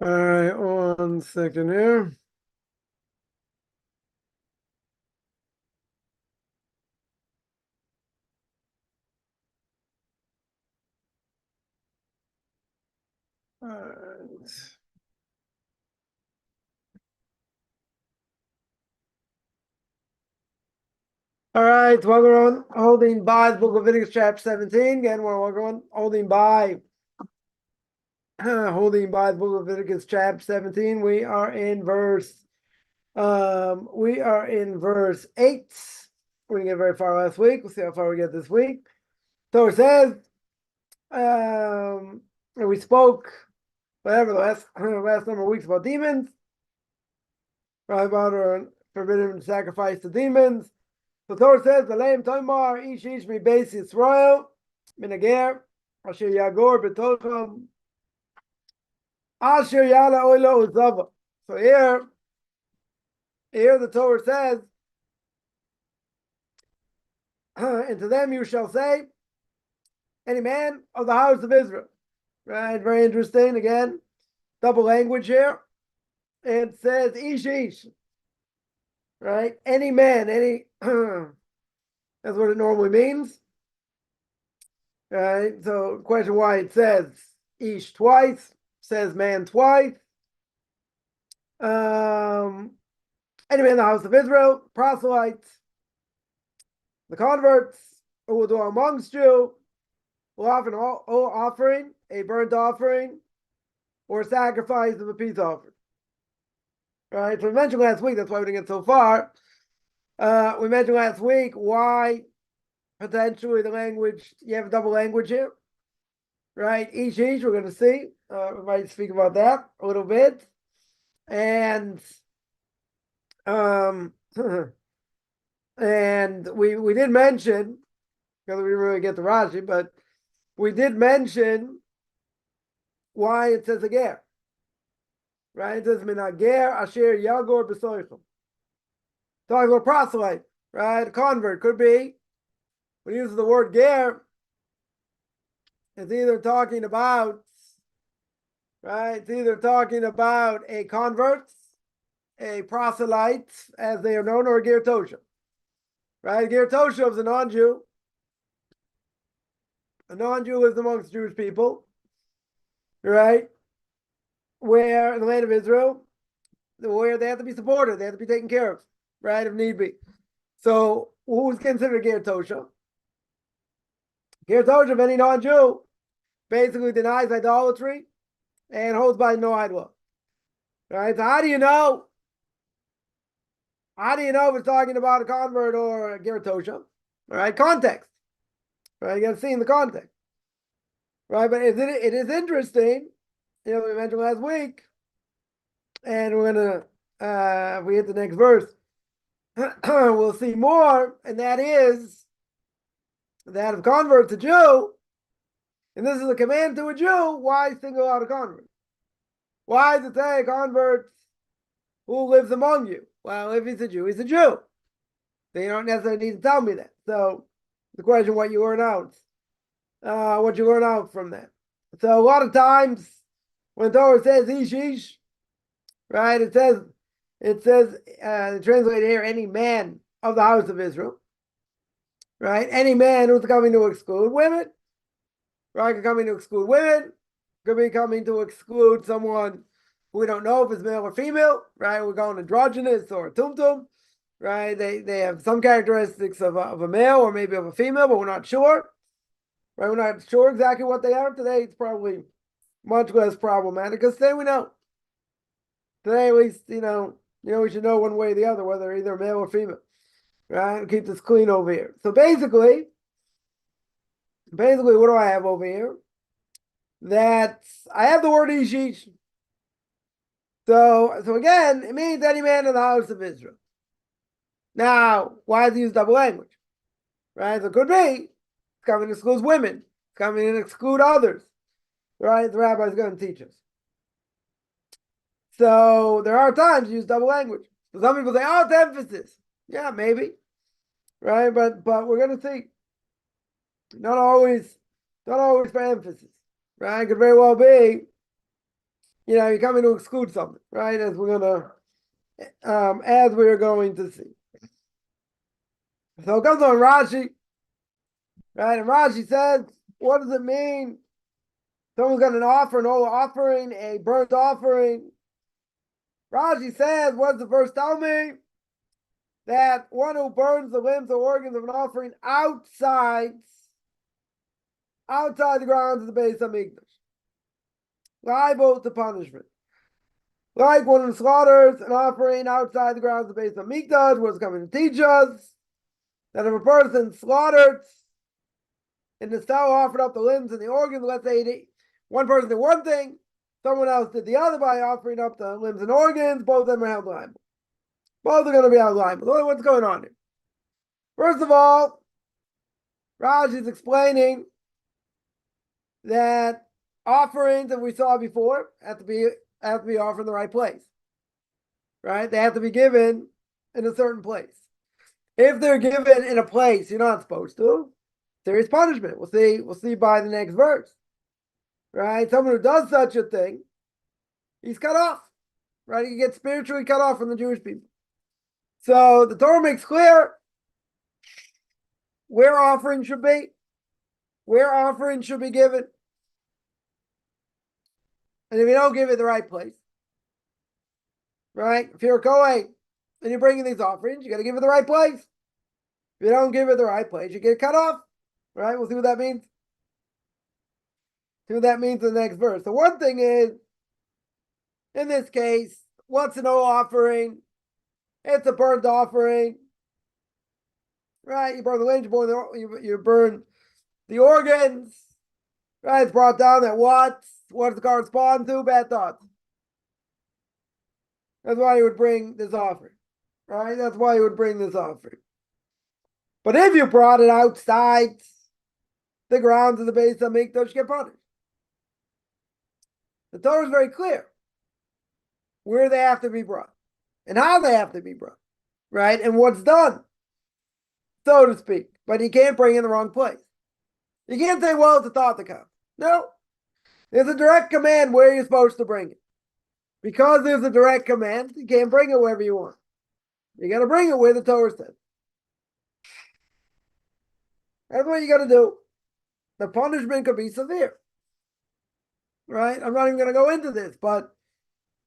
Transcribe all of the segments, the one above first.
All right, 1 second here. All right. All right, welcome on holding by the Book of Leviticus Chapter 17. Again, we're welcome on holding by the Book of Leviticus Chapter 17. We are in verse 8. We didn't get very far last week. We'll see how far we get this week. So it says, we spoke whatever the last number of weeks about demons, right? About forbidden sacrifice to demons. The Torah says, "Aleim Tomar ish ish mi beis Yisrael minager asher yagor betochem asher yala oilo uzava." So here the Torah says, "And to them you shall say, any man of the house of Israel." Right? Very interesting. Again, double language here. It says ish ish. Right? Any man, any. That's what it normally means. Right? So, question why it says ish twice, says man twice. Any man in the house of Israel, proselytes, the converts who will dwell amongst you, will offer an offering, a burnt offering, or a sacrifice of a peace offering. Right? So we mentioned last week, that's why we didn't get so far. We mentioned last week why potentially the language, you have a double language here. Right? Each, we're going to see. We might speak about that a little bit. And and we did mention, because we really get the Rashi, but we did mention why it says a ger. Right? It says minager asher yagor b'soichem. Talking about proselyte, right? A convert could be. When he uses the word ger, it's either talking about, right? It's either talking about a convert, a proselyte, as they are known, or a ger tosha. Right? A ger tosha is a non-Jew. A non-Jew lives amongst Jewish people, right? Where in the land of Israel, where they have to be supported, they have to be taken care of, right? If need be. So who's considered ger tosha? Ger tosha of any non-Jew basically denies idolatry and holds by no idol. Right? So how do you know? How do you know if it's talking about a convert or a ger tosha? All right, context. Right, you got to see in the context. Right, but it is interesting. We mentioned last week, and we're gonna if we hit the next verse, we'll see more, and that is that if convert's a Jew, and this is a command to a Jew, why single out a convert? Why does it say a convert who lives among you? Well, if he's a Jew, he's a Jew. They don't necessarily need to tell me that. So the question, what you learn out from that. So a lot of times when Torah says ish, right? It says translated here, any man of the house of Israel, right? Any man who's coming to exclude women, right? Coming to exclude women, could be coming to exclude someone we don't know if it's male or female, right? We're going androgynous or tumtum, right? They have some characteristics of a male or maybe of a female, but we're not sure, right? We're not sure exactly what they are. Today it's probably much less problematic because today we know. Today at least, we should know one way or the other whether either male or female, right? We'll keep this clean over here. So basically, what do I have over here? That I have the word ishish. So again, it means any man in the house of Israel. Now, why does he use double language? Right? So it could be it's coming to exclude women, it's coming to exclude others. Right? The rabbi is going to teach us. So there are times you use double language. So some people say, "Oh, it's emphasis." Yeah, maybe. Right? But we're going to see. Not always for emphasis. Right? It could very well be you're coming to exclude something, right? As we're going to see. So it comes on Rashi, right? And Rashi says, what does it mean? Someone's got an offering, a burnt offering. Rashi says, what does the verse tell me? That one who burns the limbs or organs of an offering outside the grounds of the Beis Hamikdash, liable to punishment. Like one who slaughters an offering outside the grounds of the Beis Hamikdash, what's coming to teach us that if a person slaughtered and the cell offered up the limbs and the organs, let's say one person did one thing, someone else did the other by offering up the limbs and organs, both of them are held liable. Both are going to be held liable. What's going on here? First of all, Raj is explaining that offerings that we saw before have to be offered in the right place, right? They have to be given in a certain place. If they're given in a place you're not supposed to, serious punishment. We'll see by the next verse, right? Someone who does such a thing, he's cut off, right? He gets spiritually cut off from the Jewish people. So the Torah makes clear where offering should be, where offering should be given. And if you don't give it the right place, right? If you're a Kohen and you're bringing these offerings, you got to give it the right place. If you don't give it the right place, you get cut off, right? We'll see what that means. See what that means in the next verse. The one thing is, in this case, what's an old offering? It's a burnt offering, right? You burn the limbs, you burn the organs, right? It's brought down that what does it correspond to? Bad thoughts. That's why you would bring this offering, right? That's why you would bring this offering. But if you brought it outside the grounds of the Beis Hamikdash, you get punished. The Torah is very clear where they have to be brought and how they have to be brought, right? And what's done, so to speak. But you can't bring it in the wrong place. You can't say, well, it's a thought that counts. No. There's a direct command where you're supposed to bring it. Because there's a direct command, you can't bring it wherever you want. You got to bring it where the Torah says. That's what you got to do. The punishment could be severe, right? I'm not even going to go into this, but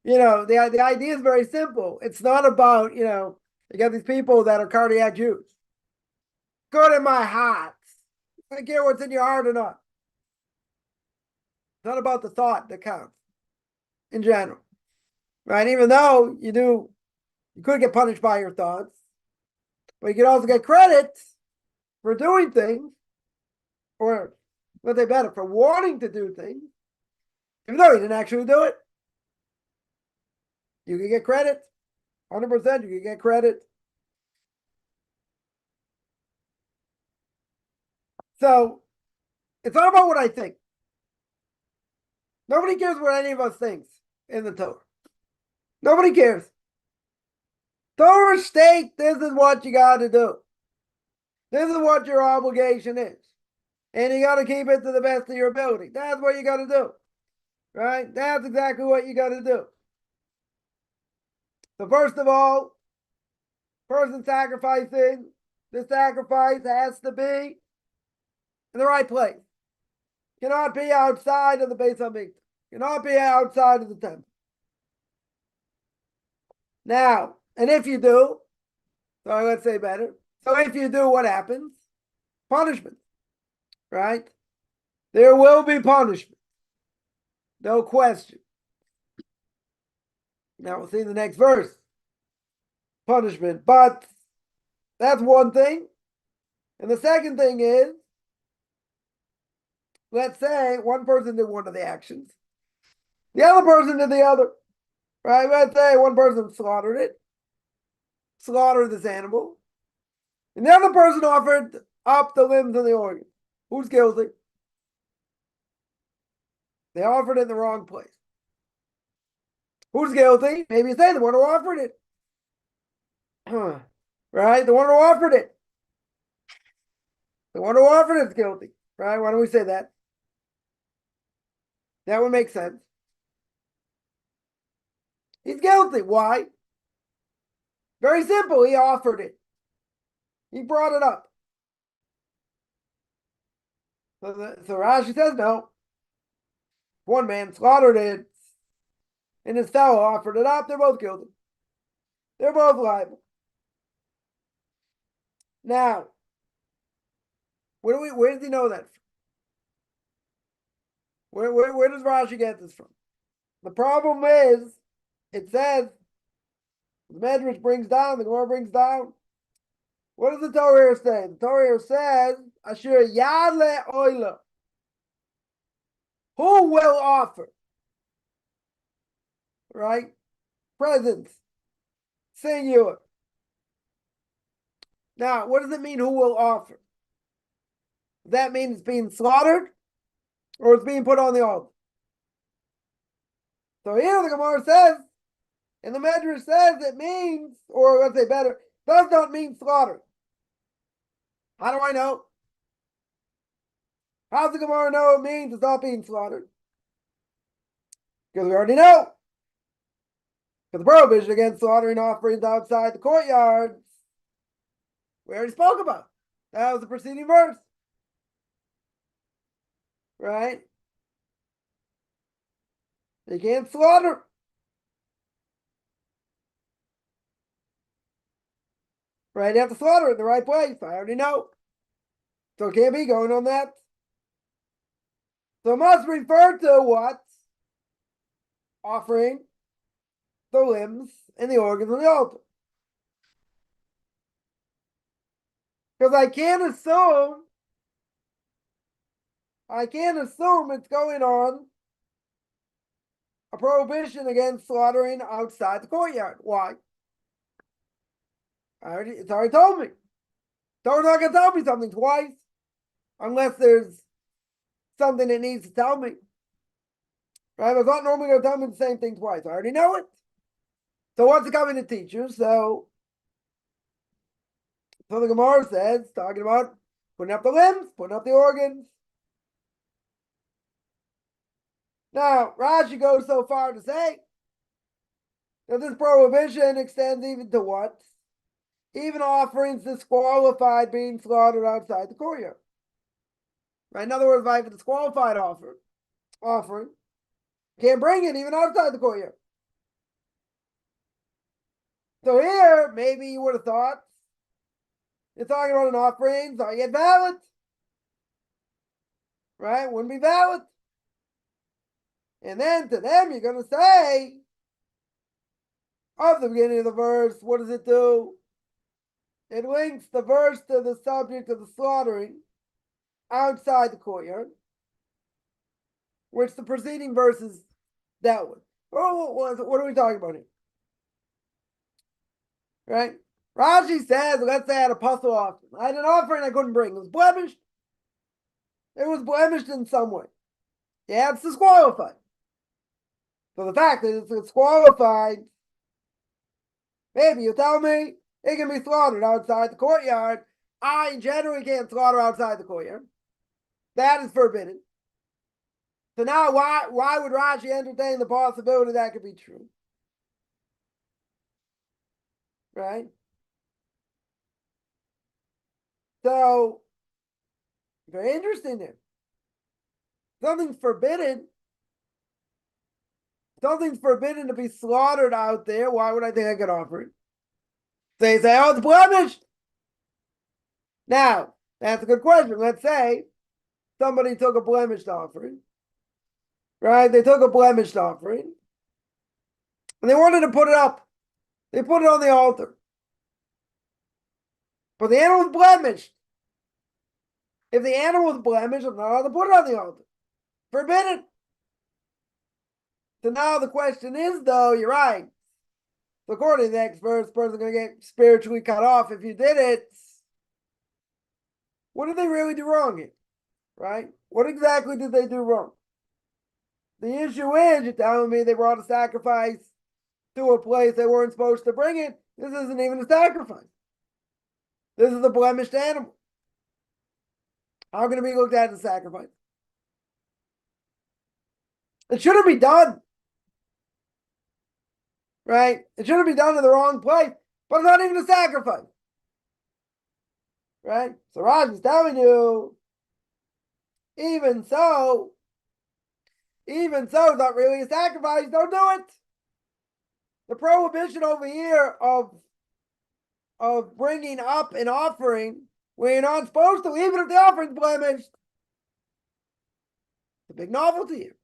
the idea is very simple. It's not about you got these people that are cardiac Jews. Good in my heart. I don't care what's in your heart or not. It's not about the thought that counts in general, right? Even though you could get punished by your thoughts, but you can also get credit for doing things, or what they better, for wanting to do things, even though you didn't actually do it. You can get credit, 100%. You can get credit. So it's not about what I think. Nobody cares what any of us thinks in the Torah. Nobody cares. Torah state, this is what you got to do. This is what your obligation is. And you got to keep it to the best of your ability. That's what you got to do. Right? That's exactly what you got to do. So first of all, person sacrificing, the sacrifice has to be in the right place. Cannot be outside of the Beis Hamikdash. Cannot be outside of the temple. Now, and if you do, sorry, let's say better. So if you do, what happens? Punishment, right? There will be punishment. No question. Now we'll see in the next verse. Punishment. But that's one thing. And the second thing is, let's say one person did one of the actions. The other person did the other. Right? Let's say one person slaughtered this animal. And the other person offered up the limbs and the organs. Who's guilty? They offered it in the wrong place. Who's guilty? Maybe you say the one who offered it. Right? The one who offered it. The one who offered it is guilty. Right? Why don't we say that? That would make sense. He's guilty. Why? Very simple. He offered it. He brought it up. So Rashi says no. One man slaughtered it, and his fellow offered it up. They're both guilty. They're both liable. Now, where does he know that from? Where does Rashi get this from? The problem is, it says, the Medrash brings down, the Gemara brings down. What does the Torah say? The Torah says, Asher Yadle Oila. Who will offer? Right? Presents. Singular. Now, what does it mean, who will offer? Does that mean it's being slaughtered? Or it's being put on the altar? So here the Gemara says, and the Medrash says it means, or let's say better, does not mean slaughtered. How do I know? How does the Gemara know it means it's not being slaughtered? Because we already know. Because the prohibition against slaughtering offerings outside the courtyards, we already spoke about. That was the preceding verse. Right? You can't slaughter. Right? You have to slaughter it in the right place. I already know. So it can't be going on that. So it must refer to what? Offering the limbs and the organs on the altar. Because I can't assume it's going on a prohibition against slaughtering outside the courtyard. Why? It's already told me. Torah's not going to tell me something twice unless there's something it needs to tell me. Right? It's not normally going to tell me the same thing twice. I already know it. So what's it coming to teach you? So the Gemara says, talking about putting up the limbs, putting up the organs. Now, Rashi goes so far to say that this prohibition extends even to what? Even offerings disqualified being slaughtered outside the courtyard. Right? In other words, if I have a disqualified offering, can't bring it even outside the courtyard. So here, maybe you would have thought, you're talking about an offering, it's not yet valid. Right? Wouldn't be valid. And then to them, you're going to say, of the beginning of the verse, what does it do? It links the verse to the subject of the slaughtering outside the courtyard, which the preceding verses dealt with. What are we talking about here? Right? Rashi says, let's say I had a puzzle offering. I had an offering I couldn't bring. It was blemished. It was blemished in some way. Yeah, it's disqualified. So the fact that it's disqualified, maybe you tell me it can be slaughtered outside the courtyard. I generally can't slaughter outside the courtyard. That is forbidden. So now why would Rashi entertain the possibility that could be true? Right? So, very interesting there. Something's forbidden to be slaughtered out there. Why would I think I could offer it? They say, oh, it's blemished. Now, that's a good question. Let's say somebody took a blemished offering. Right? They took a blemished offering. And they wanted to put it up. They put it on the altar. But the animal was blemished. If the animal was blemished, I'm not allowed to put it on the altar. Forbidden. So now the question is, though, you're right. So according to the next verse, the person's going to get spiritually cut off if you did it. What did they really do wrong here? Right? What exactly did they do wrong? The issue is, you're telling me they brought a sacrifice to a place they weren't supposed to bring it. This isn't even a sacrifice. This is a blemished animal. How can it be looked at as a sacrifice? It shouldn't be done. right? It shouldn't be done in the wrong place, but it's not even a sacrifice, right? So Raj is telling you, even so, it's not really a sacrifice. Don't do it. The prohibition over here of bringing up an offering where you're not supposed to, even if the offering's blemished, it's a big novelty here.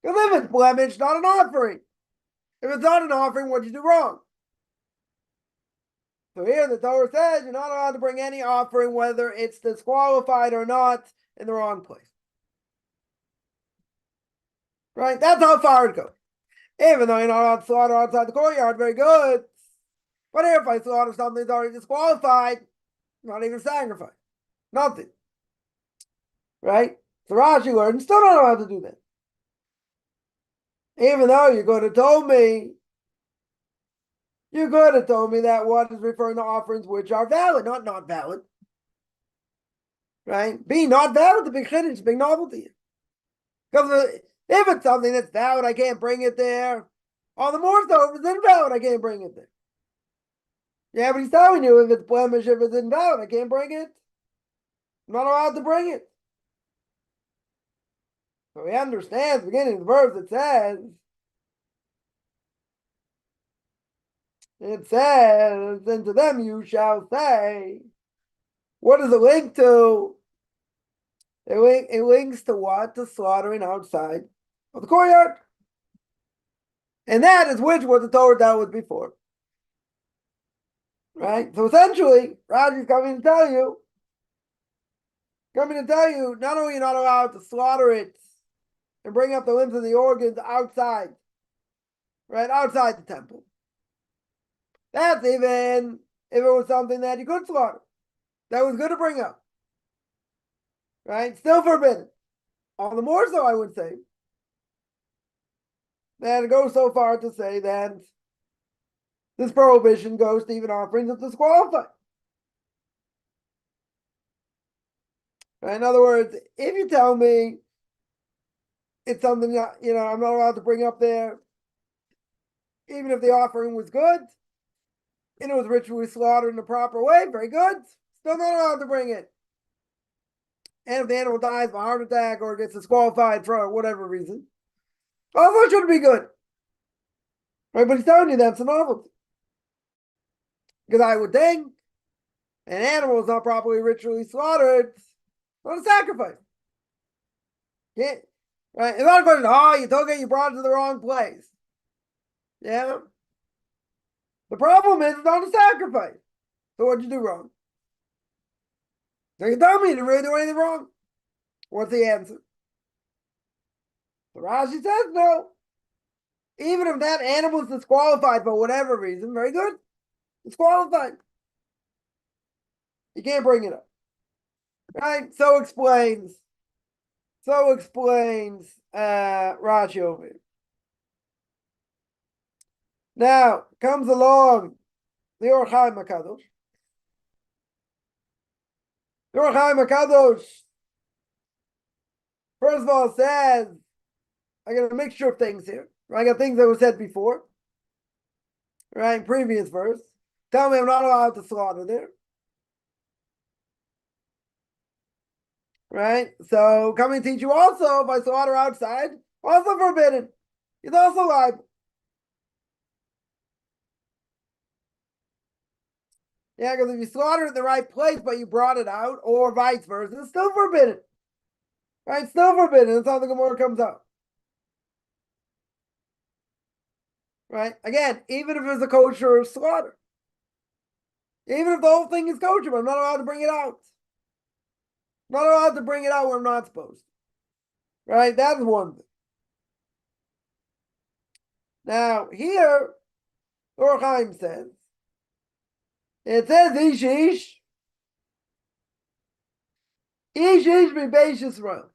Because if it's blemished, not an offering. If it's not an offering, what did you do wrong? So here the Torah says you're not allowed to bring any offering, whether it's disqualified or not, in the wrong place. Right? That's how far it goes. Even though you're not allowed to slaughter outside the courtyard, very good. But here, if I slaughter something that's already disqualified, not even sacrifice. Nothing. Right? So Rashi learned, still not allowed to do that. Even though you could have told me that one is referring to offerings which are valid, not valid. Right? Being not valid, the big chiddush, big novelty. Because if it's something that's valid, I can't bring it there. All the more so, if it's invalid, I can't bring it there. Yeah, but he's telling you if it's blemish, if it's invalid, I can't bring it. I'm not allowed to bring it. So we understand, the beginning of the verse, it says, and to them you shall say, what does it link to? It links to what? To slaughtering outside of the courtyard. And that is which what the Torah dealt with before. Right? So essentially, Raji's coming to tell you, not only you're not allowed to slaughter it and bring up the limbs and the organs outside, right? Outside the temple. That's even if it was something that you could slaughter. That was good to bring up. Right? Still forbidden. All the more so, I would say. That it goes so far to say that this prohibition goes to even offerings that's disqualified. Right? In other words, if you tell me it's something that, I'm not allowed to bring up there, even if the offering was good, and it was ritually slaughtered in the proper way, very good, still not allowed to bring it. And if the animal dies by heart attack or gets disqualified for whatever reason, also it should be good. Right? But he's telling you that's a novelty. Because I would think an animal is not properly ritually slaughtered, it's not a sacrifice. Yeah. Right? It's not a question, you took it, you brought it to the wrong place. Yeah. The problem is it's not a sacrifice. So what'd you do wrong? So you tell me you didn't really do anything wrong. What's the answer? So Rashi says no. Even if that animal is disqualified for whatever reason, very good. Disqualified. You can't bring it up. Right? So explains Rashi over here. Now comes along the Or Chaim HaKadosh. The Or Chaim HaKadosh, first of all, says, I got a mixture of things here. I got things that were said before, right? Previous verse. Tell me I'm not allowed to slaughter there. Right? So coming to teach you also, if I slaughter outside, also forbidden. It's also liable. Yeah, because if you slaughter it in the right place, but you brought it out, or vice versa, it's still forbidden. Right? Still forbidden. That's how the Gemara comes out. Right? Again, even if it's a kosher slaughter. Even if the whole thing is kosher, but I'm not allowed to bring it out. Not allowed to bring it out where I'm not supposed to. Right? That's one thing. Now, here, Or Chaim says, it says, Ish Mibeis Yisrael.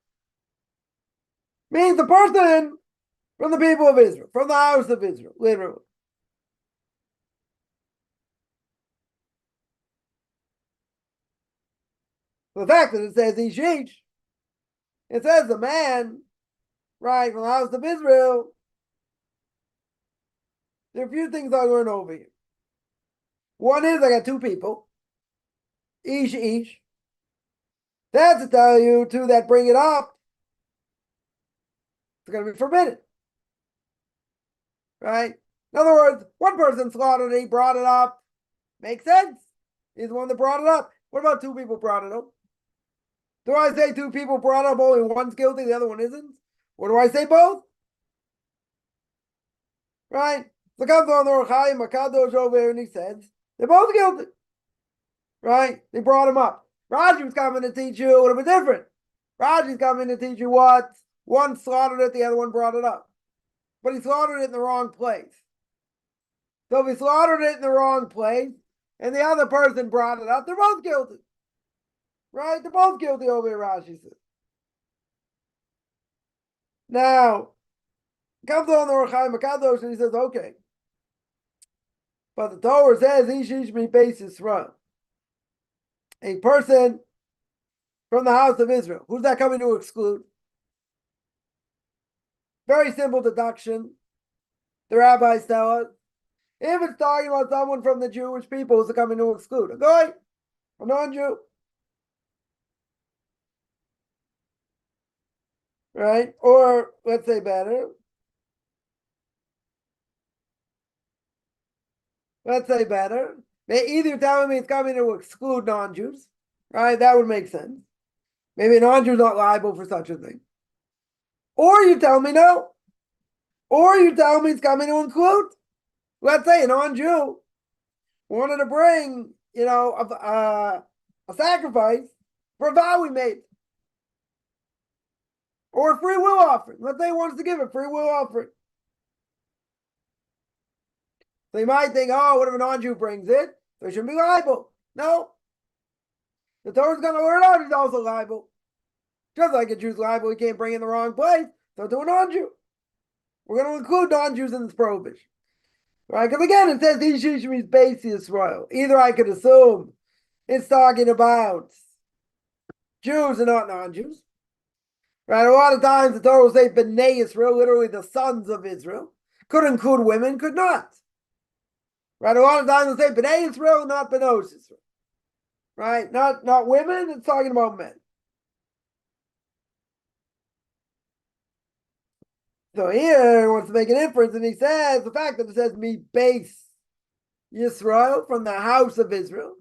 Means the person from the people of Israel, from the house of Israel, literally. The fact that it says Ish, it says the man, right, from the house of Israel, There are a few things I learn over here. One is I got two people, each. That's to tell you two that bring it up, it's going to be forbidden. Right? In other words, one person slaughtered it, he brought it up. Makes sense. He's the one that brought it up. What about two people brought it up? Do I say two people brought up, only one's guilty, the other one isn't? Or do I say both? Right? So comes on the Orchai Makadosh over here and he says, they're both guilty. Right? They brought him up. Raji was coming to teach you a little bit different. Raji's coming to teach you what? One slaughtered it, the other one brought it up. But he slaughtered it in the wrong place. So if he slaughtered it in the wrong place, and the other person brought it up, they're both guilty. Right? They're both guilty over here, Rashi says. Now, comes on the Orchai Makadosh and he says, okay. But the Torah says, Ishish mi beis Yisrael. A person from the house of Israel. Who's that coming to exclude? Very simple deduction. The rabbis tell us, if it's talking about someone from the Jewish people who's coming to exclude, a guy, a non-Jew. Right? Or, let's say better. They either telling me it's coming to exclude non-Jews, right? That would make sense. Maybe a non-Jew is not liable for such a thing. Or you tell me no. Or you tell me it's coming to include. Let's say a non-Jew wanted to bring, a sacrifice for a vow we made. Or a free will offering. Let's say he wants to give a free will offering. So you might think, oh, what if a non-Jew brings it? So he shouldn't be liable. No. The Torah's going to learn out he's also liable. Just like a Jew's liable, he can't bring in the wrong place. So to a non-Jew. We're going to include non-Jews in this prohibition. Right? Because again, it says, Ishish means beis Yisrael. Either I could assume it's talking about Jews and not non-Jews. Right? A lot of times the Torah will say Bnei Yisrael, literally the sons of Israel. Could include women, could not. Right? A lot of times they'll say Bnei Yisrael, not Benos Yisrael. Right? Not women, it's talking about men. So here he wants to make an inference, and he says the fact that it says me beis Yisrael, from the house of Israel.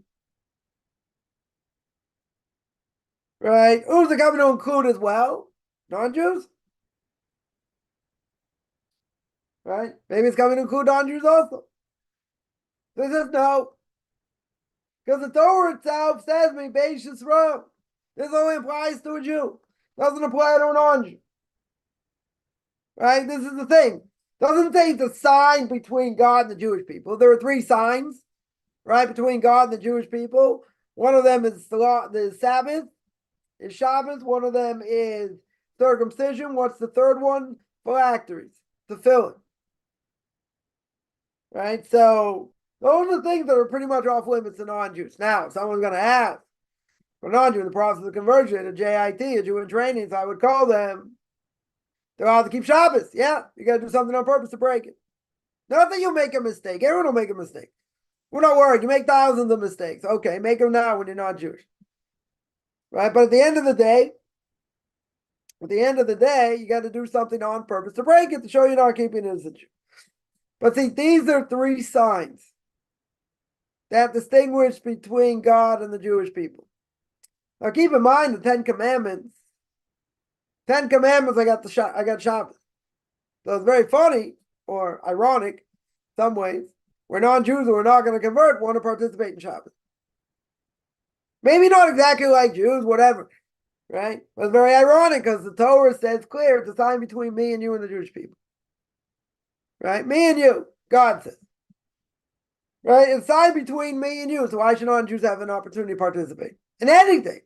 Right? Who's it coming to include as well? Non-Jews? Right? Maybe it's coming to include non-Jews also. So he says no. Because the Torah itself says me beis Yisrael. This only applies to a Jew. Doesn't apply to a non-Jew. Right? This is the thing. Doesn't say it's a sign between God and the Jewish people. There are three signs, right, between God and the Jewish people. One of them is the Sabbath, is Shabbos. One of them is circumcision. What's the third one? Phylacteries, tefillin. Right? So those are the things that are pretty much off limits to non-Jews. Now, someone's going to ask, for non-Jew in the process of conversion, a JIT, a Jew in training, so I would call them, they're allowed to keep Shabbos. Yeah, you got to do something on purpose to break it. Not that you make a mistake. Everyone will make a mistake. We're not worried. You make thousands of mistakes. Okay, make them now when you're not Jewish. Right? But at the end of the day, you got to do something on purpose to break it, to show you're not keeping it as a Jew. But see, these are three signs that distinguish between God and the Jewish people. Now keep in mind the Ten Commandments. I got Shabbos. So it's very funny or ironic in some ways, where non-Jews who are not going to convert want to participate in Shabbos. Maybe not exactly like Jews, whatever, right? But it's very ironic because the Torah says clear it's a sign between me and you and the Jewish people. Right? Me and you, God says. Right? It's a sign between me and you, so why should non-Jews have an opportunity to participate in anything?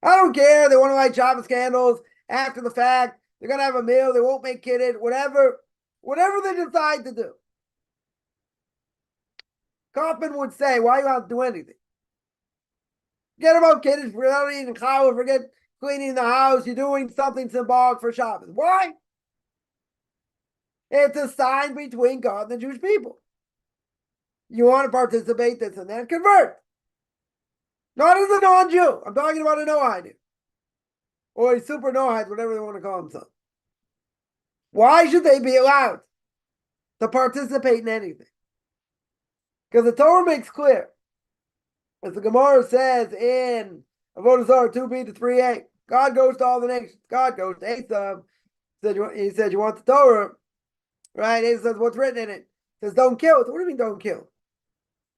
I don't care. They want to light Shabbos candles after the fact. They're going to have a meal. They won't make kidded. Whatever they decide to do. Kaufman would say, why you have to do anything? Forget about kidded. Forget eating challah. Forget cleaning the house. You're doing something symbolic for Shabbos. Why? It's a sign between God and the Jewish people. You want to participate, this and that, convert. Not as a non-Jew. I'm talking about a Noahide. Or a super Noahide, whatever they want to call themselves. Why should they be allowed to participate in anything? Because the Torah makes clear, as the Gemara says in Avodah Zarah 2b to 3a, God goes to all the nations. God goes to Esav. He said, you want the Torah, right? Esav says, what's written in it? He says, don't kill. So what do you mean don't kill?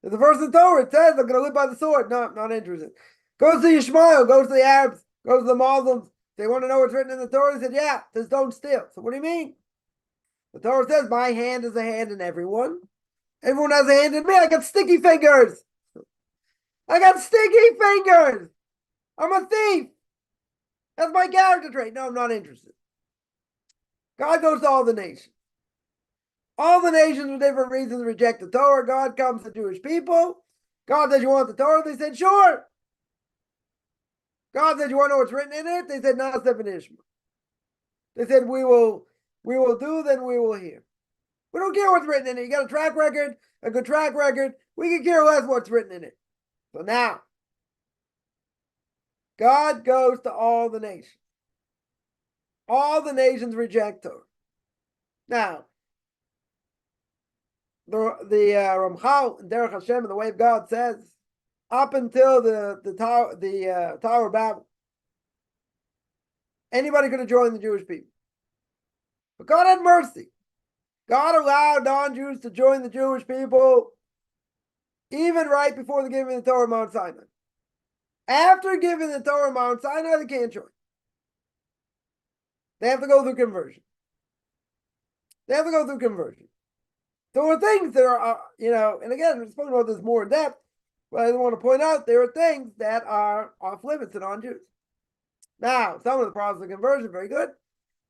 There's a verse in the Torah. It says, I'm going to live by the sword. No, I'm not interested. Goes to Ishmael, goes to the Arabs, goes to the Muslims. They want to know what's written in the Torah. He said, yeah. It says, don't steal. So what do you mean? The Torah says, my hand is a hand in everyone. Everyone has a hand in me. I got sticky fingers. I got sticky fingers. I'm a thief. That's my character trait. No, I'm not interested. God goes to all the nations. All the nations for different reasons reject the Torah. God comes to Jewish people. God says, you want the Torah? They said, sure. God said, you want to know what's written in it? They said, Nasef and Ishmael. They said, we will do, then we will hear. We don't care what's written in it. You got a track record, a good track record. We can care less what's written in it. So now, God goes to all the nations. All the nations reject Torah. Now, the Ramchal, Derech Hashem, and the way of God says, up until the Tower of Babel, anybody could have joined the Jewish people. But God had mercy. God allowed non-Jews to join the Jewish people even right before the giving of the Torah Mount Sinai. After giving the Torah Mount Sinai, they can't join. They have to go through conversion. There are things that are, and again, we've spoken about this more in depth, but I want to point out there are things that are off limits to non-Jews. Now, some of the problems of conversion, very good.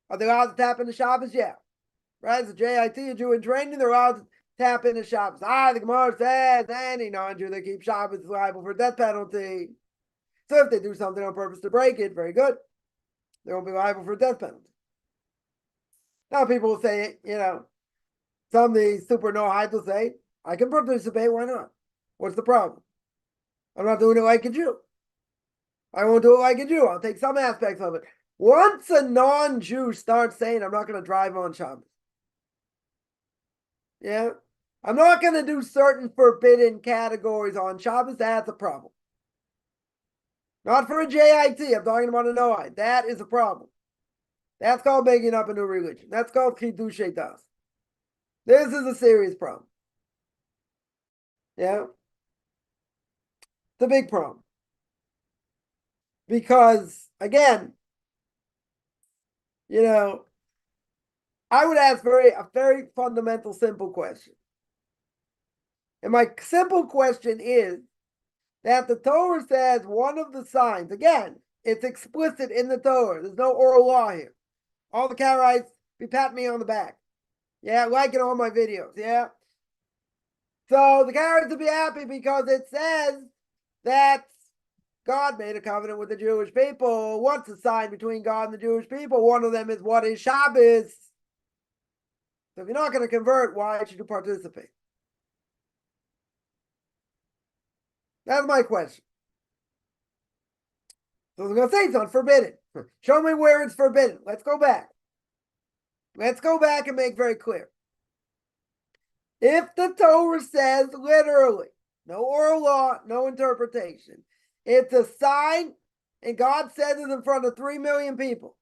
Are they allowed to tap into Shabbos? Yeah. Right? As a JIT, a Jew in training, they're allowed to tap into Shabbos. The Gemara says any non-Jew that keeps Shabbos is liable for death penalty. So if they do something on purpose to break it, very good. They won't be liable for death penalty. Now people will say, some of these super Noahites will say, I can participate, why not? What's the problem? I'm not doing it like a Jew. I won't do it like a Jew. I'll take some aspects of it. Once a non-Jew starts saying, I'm not going to drive on Shabbos. Yeah. I'm not going to do certain forbidden categories on Shabbos. That's a problem. Not for a JIT. I'm talking about a Noahide. That is a problem. That's called making up a new religion. That's called Chidushei Das. This is a serious problem. Yeah. It's a big problem. Because, again, I would ask a very fundamental, simple question. And my simple question is that the Torah says one of the signs, again, it's explicit in the Torah. There's no oral law here. All the Karaites be patting me on the back. Yeah, liking all my videos. Yeah. So the Karaites will be happy because it says that God made a covenant with the Jewish people. What's the sign between God and the Jewish people? One of them is what is Shabbos. So if you're not going to convert, why should you participate? That's my question. So I was going to say it's not forbidden. Show me where it's forbidden. Let's go back. Let's go back and make very clear. If the Torah says literally, no oral law, no interpretation, it's a sign, and God says it in front of 3 million people,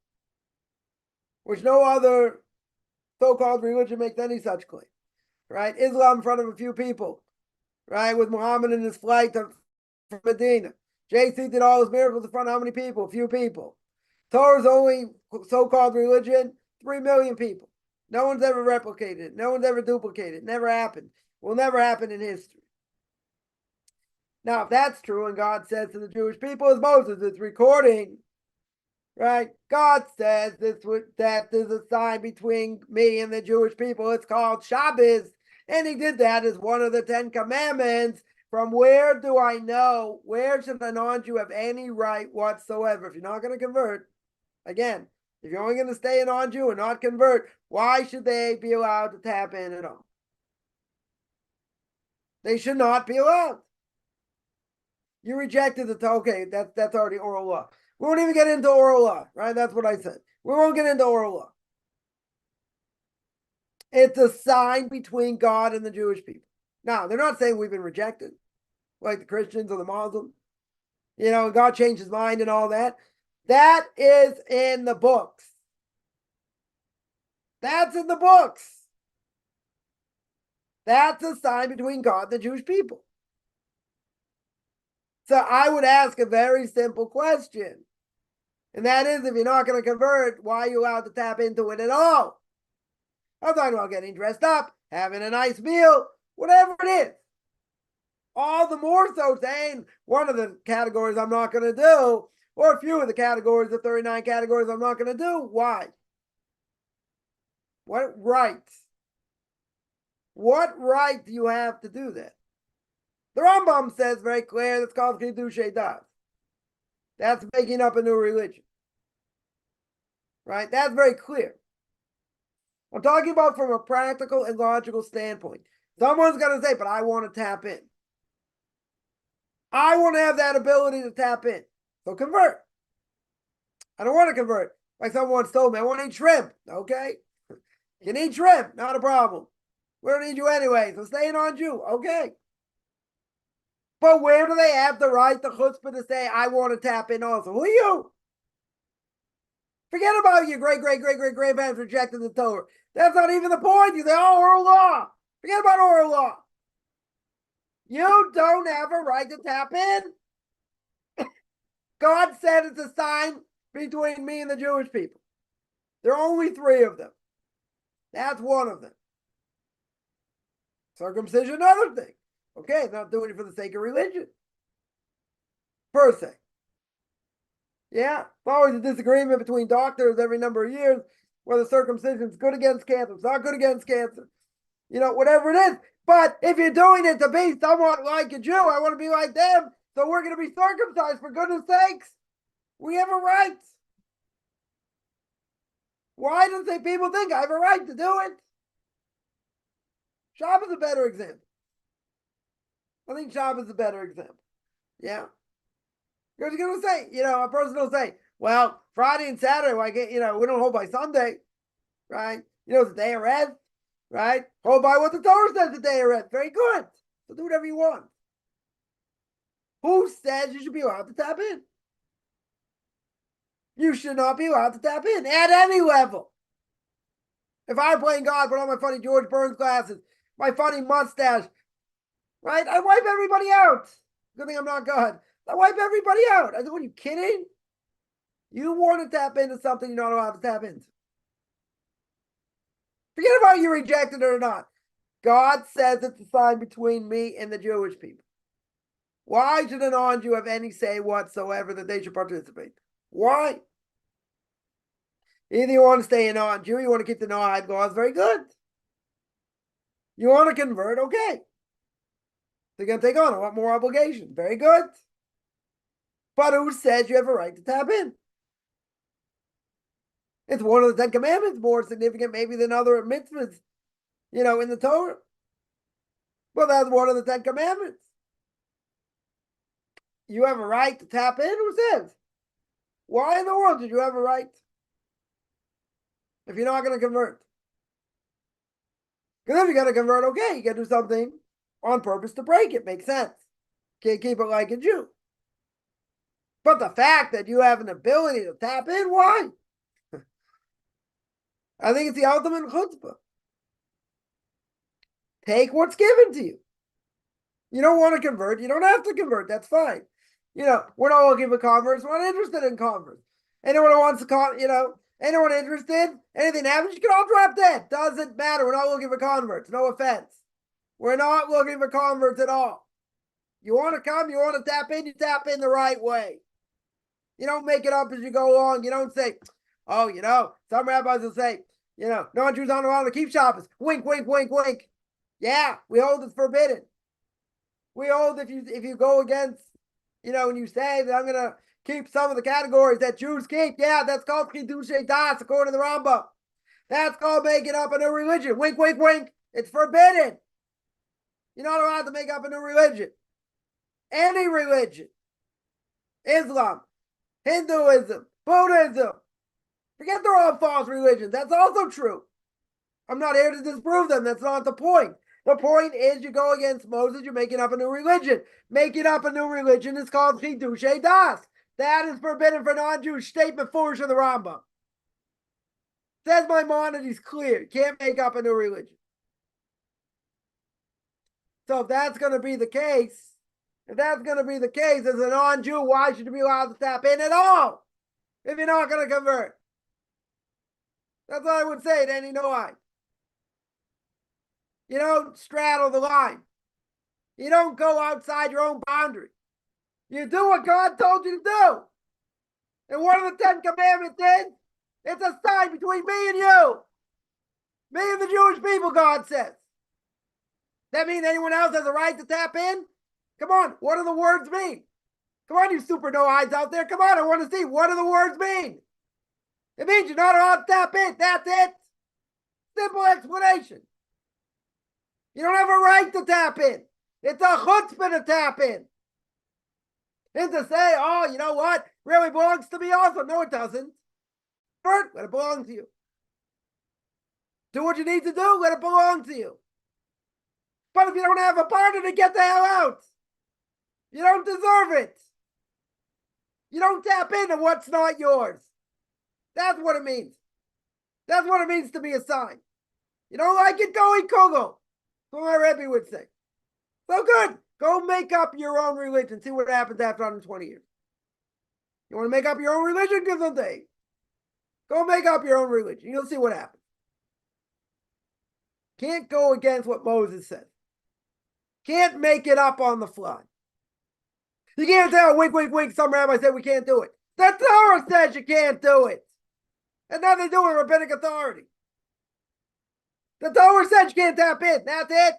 which no other so-called religion makes any such claim, right? Islam in front of a few people, right? With Muhammad in his flight from Medina. JC did all his miracles in front of how many people? A few people. Torah's only so-called religion, 3 million people. No one's ever replicated it. No one's ever duplicated it. Never happened. Will never happen in history. Now, if that's true, and God says to the Jewish people, as Moses is recording, right? God says that there's a sign between me and the Jewish people. It's called Shabbos. And he did that as one of the 10 commandments. From where do I know? Where should a non-Jew have any right whatsoever? If you're not going to convert, again, If you're only going to stay a non-Jew and not convert, why should they be allowed to tap in at all? They should not be allowed. You rejected the Torah. Okay, that's already oral law. We won't even get into oral law, right? That's what I said. We won't get into oral law. It's a sign between God and the Jewish people. Now, they're not saying we've been rejected, like the Christians or the Muslims. God changed his mind and all that. That is in the books. That's in the books. That's a sign between God and the Jewish people. So I would ask a very simple question. And that is, if you're not going to convert, why are you allowed to tap into it at all? I'm talking about getting dressed up, having a nice meal, whatever it is. All the more so saying one of the categories I'm not going to do, or a few of the categories, the 39 categories I'm not going to do. Why? What right? What right do you have to do that? The Rambam says very clear, that's called Chidushei Das. That's making up a new religion. Right? That's very clear. I'm talking about from a practical and logical standpoint. Someone's going to say, but I want to tap in. I want to have that ability to tap in. So convert. I don't want to convert. Like someone once told me, I want to eat shrimp. Okay? You can eat shrimp. Not a problem. We don't need you anyway. So stay in on Jew. Okay. But where do they have the right, the chutzpah to say, I want to tap in also? Who are you? Forget about your great-great-great-great-grandparents rejecting the Torah. That's not even the point. You say, oh, oral law. Forget about oral law. You don't have a right to tap in. God said it's a sign between me and the Jewish people. There are only 3 of them. That's one of them. Circumcision, another thing. Okay, not doing it for the sake of religion. Per se. Yeah, it's always a disagreement between doctors every number of years whether circumcision is good against cancer, it's not good against cancer. Whatever it is. But if you're doing it to be somewhat like a Jew, I want to be like them, so we're going to be circumcised, for goodness sakes. We have a right. Why do people think I have a right to do it? Shabbat is a better example. I think Shabbat is a better example. Yeah. Because you're going to say, a person will say, well, Friday and Saturday, we don't hold by Sunday, right? It's a day of rest, right? Hold by what the Torah says, the day of rest. Very good. So do whatever you want. Who says you should be allowed to tap in? You should not be allowed to tap in at any level. If I'm playing God, put on my funny George Burns glasses, my funny mustache, right? I wipe everybody out. Good thing I'm not God. I wipe everybody out. I said, what are you kidding? You want to tap into something you're not allowed to tap into. Forget about you rejected it or not. God says it's a sign between me and the Jewish people. Why should a non-Jew have any say whatsoever that they should participate? Why? Either you want to stay a non-Jew, you want to keep the Noahide laws, very good. You want to convert, okay. They're going to take on a lot more obligation, very good. But who says you have a right to tap in? It's one of the 10 Commandments, more significant maybe than other mitzvahs, in the Torah. Well, that's one of the 10 Commandments. You have a right to tap in? Who says? Why in the world did you have a right? If you're not going to convert. Because if you're going to convert, okay, you got to do something on purpose to break it. Makes sense. Can't keep it like a Jew. But the fact that you have an ability to tap in, why? I think it's the ultimate chutzpah. Take what's given to you. You don't want to convert, you don't have to convert, that's fine. We're not looking for converts, we're not interested in converts. Anyone who wants to, anyone interested, anything happens, you can all drop dead. Doesn't matter, we're not looking for converts, no offense. We're not looking for converts at all. You want to come, you want to tap in, you tap in the right way. You don't make it up as you go along. You don't say, oh, some rabbis will say, non-Jews aren't allowed to keep Shabbos. Wink, wink, wink, wink. Yeah, we hold it's forbidden. We hold if you go against, and you say that I'm going to keep some of the categories that Jews keep. Yeah, that's called Chidushei Das, according to the Rambam. That's called making up a new religion. Wink, wink, wink. It's forbidden. You're not allowed to make up a new religion. Any religion. Islam, Hinduism, Buddhism. Forget they're all false religions. That's also true. I'm not here to disprove them. That's not the point. The point is you go against Moses, you're making up a new religion. Making up a new religion is called Chidushei Das. That is forbidden for non-Jews. Statement foolish of the Rambam. Says Maimonides clear. You can't make up a new religion. So if that's going to be the case, as a non-Jew, why should you be allowed to tap in at all if you're not going to convert? That's what I would say to any Noahide. You don't straddle the line. You don't go outside your own boundary. You do what God told you to do. And one of the 10 commandments is, it's a sign between me and you. Me and the Jewish people, God says. That means anyone else has a right to tap in? Come on, what do the words mean? Come on, you super Noahides out there. Come on, I want to see, what do the words mean? It means you're not allowed to tap in. That's it. Simple explanation. You don't have a right to tap in. It's a chutzpah to tap in. And to say, oh, you know what? Really belongs to me also. No, it doesn't. Let it belong to you. Do what you need to do. Let it belong to you. But if you don't have a part of it, get the hell out. You don't deserve it. You don't tap into what's not yours. That's what it means. That's what it means to be a sign. You don't like it? Go eat kugel. That's what my Rebbe would say. So good. Go make up your own religion. See what happens after 120 years. You want to make up your own religion? Give them day. Go make up your own religion. You'll see what happens. Can't go against what Moses said. Can't make it up on the fly. You can't tell, wink, wink, wink, some rabbi said we can't do it. The Torah says you can't do it. And nothing to do with rabbinic authority. The Torah says you can't tap in. That's it.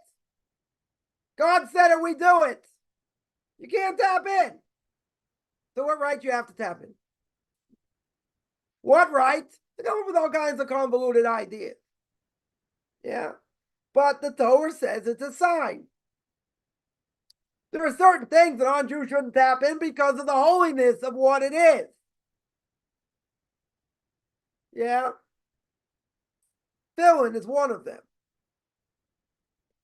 God said it, we do it. You can't tap in. So what right do you have to tap in? What right? They come up with all kinds of convoluted ideas. Yeah. But the Torah says it's a sign. There are certain things that non-Jews shouldn't tap in because of the holiness of what it is. Yeah. Filling is one of them.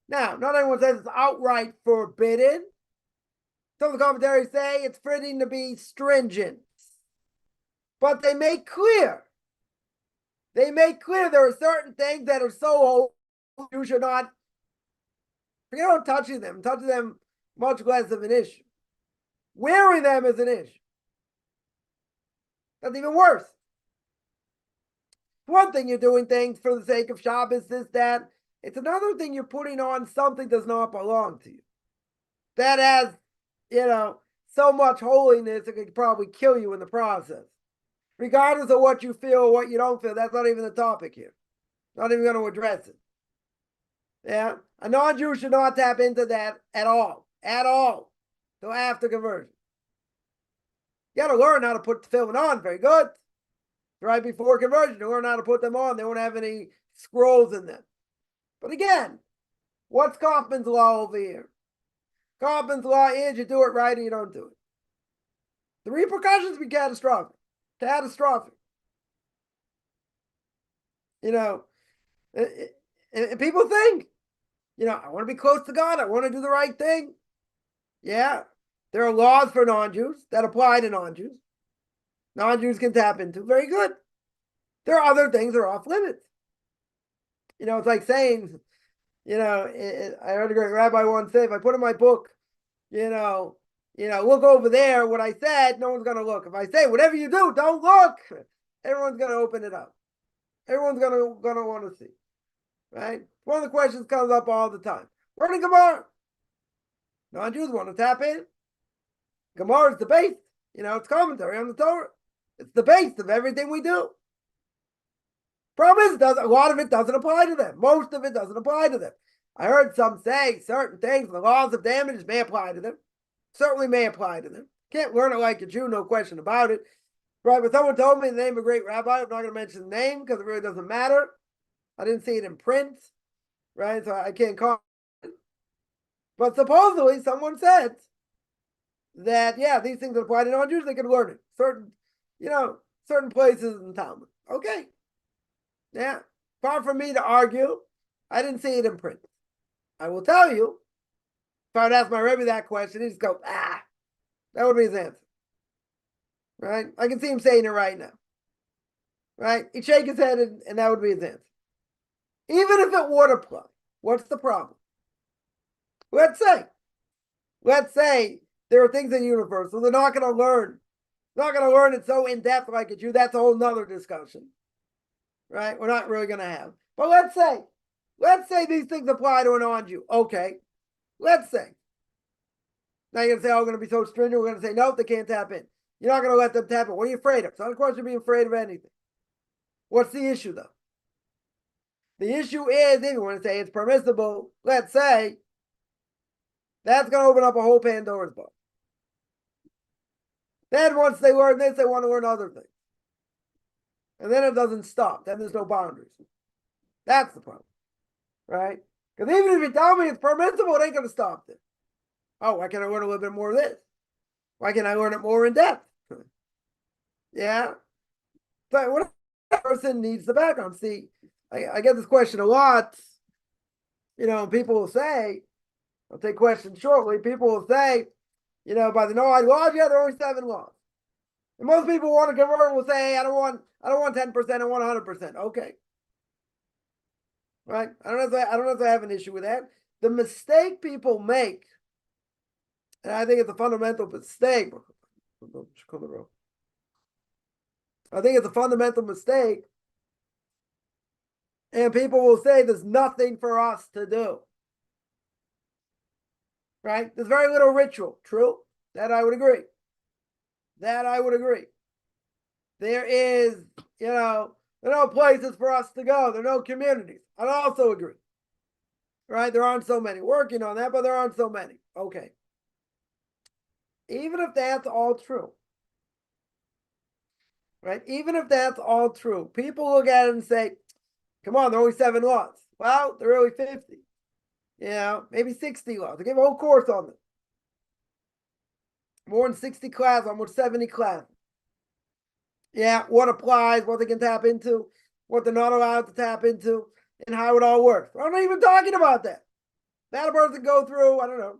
Now, not everyone says it's outright forbidden. Some of the commentaries say it's fitting to be stringent. But they make clear. There are certain things that are so holy, you should not forget about touching them. Touching them much less of an issue. Wearing them is an issue. That's even worse. One thing you're doing things for the sake of Shabbos, this, that. It's another thing you're putting on something that does not belong to you. That has, so much holiness it could probably kill you in the process. Regardless of what you feel or what you don't feel, that's not even the topic here. Not even going to address it. Yeah? A non-Jew should not tap into that at all. At all. Till after conversion. You got to learn how to put the filling on. Very good. Right before conversion, you learn how to put them on. They won't have any scrolls in them. But again, what's Kaufman's law over here? Kaufman's law is you do it right or you don't do it. The repercussions be catastrophic. Catastrophic. And people think, I want to be close to God. I want to do the right thing. Yeah. There are laws for non-Jews that apply to non-Jews. Non-Jews can tap into. Very good. There are other things that are off limits. It's like saying, I heard a great rabbi once say, if I put in my book, look over there, what I said, no one's going to look. If I say, whatever you do, don't look, everyone's going to open it up. Everyone's going to want to see. Right? One of the questions comes up all the time. We're in Gemara. Non-Jews want to tap in. Gemara is the base. It's commentary on the Torah. It's the base of everything we do. Problem is, a lot of it doesn't apply to them. Most of it doesn't apply to them. I heard some say certain things, the laws of damages may apply to them. Certainly may apply to them. Can't learn it like a Jew, no question about it. Right, but someone told me the name of a great rabbi. I'm not going to mention the name because it really doesn't matter. I didn't see it in print, right? So I can't call it. But supposedly someone said that, yeah, these things apply to non-Jews, they can learn it. Certain places in Talmud. Okay. Yeah. Far from me to argue. I didn't see it in print. I will tell you, if I would ask my Rebbe that question, he'd just go, that would be his answer. Right? I can see him saying it right now. Right? He'd shake his head and that would be his answer. Even if it would apply, what's the problem? Let's say there are things in universal. They're not going to learn. Not going to learn it so in depth like a Jew. That's a whole nother discussion. Right? We're not really going to have. But let's say these things apply to a non-Jew. Okay. Let's say. Now you're going to say, we're going to be so stringent. We're going to say, nope, they can't tap in. You're not going to let them tap in. What are you afraid of? It's not a question of being afraid of anything. What's the issue, though? The issue is, if you want to say it's permissible, let's say, that's going to open up a whole Pandora's box. Then once they learn this, they want to learn other things. And then it doesn't stop. Then there's no boundaries. That's the problem. Right? Because even if you tell me it's permissible, it ain't going to stop this. Oh, why can't I learn a little bit more of this? Why can't I learn it more in depth? Yeah. So what person needs the background? See, I get this question a lot. People will say, I'll take questions shortly. People will say, by the Noahide laws, yeah, there are only 7 laws. And most people want to convert will say, I don't want 10%, I want 100%. Okay. Right? I don't know if I have an issue with that. The mistake people make, and I think it's a fundamental mistake. I think it's a fundamental mistake. And people will say there's nothing for us to do. Right? There's very little ritual. True? That I would agree. There is, there are no places for us to go. There are no communities. I'd also agree. Right? There aren't so many. Working on that, but there aren't so many. Okay. Even if that's all true. Right? Even if that's all true, people look at it and say, come on, there are only 7 laws. Well, there are only 50. Maybe 60 laws. They give a whole course on them. More than 60 classes, almost 70 classes. Yeah, what applies, what they can tap into, what they're not allowed to tap into, and how it all works. I'm not even talking about that. That a person go through, I don't know,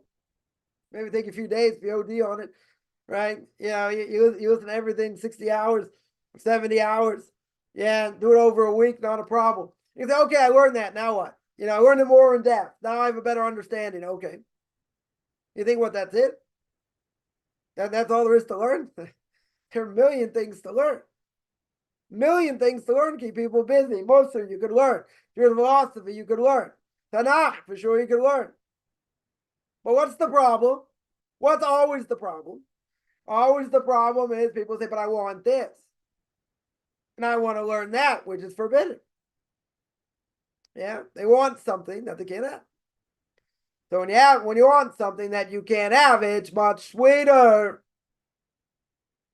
maybe take a few days, POD on it, right? You listen to everything, 60 hours, 70 hours. Yeah, do it over a week, not a problem. You say, okay, I learned that, now what? I learned it more in depth. Now I have a better understanding. Okay. You think what, that's it? That's all there is to learn? There are a million things to learn. Keep people busy. Most of you could learn. Your philosophy, you could learn. Tanakh, for sure, you could learn. But what's the problem? What's always the problem? Always the problem is people say, but I want this. And I want to learn that, which is forbidden. Yeah, they want something that they can't have. So when you want something that you can't have, it's much sweeter.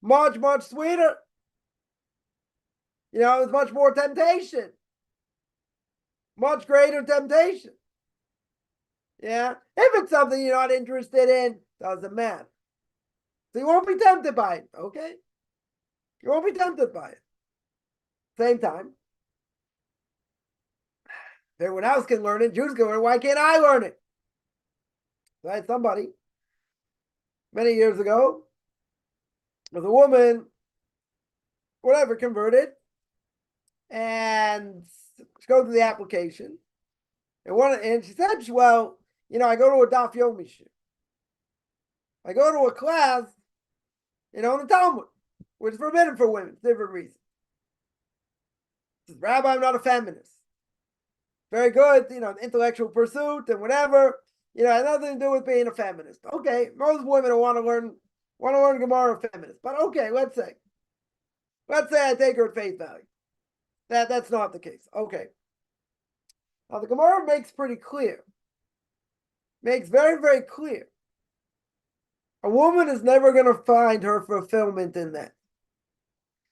Much, much sweeter. It's much more temptation. Much greater temptation. Yeah. If it's something you're not interested in, doesn't matter. So you won't be tempted by it. Okay. You won't be tempted by it. Same time. Everyone else can learn it. Jews can learn it. Why can't I learn it? So I had somebody many years ago with a woman, whatever, converted, and she goes to the application, and she said, well, I go to a daf yomi shir. I go to a class, in the Talmud, which is forbidden for women, for different reasons. She says, Rabbi, I'm not a feminist. Very good, intellectual pursuit and whatever. Has nothing to do with being a feminist. Okay, most women want to learn Gemara are feminists. But okay, let's say I take her at face value. That's not the case. Okay. Now the Gemara makes very, very clear. A woman is never going to find her fulfillment in that.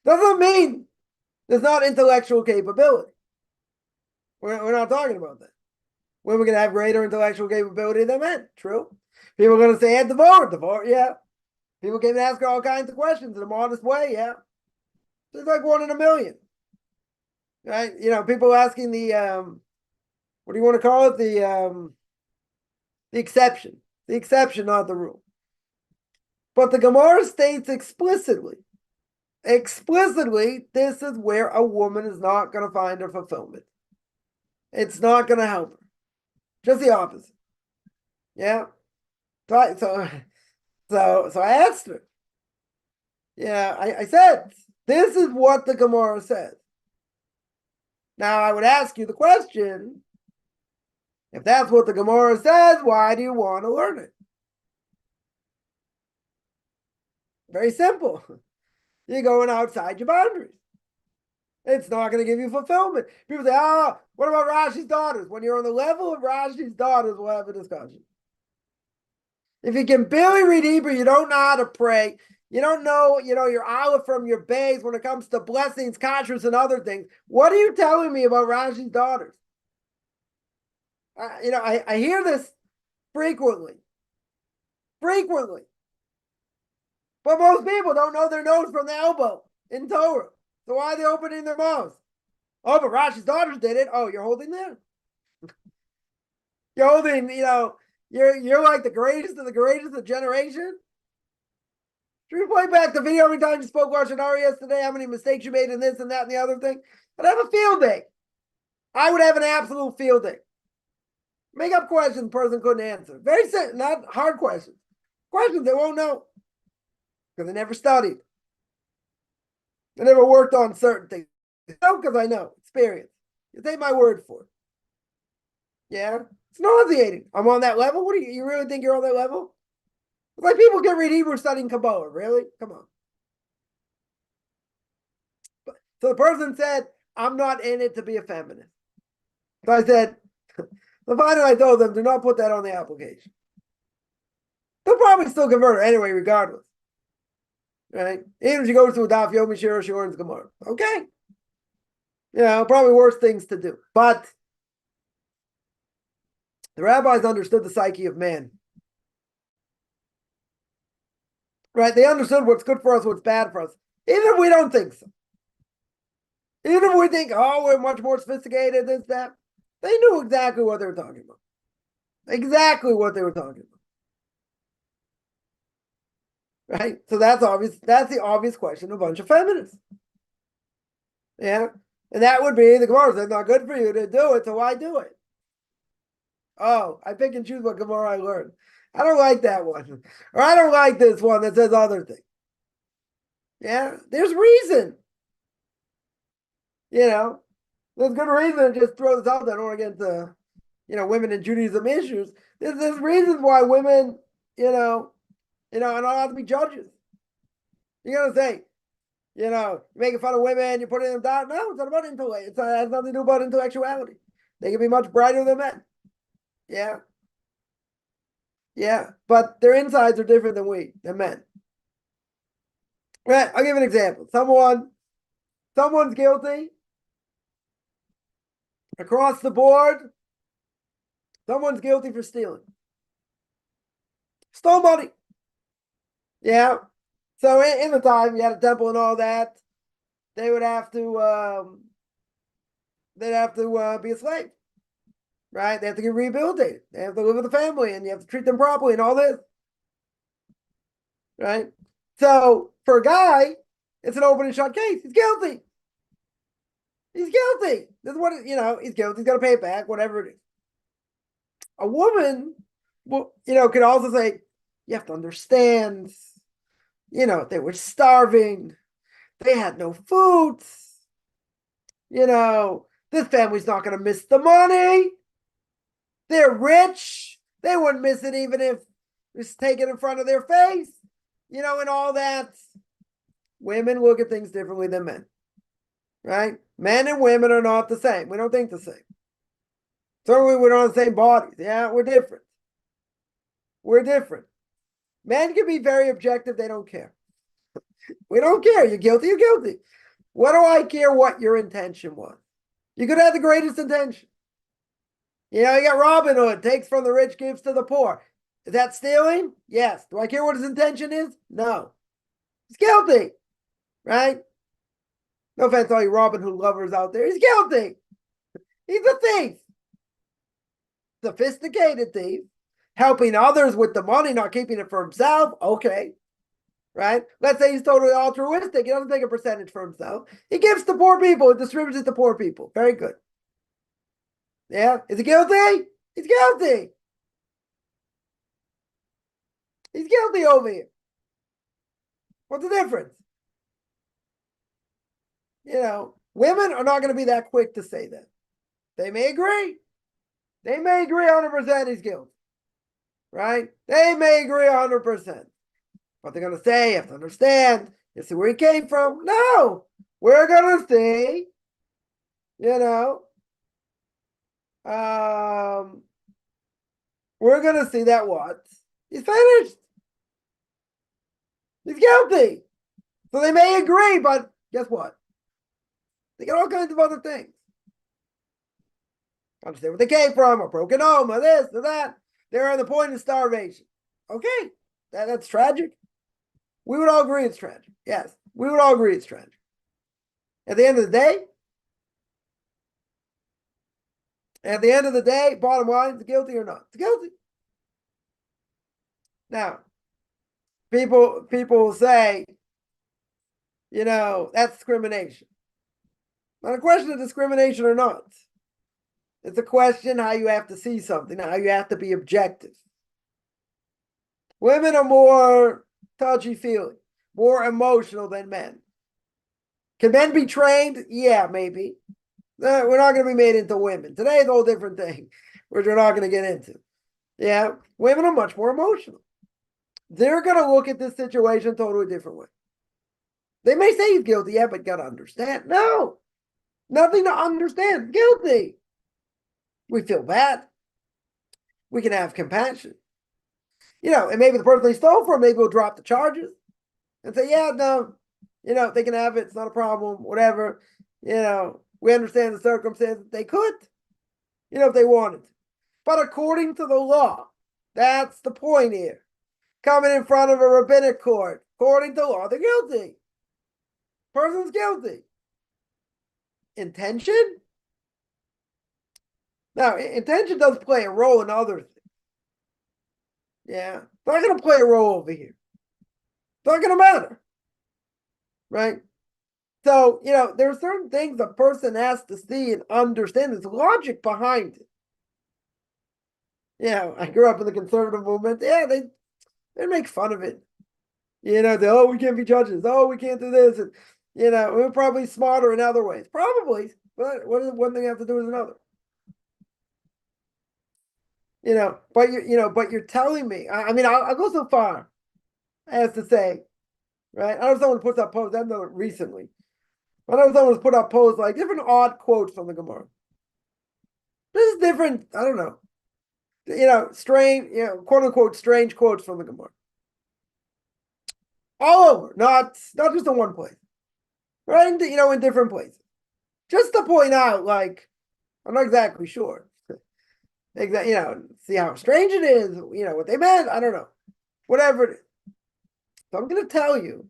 Doesn't mean there's not intellectual capability. We're not talking about that. Women can have greater intellectual capability than men. True. People are going to say, divorce, yeah. People can ask her all kinds of questions in a modest way, yeah. It's like 1 in a million. Right? People asking the what do you want to call it? The exception. The exception, not the rule. But the Gemara states explicitly, this is where a woman is not going to find her fulfillment. It's not going to help her. Just the opposite. Yeah. So I asked her. Yeah, I said, this is what the Gemara says. Now I would ask you the question, if that's what the Gemara says, why do you want to learn it? Very simple. You're going outside your boundaries. It's not going to give you fulfillment. People say, what about Rashi's daughters? When you're on the level of Rashi's daughters, we'll have a discussion. If you can barely read Hebrew, you don't know how to pray, you don't know, your olive from your bays when it comes to blessings, kashrus, and other things. What are you telling me about Rashi's daughters? I hear this frequently. But most people don't know their nose from the elbow in Torah. So why are they opening their mouths? Oh, but Rashi's daughters did it. Oh, you're holding there? You're holding, you're like the greatest of the generation? Should we play back the video every time you spoke Lashon Hara yesterday? How many mistakes you made in this and that and the other thing? I'd have a field day. I would have an absolute field day. Make up questions the person couldn't answer. Very simple, not hard questions. Questions they won't know. Because they never studied. They never worked on certain things. No, because I know. Experience. You take my word for it. Yeah? It's nauseating. I'm on that level? What do you really think you're on that level? It's like people can read Hebrew studying Kabbalah. Really? Come on. So the person said, I'm not in it to be a feminist. So I said, the final I told them, do not put that on the application. They'll probably still convert her anyway, regardless. Right? Even if she goes to a Daf Yomi Shira Shorn's Gemara. Okay. Probably worse things to do. But the rabbis understood the psyche of man. Right? They understood what's good for us, what's bad for us. Even if we don't think so. Even if we think, we're much more sophisticated, this, that. They knew exactly what they were talking about. Exactly what they were talking about. Right? So that's obvious. That's the obvious question of a bunch of feminists. Yeah? And that would be the Gemara says, it's not good for you to do it, so why do it? Oh, I pick and choose what Gemara I learn. I don't like that one. Or I don't like this one that says other things. Yeah? There's reason. There's good reason to just throw this out there. I don't want to get into, women in Judaism issues. There's reasons why women, are not allowed to be judges. You're going to say, you're making fun of women, you're putting them down. No, it's not about intellect. It has nothing to do about intellectuality. They can be much brighter than men. Yeah. Yeah. But their insides are different than men. Right. I'll give an example. Someone's guilty. Across the board, someone's guilty for stealing. Stole money. Yeah. So in the time you had a temple and all that, they would have to be a slave. Right? They have to get rehabilitated. They have to live with the family and you have to treat them properly and all this. Right? So for a guy, it's an open and shut case. He's guilty. He's guilty. This is what he's guilty. He's got to pay it back, whatever it is. A woman, could also say, you have to understand, they were starving. They had no food. This family's not going to miss the money. They're rich. They wouldn't miss it even if it's taken in front of their face, and all that. Women look at things differently than men. Right? Men and women are not the same. We don't think the same. Certainly we don't have the same bodies. Yeah, we're different. We're different. Men can be very objective. They don't care. We don't care. You're guilty. You're guilty. What do I care what your intention was? You could have the greatest intention. You got Robin Hood, takes from the rich, gives to the poor. Is that stealing? Yes. Do I care what his intention is? No. He's guilty, right? No offense to all you Robin Hood lovers out there. He's guilty. He's a thief. Sophisticated thief. Helping others with the money, not keeping it for himself. Okay. Right? Let's say he's totally altruistic. He doesn't take a percentage for himself. He gives to poor people and distributes it to poor people. Very good. Yeah. Is he guilty? He's guilty. He's guilty over here. What's the difference? Women are not going to be that quick to say that. They may agree. They may agree 100% he's guilty. Right? They may agree 100%. What they're going to say, you have to understand, you see where he came from. No. We're going to see, we're going to see that what? He's finished. He's guilty. So they may agree, but guess what? They got all kinds of other things. Understand where they came from, a broken home, or this, or that. They're on the point of starvation. Okay, that's tragic. We would all agree it's tragic. Yes, we would all agree it's tragic. At the end of the day, bottom line, is guilty or not? It's guilty. Now, people will say, that's discrimination. Not a question of discrimination or not. It's a question how you have to see something, how you have to be objective. Women are more touchy-feely, more emotional than men. Can men be trained? Yeah, maybe. We're not going to be made into women. Today is a whole different thing, which we're not going to get into. Yeah, women are much more emotional. They're going to look at this situation totally different way. They may say he's guilty, yeah, but got to understand. No, nothing to understand. Guilty. We feel bad. We can have compassion. And maybe the person they stole from, maybe we'll drop the charges and say, yeah, no, they can have it. It's not a problem, whatever. We understand the circumstances. They could, if they wanted. But according to the law, that's the point here. Coming in front of a rabbinic court, according to law, they're guilty. Person's guilty. Intention? Now, intention does play a role in other things. Yeah. It's not going to play a role over here. It's not going to matter. Right? So, there are certain things a person has to see and understand. There's logic behind it. I grew up in the conservative movement. Yeah, they make fun of it. We can't be judges. Oh, we can't do this. And, we're probably smarter in other ways. Probably. But what does one thing have to do with another? But you're telling me. I'll go so far as to say, right? I know someone puts up posts. I've done it recently. I know someone's put up posts like different odd quotes from the Gemara. This is different. I don't know. Strange, quote unquote, strange quotes from the Gemara. All over, not just in one place, right? In different places. Just to point out, like, I'm not exactly sure. See how strange it is. What they meant. I don't know. Whatever it is. So I'm going to tell you,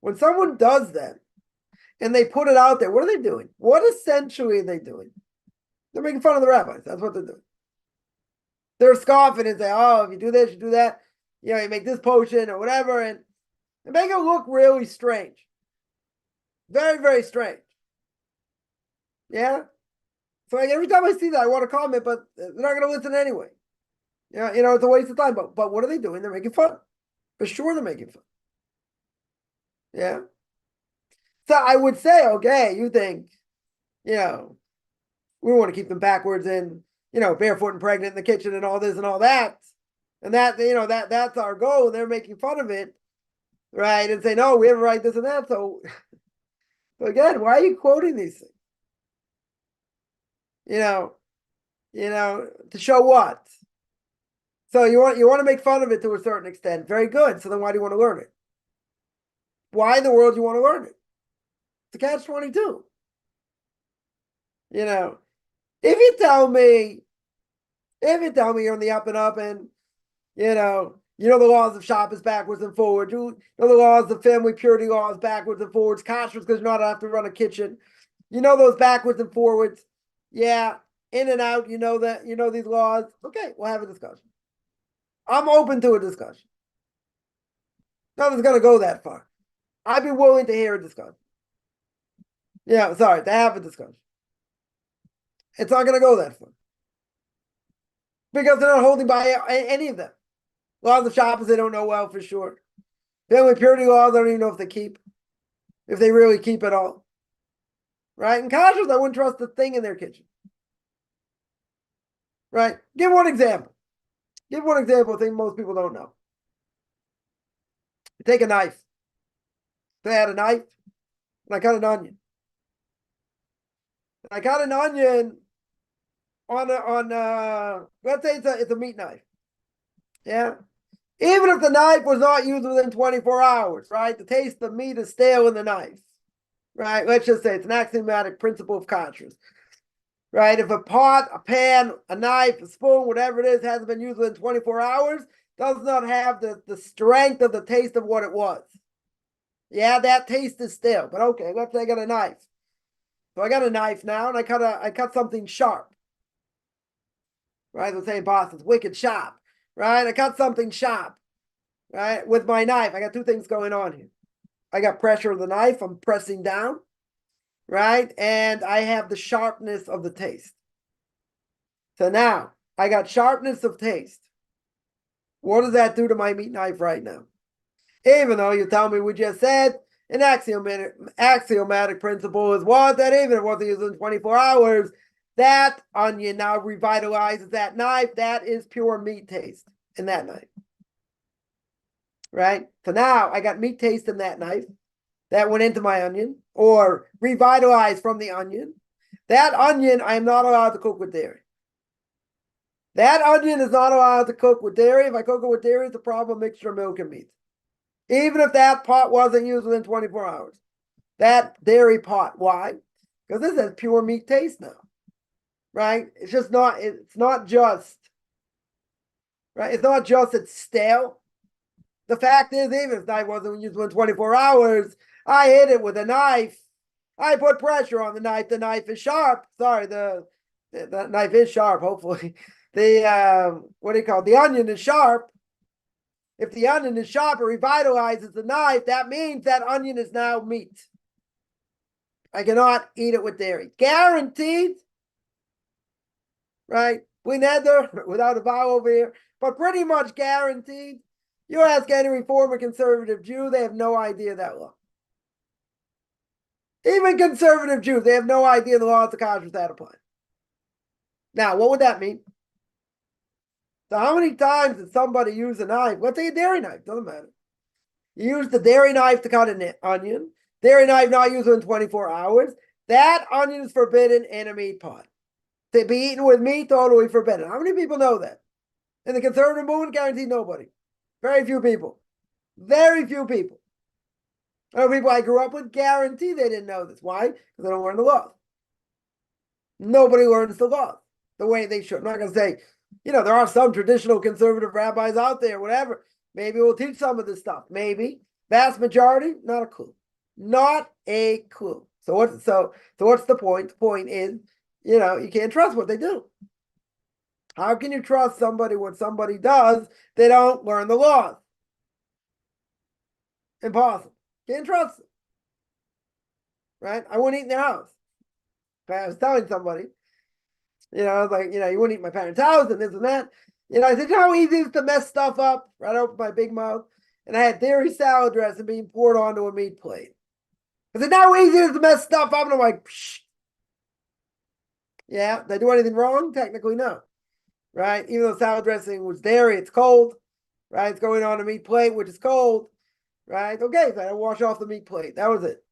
when someone does that and they put it out there, what are they doing? What essentially are they doing? They're making fun of the rabbis. That's what they're doing. They're scoffing and say, oh, if you do this, you do that. You make this potion or whatever. And they make it look really strange. Very, very strange. Yeah? So every time I see that, I want to comment, but they're not going to listen anyway. It's a waste of time. But what are they doing? They're making fun. For sure they're making fun. Yeah. So I would say, okay, you think, we want to keep them backwards and, barefoot and pregnant in the kitchen and all this and all that. And that's our goal. And they're making fun of it. Right. And say, no, we have a right this and that. So again, why are you quoting these things? To show what? So you want to make fun of it to a certain extent. Very good. So then why do you want to learn it? Why in the world do you want to learn it? It's a catch-22. You know, if you tell me you're on the up and up and you know the laws of Shabbos backwards and forwards, you know the laws of family purity laws backwards and forwards, kashrus because you're not have to run a kitchen. You know those backwards and forwards. Yeah, in and out, you know these laws. Okay, we'll have a discussion. I'm open to a discussion. Nothing's gonna go that far. I'd be willing to hear a discussion. Yeah, sorry, to have a discussion. It's not gonna go that far. Because they're not holding by any of them. Laws of Shabbos, they don't know well for sure. Family purity laws, I don't even know if they keep. If they really keep at all. Right? And kashrus, I wouldn't trust a thing in their kitchen. Right? Give one example. Give one example of a thing most people don't know. You take a knife. Say I had a knife, and I cut an onion. And I cut an onion on let's say it's a meat knife. Yeah. Even if the knife was not used within 24 hours, right? The taste of the meat is stale in the knife. Right? Let's just say it's an axiomatic principle of kashrus. Right? If a pot, a pan, a knife, a spoon, whatever it is, hasn't been used within 24 hours, does not have the strength of the taste of what it was. Yeah, that taste is stale. But okay, let's say I got a knife. So I got a knife now, and I cut something sharp. Right? Let's say in Boston, it's wicked sharp. Right? I cut something sharp. Right? With my knife. I got two things going on here. I got pressure of the knife. I'm pressing down. Right? And I have the sharpness of the taste. So now I got sharpness of taste. What does that do to my meat knife right now? Even though you tell me we just said an axiomatic principle is what? That even if it wasn't used in 24 hours, that onion now revitalizes that knife. That is pure meat taste in that knife. Right? So now I got meat taste in that knife that went into my onion or revitalized from the onion. That onion I am not allowed to cook with dairy. That onion is not allowed to cook with dairy. If I cook it with dairy, it's a proper mixture of milk and meat. Even if that pot wasn't used within 24 hours. That dairy pot. Why? Because this has pure meat taste now. Right? It's not just, right? It's not just it's stale. The fact is, even if knife wasn't used within 24 hours, I hit it with a knife. I put pressure on the knife. The knife is sharp. Sorry, the knife is sharp, hopefully. The the onion is sharp. If the onion is sharp, it revitalizes the knife. That means that onion is now meat. I cannot eat it with dairy. Guaranteed. Right? We nether without a vow over here, but pretty much guaranteed. You ask any reform or conservative Jew, they have no idea that law. Even conservative Jews, they have no idea the laws of kashrus that apply. Now, what would that mean? So how many times did somebody use a knife? Let's say a dairy knife, doesn't matter. You use the dairy knife to cut an onion. Dairy knife not used within 24 hours. That onion is forbidden in a meat pot. To be eaten with meat, totally forbidden. How many people know that? In the conservative movement, guaranteed nobody. Very few people. Very few people. I know people I grew up with, guarantee they didn't know this. Why? Because they don't learn the law. Nobody learns the law the way they should. I'm not going to say, there are some traditional conservative rabbis out there, whatever. Maybe we'll teach some of this stuff. Maybe. Vast majority, not a clue. Not a clue. So what's the point? The point is, you can't trust what they do. How can you trust somebody when somebody does? They don't learn the laws. Impossible. Can't trust them. Right? I wouldn't eat in their house. I was telling somebody, I was like, you wouldn't eat my parents' house and this and that. I said, how easy it is to mess stuff up? Right open my big mouth. And I had dairy salad dressing being poured onto a meat plate. I said, how easy it is to mess stuff up? And I'm like, psh. Yeah, did I do anything wrong? Technically, no. Right? Even though salad dressing was dairy, it's cold. Right? It's going on a meat plate, which is cold. Right? Okay, so I wash off the meat plate. That was it.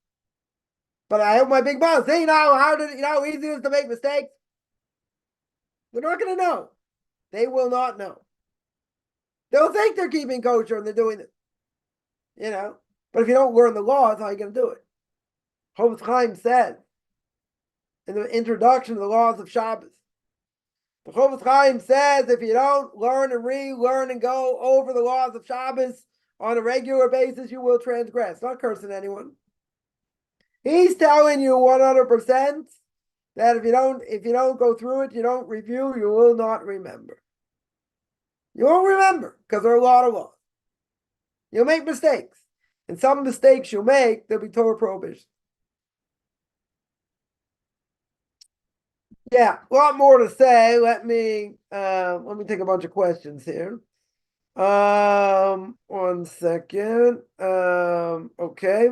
But I opened my big mouth. Say, how easy it is to make mistakes? They're not going to know. They will not know. They'll think they're keeping kosher and they're doing it. But if you don't learn the laws, how are you going to do it? Chofetz Chaim said in the introduction to the laws of Shabbos, the Chofetz Chaim says if you don't learn and relearn and go over the laws of Shabbos on a regular basis, you will transgress. Not cursing anyone. He's telling you 100% that if you don't go through it, you don't review, you will not remember. You won't remember because there are a lot of laws. You'll make mistakes. And some mistakes you'll make, there'll be Torah prohibitions. Yeah, a lot more to say. Let me take a bunch of questions here. 1 second. Okay.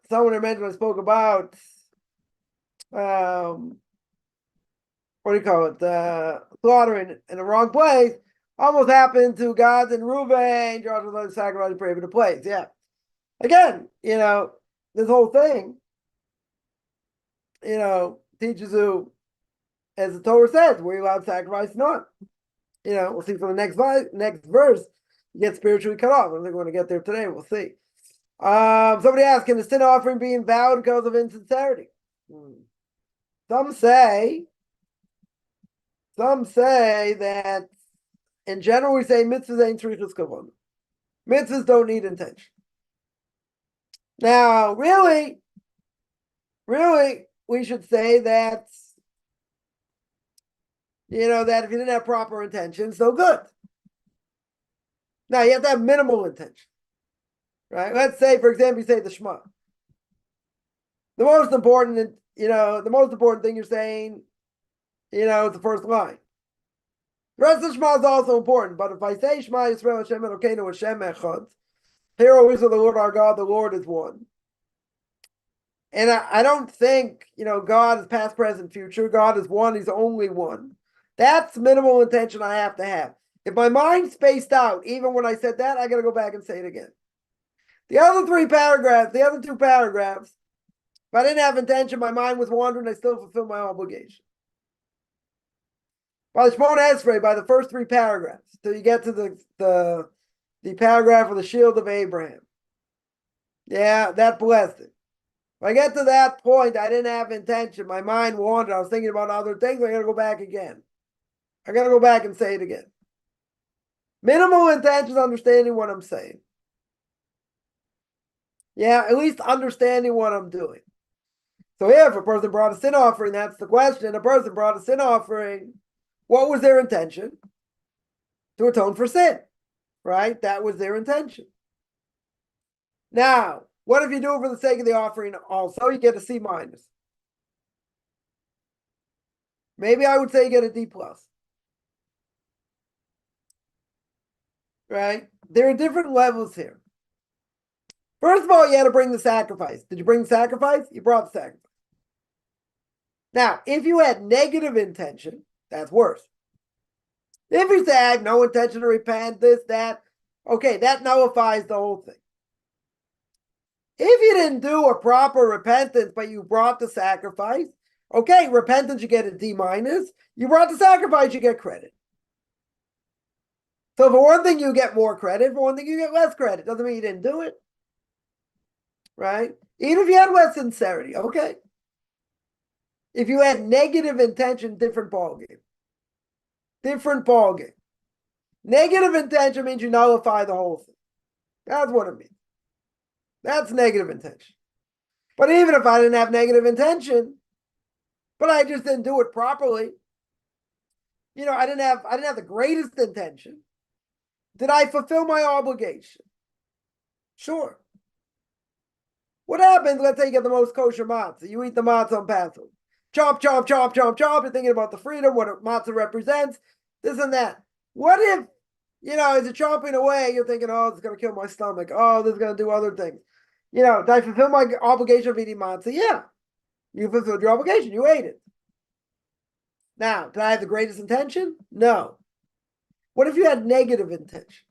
Someone mentioned I spoke about what do you call it? Slaughtering in the wrong place. Almost happened to Gad and Reuben. George was let sacrifice and prohibited place. Yeah. Again, this whole thing, teaches you, as the Torah says, were you allowed to sacrifice or not? We'll see from the next verse, you get spiritually cut off. I don't think we're going to get there today. We'll see. Somebody asked, can the sin offering be invalid because of insincerity? Some say that in general we say mitzvahs ain't tzrichas kavon. Mitzvahs don't need intention. Now, really, we should say that, that if you didn't have proper intention, so good. Now, you have to have minimal intention, right? Let's say, for example, you say the Shema. The most important thing you're saying, is the first line. The rest of the Shema is also important, but if I say Shema Yisrael Hashem Elokeinu Hashem Echad, hear, O Israel, the Lord our God, the Lord is one. And I don't think, God is past, present, future. God is one. He's only one. That's minimal intention I have to have. If my mind's spaced out, even when I said that, I got to go back and say it again. The other two paragraphs, if I didn't have intention, my mind was wandering, I still fulfill my obligation. By the Shemona Esrei, by the first 3 paragraphs, till you get to the paragraph of the shield of Abraham. Yeah, that blessed it. If I get to that point, I didn't have intention. My mind wandered. I was thinking about other things. I got to go back again. I got to go back and say it again. Minimal intention is understanding what I'm saying. Yeah, at least understanding what I'm doing. So here, if a person brought a sin offering, that's the question. A person brought a sin offering. What was their intention? To atone for sin, right? That was their intention. Now, what if you do it for the sake of the offering also? You get a C minus. Maybe I would say you get a D plus. Right? There are different levels here. First of all, you had to bring the sacrifice. Did you bring the sacrifice? You brought the sacrifice. Now, if you had negative intention, that's worse. If you say, I have no intention to repent, this, that, okay, that nullifies the whole thing. If you didn't do a proper repentance, but you brought the sacrifice, okay, repentance, you get a D minus. You brought the sacrifice, you get credit. So for one thing, you get more credit. For one thing, you get less credit. Doesn't mean you didn't do it. Right? Even if you had less sincerity, okay. If you had negative intention, different ballgame. Different ballgame. Negative intention means you nullify the whole thing. That's what it means. That's negative intention. But even if I didn't have negative intention, but I just didn't do it properly, I didn't have the greatest intention. Did I fulfill my obligation? Sure. What happens? Let's say you get the most kosher matzah. You eat the matzah on Passover. Chomp, chomp, chomp, chomp, chomp. You're thinking about the freedom, what matzah represents, this and that. What if, as you're chomping away, you're thinking, oh, it's going to kill my stomach. Oh, this is going to do other things. Did I fulfill my obligation of eating matzah? Yeah. You fulfilled your obligation. You ate it. Now, did I have the greatest intention? No. What if you had negative intention?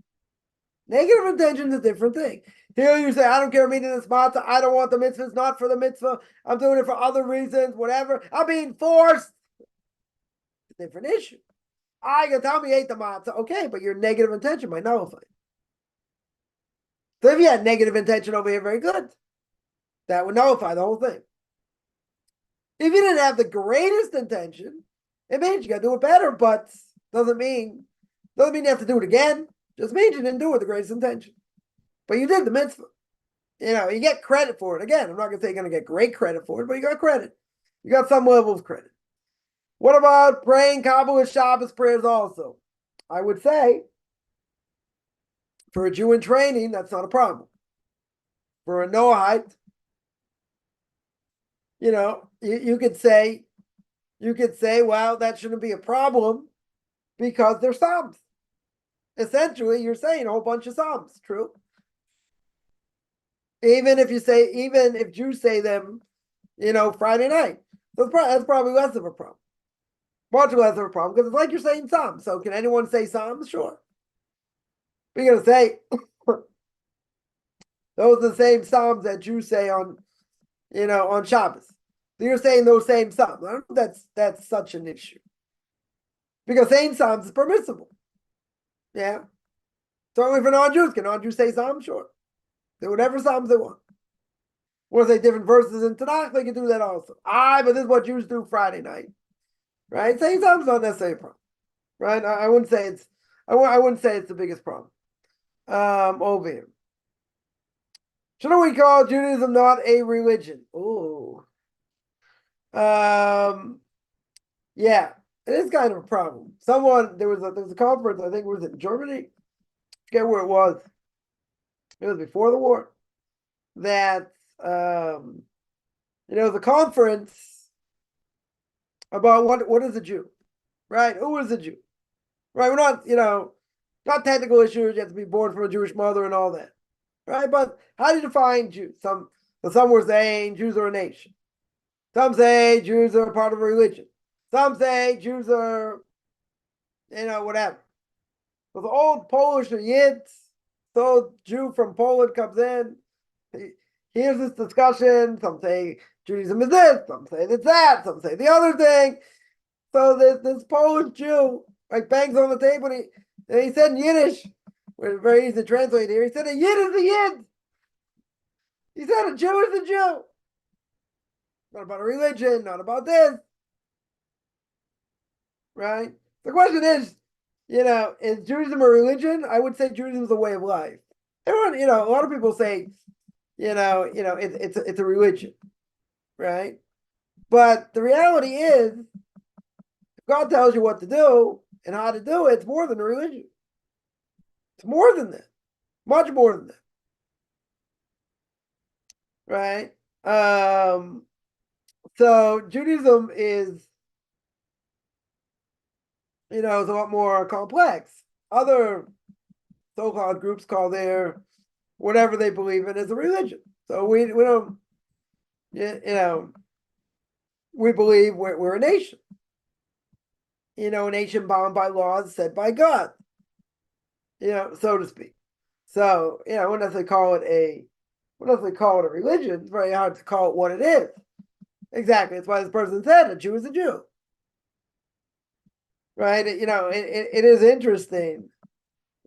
Negative intention is a different thing. Here you say, I don't care meeting this matzah. I don't want the mitzvah. It's not for the mitzvah. I'm doing it for other reasons, whatever. I'm being forced. different issue. I can tell me you ate the matzah, okay, but your negative intention might nullify. So if you had negative intention over here, very good. That would nullify the whole thing. If you didn't have the greatest intention, it means you got to do it better, but doesn't mean you have to do it again. Just means you didn't do it with the greatest intention. But you did the mitzvah. You get credit for it. Again, I'm not going to say you're going to get great credit for it, but you got credit. You got some level of credit. What about praying Kabbalah Shabbos prayers also? I would say, for a Jew in training, that's not a problem. For a Noahide, you could say, well, that shouldn't be a problem because they're Psalms. Essentially, you're saying a whole bunch of Psalms, true? Even if Jews say them, Friday night, that's probably less of a problem. Much less of a problem, because it's like you're saying Psalms. So can anyone say Psalms? Sure. But you're going to say, those are the same Psalms that Jews say on Shabbos. So you're saying those same Psalms. I don't know if that's such an issue. Because saying Psalms is permissible. Yeah. Certainly for non-Jews. Can non-Jews say Psalms? Sure. Say whatever Psalms they want. Want to say different verses in Tanakh? They can do that also. But this is what Jews do Friday night. Right? Saying Psalms is not necessarily a problem. Right? I wouldn't say it's the biggest problem. Over here. Shouldn't we call Judaism not a religion? Oh. Yeah, it is kind of a problem. There was a conference, I think it was in Germany. I forget where it was. It was before the war. That the conference about what is a Jew, right? Who is a Jew, right? We're not not technical issues. You have to be born from a Jewish mother and all that, right? But how do you define Jews? Some were saying Jews are a nation. Some say Jews are part of a religion. Some say Jews are, whatever. So the old Polish Yids, so Jew from Poland comes in. Here's this discussion. Some say Judaism is this. Some say it's that. Some say the other thing. So this Polish Jew bangs on the table. And he said in Yiddish, which is very easy to translate here. He said a Yid is a Yid. He said a Jew is a Jew. Not about a religion, not about this. Right? The question is, is Judaism a religion? I would say Judaism is a way of life. Everyone, a lot of people say, it's a religion, right? But the reality is, if God tells you what to do and how to do it, it's more than a religion. It's more than that. Much more than that. Right? So Judaism is, is a lot more complex. Other so-called groups call their whatever they believe in as a religion. So we don't, we believe we're a nation. A nation bound by laws set by God. So to speak. So, I wouldn't necessarily call it a religion. It's very hard to call it what it is. Exactly. That's why this person said a Jew is a Jew. Right? It is interesting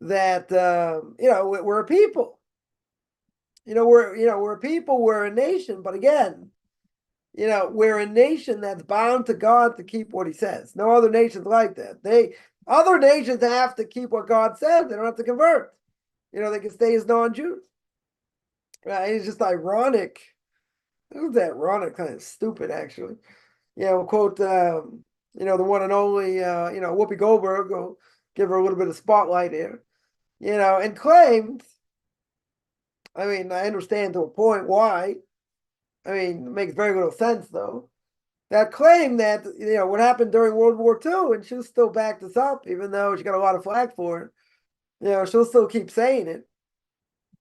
that we're a people. We're a people, we're a nation, but again, we're a nation that's bound to God to keep what he says. No other nations like that. Other nations have to keep what God says. They don't have to convert. They can stay as non-Jews. Right? It's just ironic. It was ironic, kind of stupid, actually. Quote, the one and only, Whoopi Goldberg, will give her a little bit of spotlight here, and claimed, I understand to a point why, it makes very little sense, though, that claim that, what happened during World War II, and she'll still back this up, even though she got a lot of flack for it, she'll still keep saying it,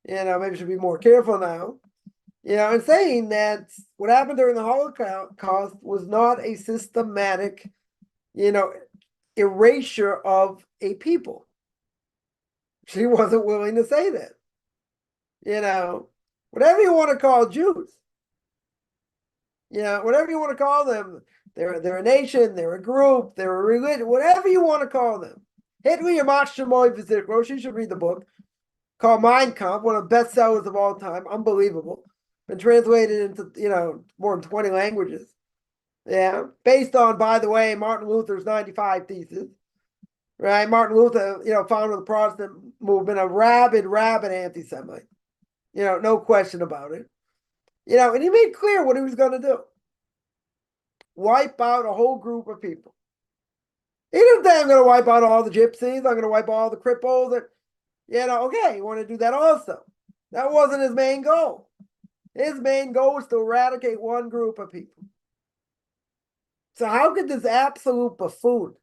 maybe she'll be more careful now. And saying that what happened during the Holocaust was not a systematic, erasure of a people. She wasn't willing to say that. Whatever you want to call Jews, whatever you want to call them, They're a nation, they're a group, they're a religion, whatever you want to call them. Hitler Yamach Shemoy V'Zikro, she should read the book called Mein Kampf, one of the best sellers of all time, unbelievable. Been translated into, more than 20 languages. Yeah, based on, by the way, Martin Luther's 95 Thesis. Right, Martin Luther, founder of the Protestant movement, a rabid anti-Semite. No question about it. And he made clear what he was going to do. Wipe out a whole group of people. He didn't say, I'm going to wipe out all the gypsies. I'm going to wipe out all the cripples. Okay, you want to do that also. That wasn't his main goal. His main goal was to eradicate one group of people. So how could this absolute buffoon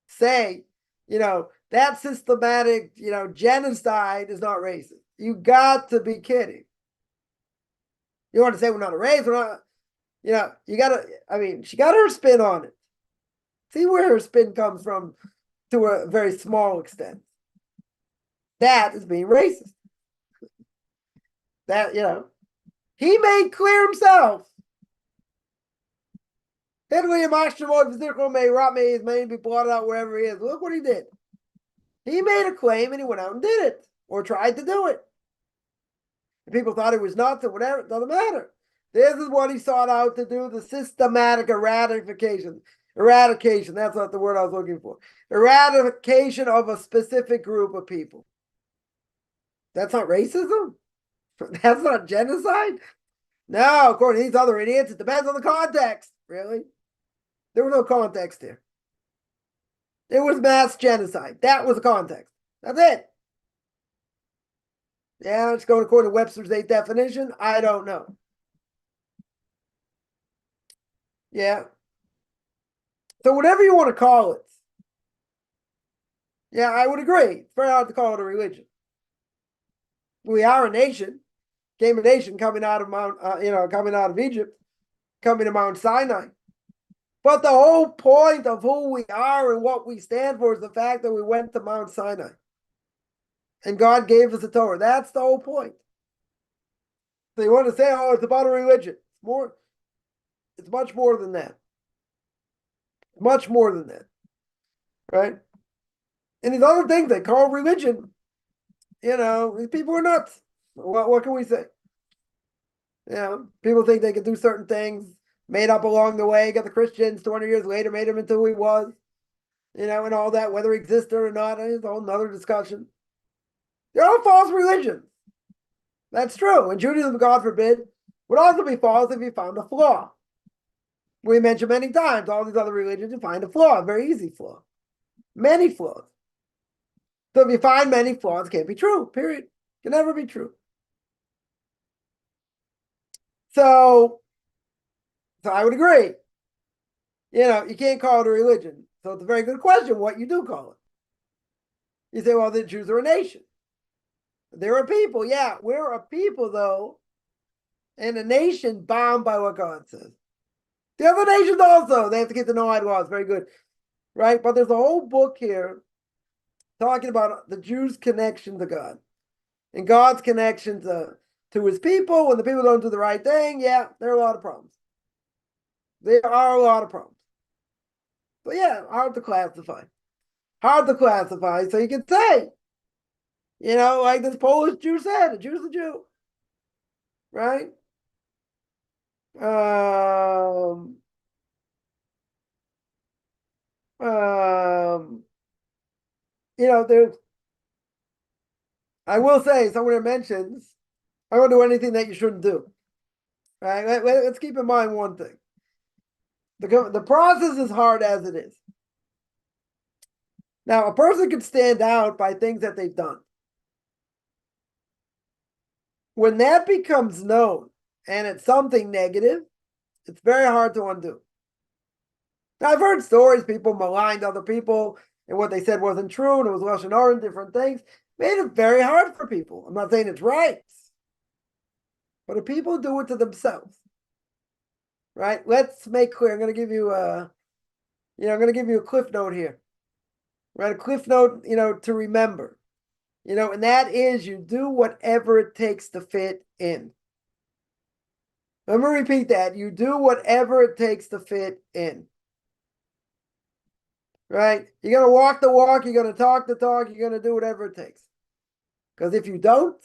say, that systematic, genocide is not racist? You got to be kidding. You want to say we're not a race, we're not, you got to, she got her spin on it. See where her spin comes from to a very small extent. That is being racist. That, he made clear himself. Hitler may be blotted out wherever he is. Look what he did. He made a claim and he went out and did it, or tried to do it. And people thought it was nuts or whatever. It doesn't matter. This is what he sought out to do: the systematic eradication. Eradication. That's not the word I was looking for. Eradication of a specific group of people. That's not racism. That's not genocide. No, according to these other idiots, it depends on the context. Really? There was no context here. It was mass genocide. That was the context. That's it. Yeah, it's going according to Webster's 8th definition. I don't know. Yeah. So whatever you want to call it. Yeah, I would agree. It's very hard to call it a religion. We are a nation. Became a nation coming out of Egypt, coming to Mount Sinai. But the whole point of who we are and what we stand for is the fact that we went to Mount Sinai. And God gave us the Torah. That's the whole point. So you want to say, it's about a religion. It's much more than that. Much more than that. Right? And these other things they call religion, these people are nuts. What can we say? People think they can do certain things, made up along the way, got the Christians 200 years later, made him into who he was, and all that, whether he existed or not, is a whole nother discussion. They're all false religions. That's true. And Judaism, God forbid, would also be false if you found a flaw. We mentioned many times, all these other religions, you find a flaw, a very easy flaw. Many flaws. So if you find many flaws, it can't be true, period. It can never be true. So I would agree. You can't call it a religion. So it's a very good question what you do call it. You say, well, the Jews are a nation. They're a people. Yeah, we're a people, though, and a nation bound by what God says. The other nations also, they have to get to know laws. Very good. Right? But there's a whole book here talking about the Jews' connection to God and God's connection to his people. When the people don't do the right thing, there are a lot of problems. There are a lot of problems. But hard to classify. Hard to classify. So you can say, like this Polish Jew said, a Jew's a Jew. Right? There's, I will say, someone mentions, I won't do anything that you shouldn't do. Right? Let's keep in mind one thing. The process is hard as it is. Now, a person can stand out by things that they've done. When that becomes known and it's something negative, it's very hard to undo. Now, I've heard stories, people maligned other people and what they said wasn't true and it was Lashon Hara and different things. Made it very hard for people. I'm not saying it's right. But if people do it to themselves, right? Let's make clear. I'm going to give you I'm going to give you a cliff note here. Right? A cliff note, to remember. And that is you do whatever it takes to fit in. Let me repeat that. You do whatever it takes to fit in. Right? You're going to walk the walk. You're going to talk the talk. You're going to do whatever it takes. Because if you don't,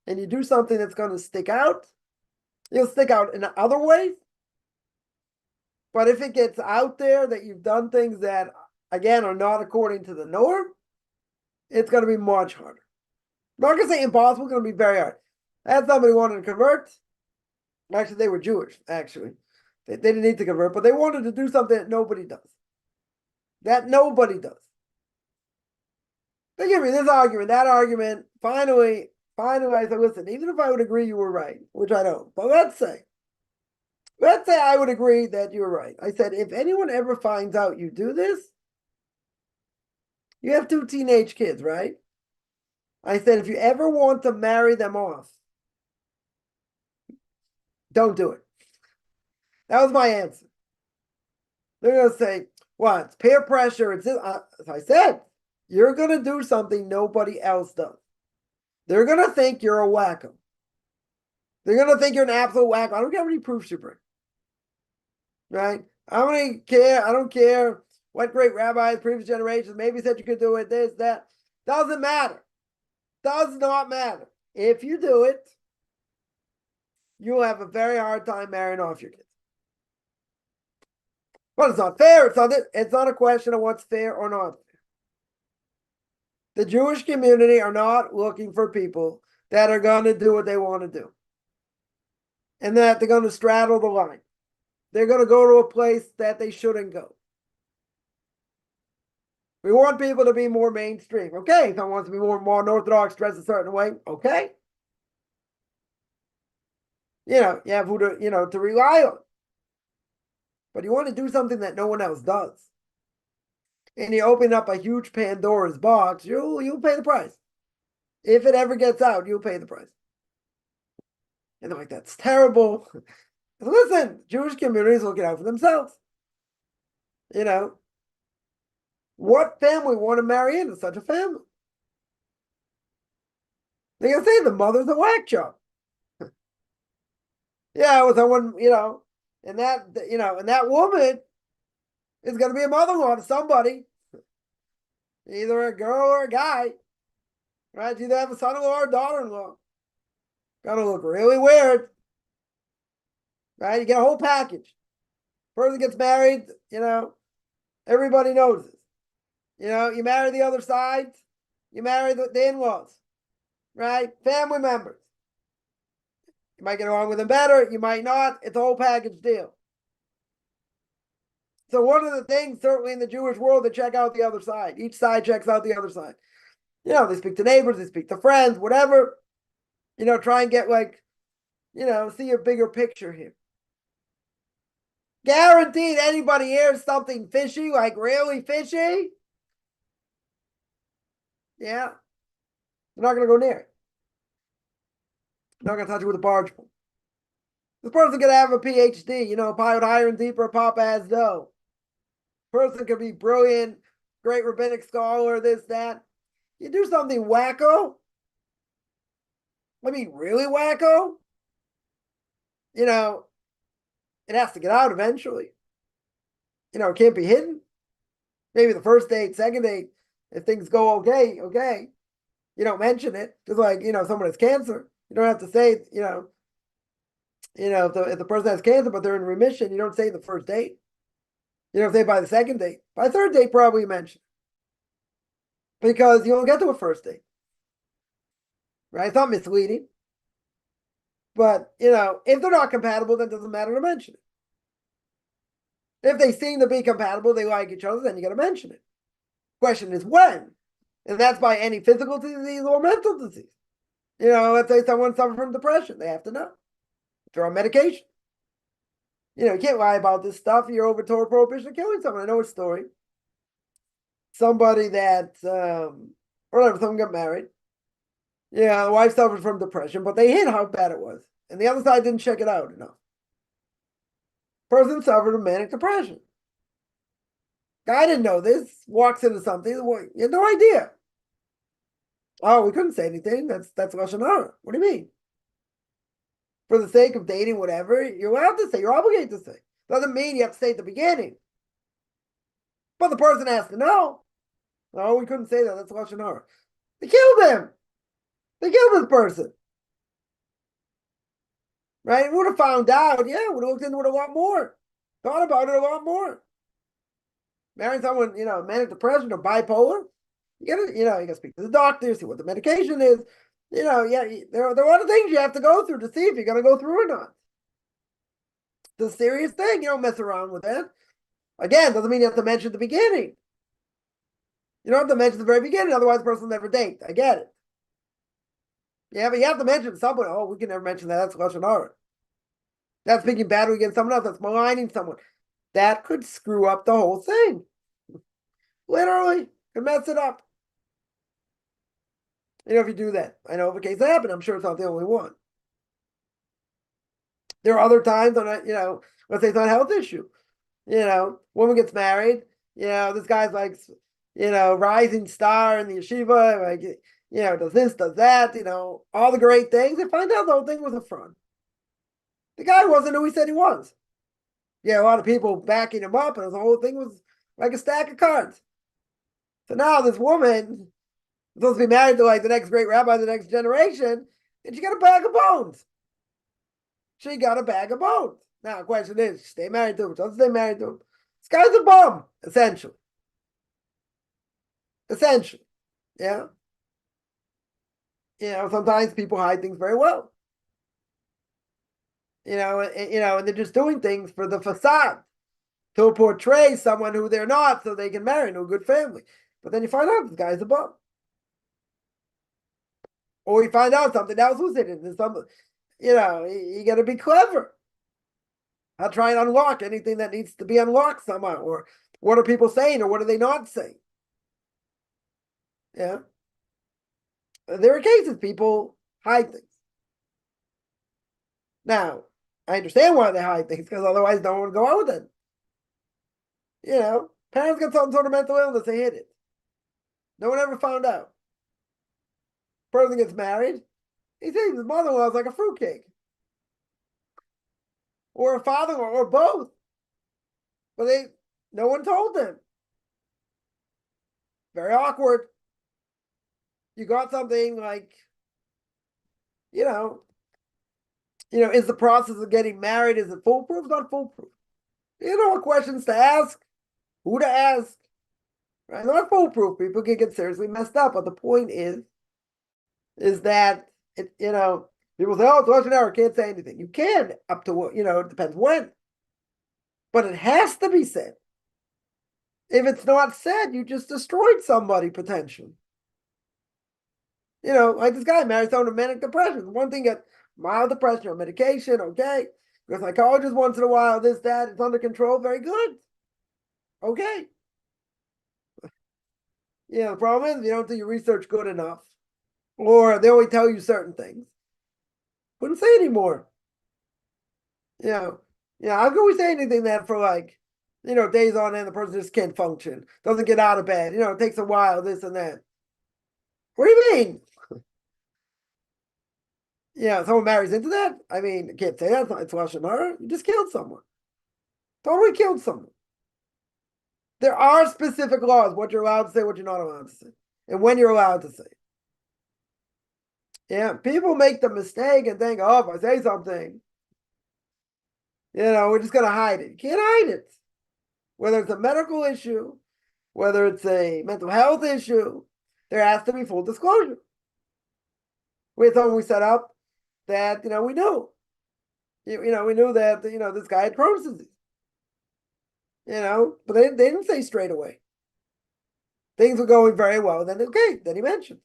and you do something that's going to stick out, you'll stick out in other ways. But if it gets out there that you've done things that, again, are not according to the norm, it's going to be much harder. I'm not going to say impossible. It's going to be very hard. I had somebody wanted to convert. Actually, they were Jewish, actually. They didn't need to convert, but they wanted to do something that nobody does. That nobody does. They give me this argument, that argument. Finally, I said, listen, even if I would agree you were right, which I don't, but let's say I would agree that you're right. I said, if anyone ever finds out you do this, you have 2 teenage kids, right? I said, if you ever want to marry them off, don't do it. That was my answer. They're going to say, what? It's peer pressure. It's this. As I said, you're going to do something nobody else does. They're going to think you're a wacko. They're going to think you're an absolute wacko. I don't care how many proofs you bring. Right? I don't care what great rabbis, previous generations, maybe said you could do it, this, that. Doesn't matter. Does not matter. If you do it, you'll have a very hard time marrying off your kids. But it's not fair. It's not a question of what's fair or not fair. The Jewish community are not looking for people that are going to do what they want to do. And that they're going to straddle the line. They're going to go to a place that they shouldn't go. We want people to be more mainstream. Okay, if someone wants to be more Orthodox, dress a certain way, okay. You have who to rely on. But you want to do something that no one else does. And you open up a huge Pandora's box, you'll pay the price. If it ever gets out, you'll pay the price. And they're like, that's terrible. Listen, Jewish communities looking out for themselves. What family want to marry into such a family? They're going to say the mother's a whack job. Yeah, with someone, and that woman is going to be a mother-in-law to somebody, either a girl or a guy, right? You either have a son-in-law or a daughter-in-law. Gonna look really weird, right? You get a whole package. Person gets married, everybody knows this. You marry the other side, you marry the in-laws, right? Family members. You might get along with them better, you might not. It's a whole package deal. So one of the things, certainly in the Jewish world, they check out the other side. Each side checks out the other side. They speak to neighbors, they speak to friends, whatever. Try and get see a bigger picture here. Guaranteed anybody hears something fishy, like really fishy, yeah, they're not going to go near it. They're not going to touch it with a barge pole. This person could have a PhD, a pilot higher and deeper, Papa has dough. Person could be brilliant, great rabbinic scholar, this, that. You do something wacko, really wacko, it has to get out eventually. It can't be hidden. Maybe the first date, second date, if things go okay, you don't mention it. Just like, if someone has cancer, you don't have to say, if the person has cancer, but they're in remission, you don't say the first date. You don't say by the second date. By third date, probably you mention it. Because you don't get to a first date. Right? It's not misleading. But, if they're not compatible, then it doesn't matter to mention it. If they seem to be compatible, they like each other, then you got to mention it. Question is when? And that's by any physical disease or mental disease. Let's say someone suffers from depression. They have to know. If they're on medication. You can't lie about this stuff. You're over Torah prohibition of killing someone. I know a story. Somebody that, someone got married. Yeah, the wife suffered from depression, but they hid how bad it was. And the other side didn't check it out enough. Person suffered from manic depression. Guy didn't know this, walks into something, you had no idea. Oh, we couldn't say anything. That's Lashon Hara. What do you mean? for the sake of dating, whatever, you're allowed to say, you're obligated to say. Doesn't mean you have to say at the beginning. But the person has to know. No, we couldn't say that. That's Lashon Hara. They killed him. They killed this person. Right? We would have found out. Yeah, would have looked into it a lot more. Thought about it a lot more. Marrying someone, manic depression or bipolar, you gotta speak to the doctor, see what the medication is. There are a lot of things you have to go through to see if you're gonna go through or not. It's a serious thing. You don't mess around with that. Again, doesn't mean you have to mention at the beginning. You don't have to mention at the very beginning, otherwise the person will never date. I get it. Yeah, but you have to mention someone. Oh, we can never mention that. That's Lashon Hara. That's speaking badly against someone else. That's maligning someone. That could screw up the whole thing. Literally, could mess it up. If you do that. I know if a case happened, I'm sure it's not the only one. There are other times when let's say it's not a health issue. Woman gets married, this guy's like, rising star in the yeshiva, like, does this, does that, all the great things. They find out the whole thing was a front. The guy wasn't who he said he was. Yeah, a lot of people backing him up, and the whole thing was like a stack of cards. So now this woman is supposed to be married to like the next great rabbi of the next generation, and she got a bag of bones. She got a bag of bones. Now the question is, stay married to him, doesn't stay married to him. This guy's a bum, essentially. Essentially. Yeah. Sometimes people hide things very well. And they're just doing things for the facade to portray someone who they're not so they can marry into a good family. But then you find out this guy's a bum. Or you find out something else was hidden. There's some, you got to be clever. I'll try and unlock anything that needs to be unlocked somehow. Or what are people saying or what are they not saying? Yeah. There are cases people hide things. Now, I understand why they hide things, because otherwise no one would go out with it. Parents got some sort of mental illness, they hid it. No one ever found out. Person gets married, he thinks his mother-in-law is like a fruitcake. Or a father-in-law, or both. But no one told them. Very awkward. You got something like, is the process of getting married, is it foolproof? Not foolproof. You know what questions to ask, who to ask. Right? Not foolproof. People can get seriously messed up. But the point is that people say, oh, it's Lashon Hara, can't say anything. You can up to what, it depends when. But it has to be said. If it's not said, you just destroyed somebody potentially. Like this guy married someone with manic depression. One thing got mild depression or medication, okay. Because psychologist once in a while, this, that, it's under control, very good. Okay. The problem is if you don't do your research good enough, or they only tell you certain things, wouldn't say anymore. How can we say anything that for days on end the person just can't function, doesn't get out of bed, it takes a while, this and that. What do you mean? Someone marries into that? I mean, I can't say that. It's Lashon Hara. You just killed someone. Totally killed someone. There are specific laws, what you're allowed to say, what you're not allowed to say, and when you're allowed to say. Yeah, people make the mistake and think, oh, if I say something, we're just going to hide it. You can't hide it. Whether it's a medical issue, whether it's a mental health issue, there has to be full disclosure. We had someone we set up that, we knew. We knew that, this guy had Crohn's disease. But they didn't say straight away. Things were going very well. Then he mentioned.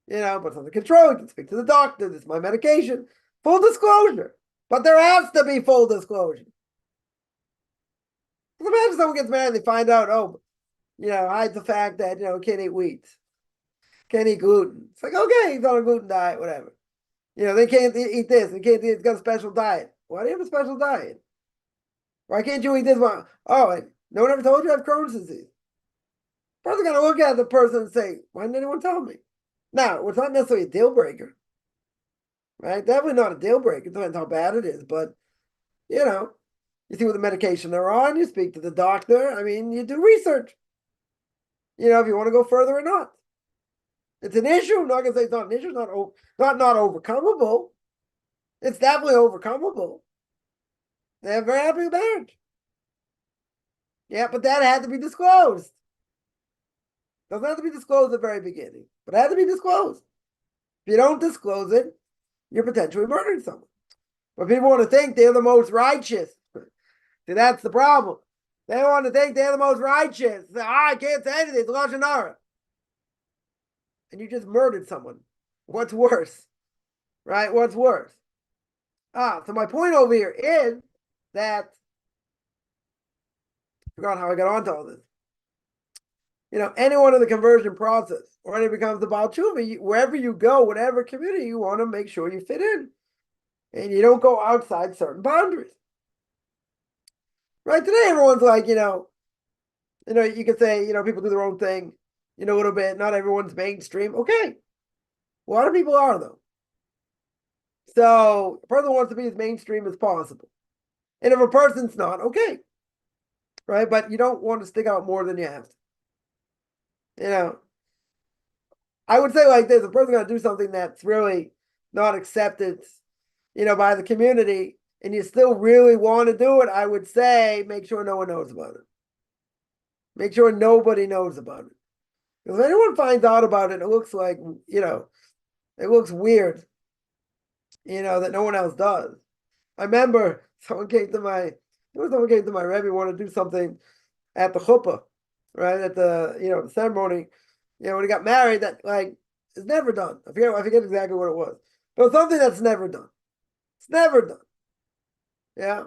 But it's under control. You can speak to the doctor. This is my medication. Full disclosure. But there has to be full disclosure. Imagine someone gets married and they find out, hides the fact that, can't eat wheat. Can't eat gluten. It's like, okay, he's on a gluten diet, whatever. They can't eat this. They can't eat, it's got a special diet. Why do you have a special diet? Why can't you eat this one? Oh, no one ever told you I have Crohn's disease. Person's going to look at the person and say, why didn't anyone tell me? Now, it's not necessarily a deal breaker. right? Definitely not a deal breaker. It depends how bad it is, but you know, you see what the medication they're on, you speak to the doctor. I mean, you do research. If you want to go further or not. It's an issue. I'm not gonna say it's not an issue. It's not overcomable. It's definitely overcomable. They have a very happy marriage. Yeah, but that had to be disclosed. Doesn't have to be disclosed at the very beginning, but it had to be disclosed. If you don't disclose it, you're potentially murdering someone. But people want to think they're the most righteous. See, that's the problem. They want to think they're the most righteous. I can't say anything. It's Lashon Hara. And you just murdered someone. What's worse? Right? What's worse? So my point over here is that I forgot how I got onto all this. Anyone in the conversion process, or when it becomes the Baal Tshuva, wherever you go, whatever community, you want to make sure you fit in. And you don't go outside certain boundaries. Right? Today, everyone's like, you could say, people do their own thing, a little bit. Not everyone's mainstream. Okay. A lot of people are, though. So a person wants to be as mainstream as possible. And if a person's not, okay. Right? But you don't want to stick out more than you have to. I would say like this, a person's going to do something that's really not accepted, by the community, and you still really want to do it, I would say make sure no one knows about it. Make sure nobody knows about it. Because if anyone finds out about it, it looks like, it looks weird, that no one else does. I remember someone came to my Rebbe, wanted to do something at the chuppah, right? At the, the ceremony, when he got married, that like is never done. I forget exactly what it was. But it's something that's never done. It's never done. Yeah.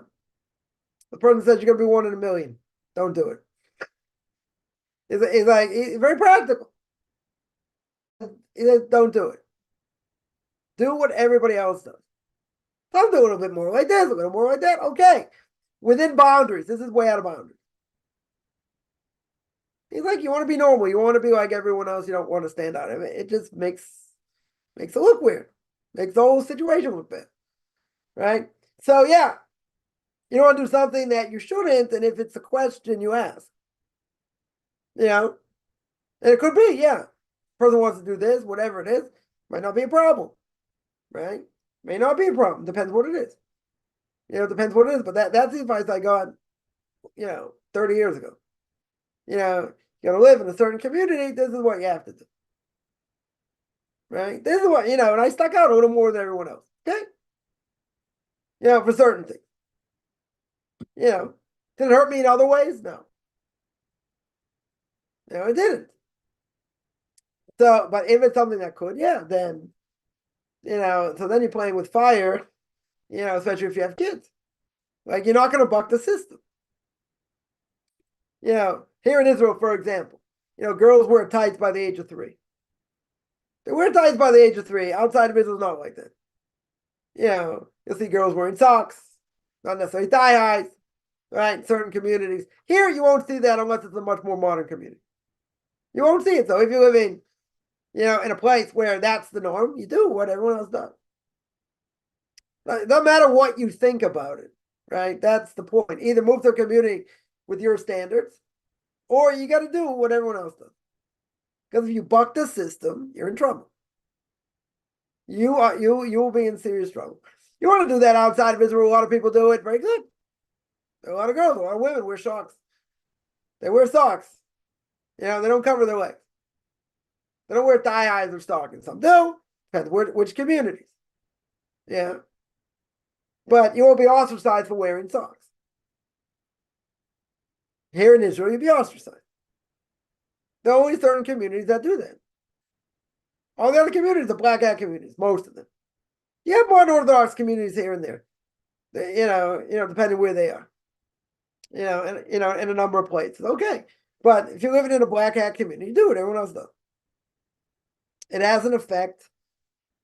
The person says you're gonna be 1 in a million. Don't do it. He's very practical. He says, don't do it. Do what everybody else does. Some do a little bit more like this, a little more like that. Okay. Within boundaries. This is way out of boundaries. He's like, you want to be normal. You want to be like everyone else. You don't want to stand out. I mean, it just makes it look weird. Makes the whole situation look bad. Right? So yeah. You don't want to do something that you shouldn't, and if it's a question, you ask. And it could be, yeah. Person wants to do this, whatever it is, might not be a problem. Right? May not be a problem. Depends what it is. Depends what it is. But that's the advice I got, 30 years ago. You got to live in a certain community. This is what you have to do. Right? This is what, and I stuck out a little more than everyone else. Okay? For certain things. Did it hurt me in other ways? No. It didn't. So, but if it's something that could, yeah, then, so then you're playing with fire, especially if you have kids. Like, you're not going to buck the system. Here in Israel, for example, girls wear tights by the age of 3. They wear tights by the age of 3. Outside of Israel, it's not like that. You'll see girls wearing socks, not necessarily thigh-highs, right? In certain communities. Here, you won't see that unless it's a much more modern community. You won't see it, though. If you live in, in a place where that's the norm, you do what everyone else does. It doesn't matter what you think about it, right? That's the point. Either move to a community with your standards, or you got to do what everyone else does. Because if you buck the system, you're in trouble. You will be in serious trouble. You want to do that outside of Israel? A lot of people do it. Very good. A lot of girls, a lot of women wear socks. They wear socks. They don't cover their legs. They don't wear thigh highs or stockings. Some do. Depends which communities. Yeah. But you won't be ostracized for wearing socks. Here in Israel, you'll be ostracized. There are only certain communities that do that. All the other communities are black hat communities, most of them. You have more Orthodox communities here and there. Depending where they are. In a number of places. Okay. But if you're living in a black hat community, you do what everyone else does. It has an effect.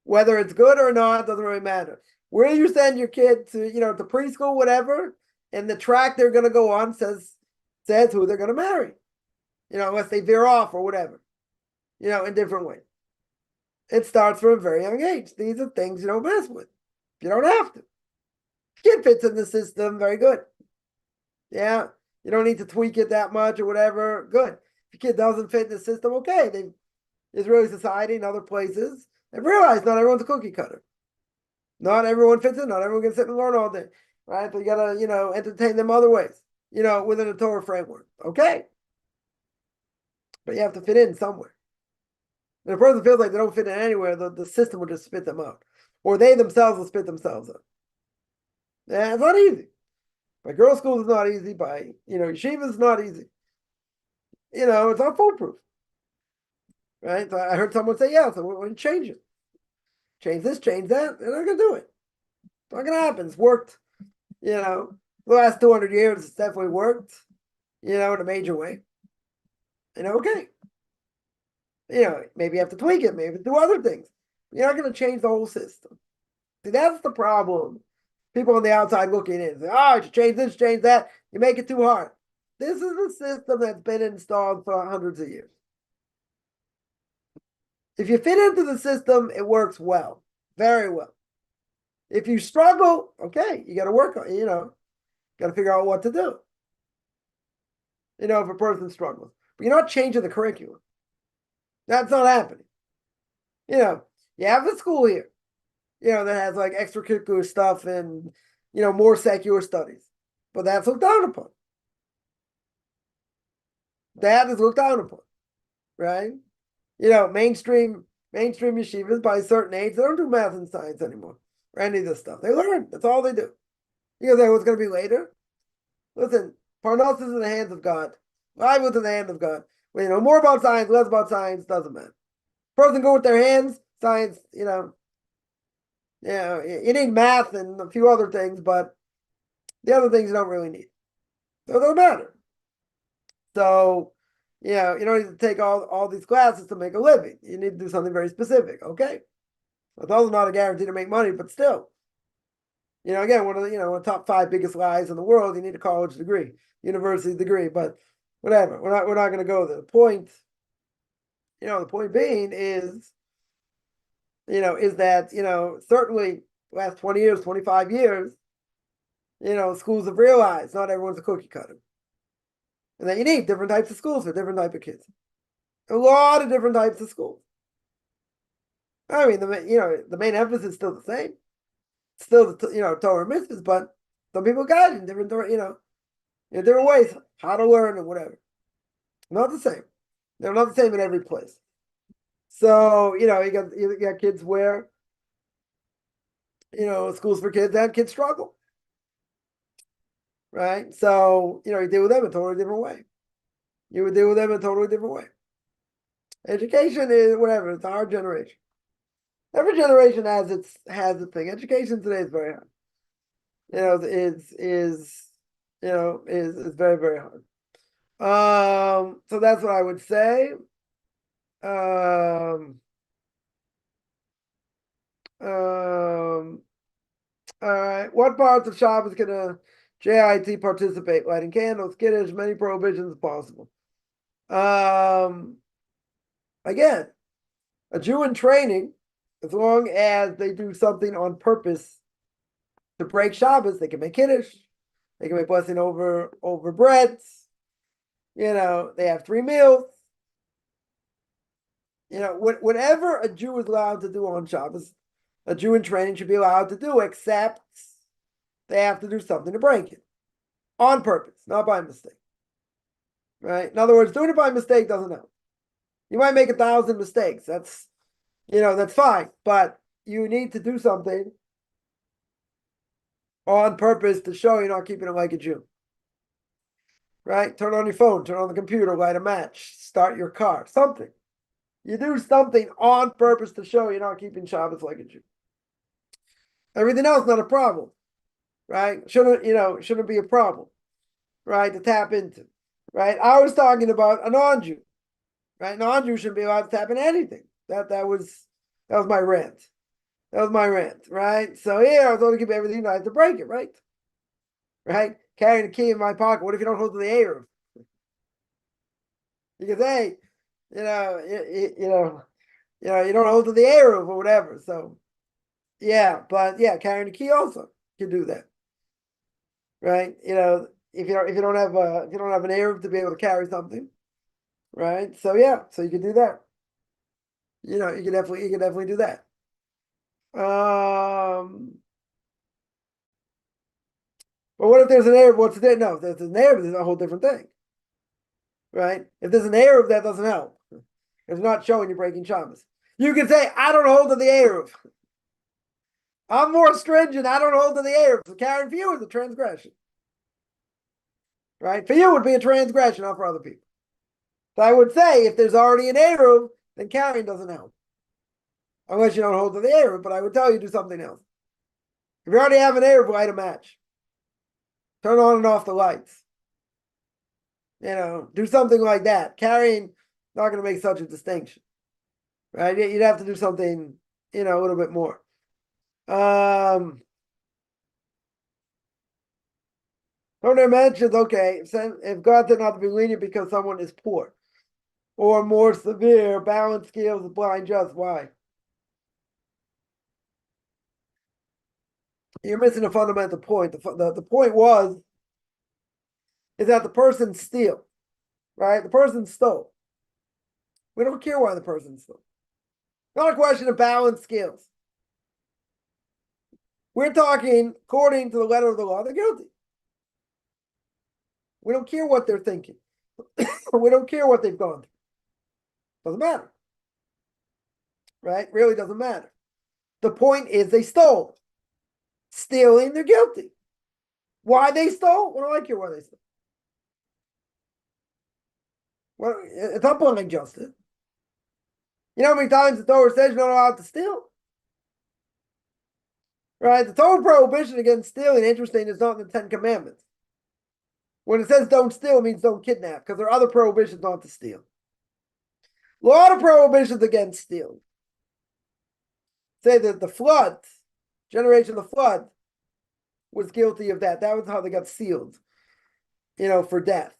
Whether it's good or not, doesn't really matter. Where you send your kid to, to preschool, whatever, and the track they're going to go on says who they're going to marry. Unless they veer off or whatever. In different ways. It starts from a very young age. These are things you don't mess with. You don't have to. Kid fits in the system, very good. Yeah, you don't need to tweak it that much or whatever. Good. If your kid doesn't fit in the system, okay. Israeli society and other places have realized not everyone's a cookie cutter. Not everyone fits in. Not everyone can sit and learn all day, right? So you gotta, entertain them other ways, within a Torah framework. Okay, but you have to fit in somewhere. And if a person feels like they don't fit in anywhere, the system will just spit them out, or they themselves will spit themselves out. Yeah, it's not easy. By girls' schools, it's not easy. By yeshiva, it's not easy. It's not foolproof, right? So I heard someone say, "Yeah, so we're going to change it, change this, change that." They're not going to do it. It's not going to happen. It's worked. The last 200 years, it's definitely worked. In a major way. Okay. Maybe you have to tweak it, maybe do other things. You're not going to change the whole system. See, that's the problem. People on the outside looking in say, "Oh, you should change this, change that." You make it too hard. This is a system that's been installed for hundreds of years. If you fit into the system, it works well, very well. If you struggle, okay, you got to work on, got to figure out what to do. If a person struggles, but you're not changing the curriculum. That's not happening. You have a school here, that has like extracurricular stuff and, more secular studies, but that's looked down upon. That is looked down upon, right? Mainstream yeshivas by a certain age, they don't do math and science anymore or any of this stuff. They learn. That's all they do. You say what's going to be later? Listen, Parnos is in the hands of God. Life was in the hand of God. Well, more about science, less about science, doesn't matter. Person go with their hands, science, you need math and a few other things, but the other things you don't really need. So it doesn't matter. So, you don't need to take all these classes to make a living. You need to do something very specific, okay? It's also not a guarantee to make money, but still. Again, one of the top 5 biggest lies in the world, you need a college degree, university degree, but whatever. We're not going to go there. The point being is that, certainly the last 20 years, 25 years, schools have realized not everyone's a cookie cutter. And that you need different types of schools for different type of kids. A lot of different types of schools. I mean, the main emphasis is still the same. It's still the Torah mitzvahs, but some people got it in different, in different ways, how to learn and whatever. Not the same. They're not the same in every place. So, you got kids where, schools for kids and kids struggle. Right? So, you deal with them in a totally different way. You would deal with them in a totally different way. Education is whatever, it's our generation. Every generation has its thing. Education today is very hard. Is very, very hard. So that's what I would say. All right. What parts of Shabbos can a JIT participate? Lighting candles, kiddush, many prohibitions as possible. Again, a Jew in training, as long as they do something on purpose to break Shabbos, they can make kiddush, they can make blessing over breads. They have 3 meals. Whatever a Jew is allowed to do on Shabbos, a Jew in training should be allowed to do, except they have to do something to break it on purpose, not by mistake. Right? In other words, doing it by mistake doesn't help. You might make 1,000 mistakes. That's fine, but you need to do something on purpose to show you're not keeping it like a Jew. Right? Turn on your phone, turn on the computer, light a match, start your car, something. You do something on purpose to show you're not keeping Shabbos like a Jew. Everything else not a problem, right? Shouldn't be a problem, right? To tap into, right? I was talking about a non-Jew, right? Non-Jew shouldn't be allowed to tap into anything. That was my rant. That was my rant, right? So I was only giving everything I have to break it, right? Right? Carrying a key in my pocket. What if you don't hold to the air? Because hey, You don't hold to the Eruv or whatever. So, yeah, but yeah, carrying the key also can do that, right? If you don't have an Eruv to be able to carry something, right? So yeah, so you can do that. You can definitely do that. But what if there's an Eruv? What's the no? If there's an Eruv, there's a whole different thing, right? If there's an Eruv, that doesn't help. It's not showing you're breaking Shabbos. You can say, I don't hold to the Eruv. I'm more stringent. I don't hold to the Eruv. So carrying for you is a transgression, right? For you, it would be a transgression, not for other people. So I would say, if there's already an Eruv, then carrying doesn't help. Unless you don't hold to the Eruv, but I would tell you do something else. If you already have an Eruv, light a match. Turn on and off the lights. Do something like that. Carrying not going to make such a distinction, right? You'd have to do something, a little bit more. Somebody mentions, okay, if God did not be lenient because someone is poor, or more severe, balance scales, blind just, why? You're missing a fundamental point. The point is that the person steal, right? The person stole. We don't care why the person stole. Not a question of balance scales. We're talking, according to the letter of the law, they're guilty. We don't care what they're thinking. We don't care what they've gone through. Doesn't matter. Right? Really doesn't matter. The point is they stole. Stealing, they're guilty. Why they stole? We don't care why they stole. Well, it's not blind justice. You know how many times the Torah says you're not allowed to steal? Right? The Torah prohibition against stealing, interesting, is not in the Ten Commandments. When it says don't steal, it means don't kidnap, because there are other prohibitions not to steal. A lot of prohibitions against stealing. Say that the flood, generation of the flood, was guilty of that. That was how they got sealed, for death.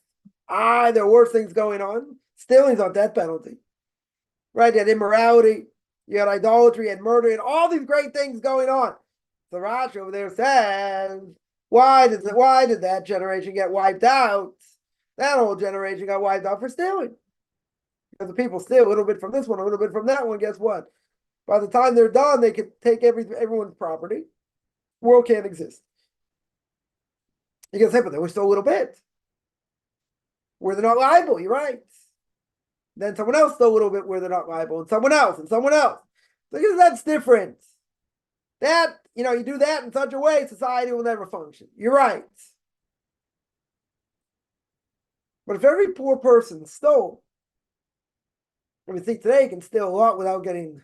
There are worse things going on. Stealing's not death penalty. Right? You had immorality, you had idolatry, you had murder, and all these great things going on. So Rashi over there says, why did that generation get wiped out? That whole generation got wiped out for stealing. Because the people steal a little bit from this one, a little bit from that one. Guess what? By the time they're done, they could take everyone's property. World can't exist. You can say, but they were still a little bit. Where they're not liable, you're right. Then someone else stole a little bit where they're not liable, and someone else, and someone else. Because that's different. That, you do that in such a way, society will never function. You're right. But if every poor person stole, and we think today you can steal a lot without even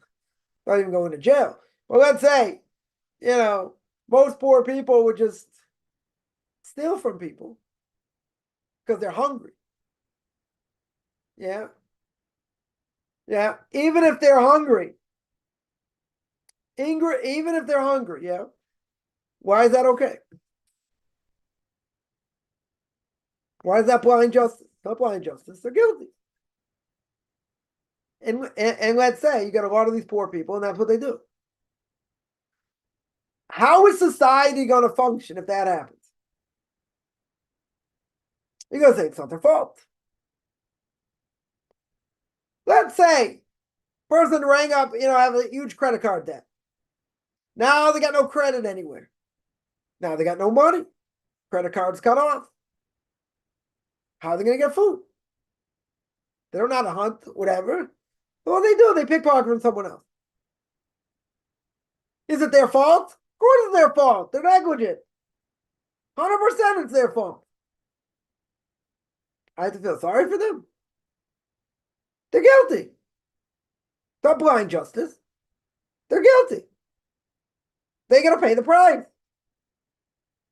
going to jail. Well, let's say, most poor people would just steal from people because they're hungry. Yeah. Yeah. Even if they're hungry. Even if they're hungry, yeah. Why is that okay? Why is that blind justice? Not blind justice. They're guilty. And let's say you got a lot of these poor people, and that's what they do. How is society going to function if that happens? You're going to say it's not their fault. Let's say person rang up, have a huge credit card debt. Now they got no credit anywhere. Now they got no money. Credit card's cut off. How are they going to get food? They don't know how to hunt, whatever. So what do? They pickpocket from someone else. Is it their fault? Of course it's their fault. They're negligent. 100% it's their fault. I have to feel sorry for them. They're guilty. It's not blind justice. They're guilty. They got to pay the price.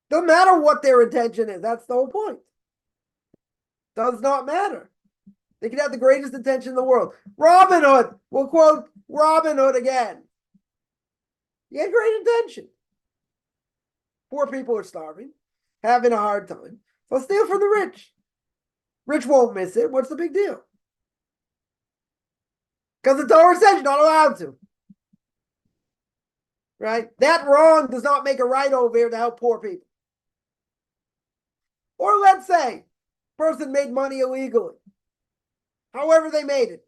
Doesn't matter what their intention is. That's the whole point. Does not matter. They could have the greatest intention in the world. Robin Hood. We'll quote Robin Hood again. He had great intention. Poor people are starving, having a hard time. So steal from the rich. Rich won't miss it. What's the big deal? Because the Torah says you're not allowed to. Right? That wrong does not make a right over here to help poor people. Or let's say, person made money illegally. However they made it.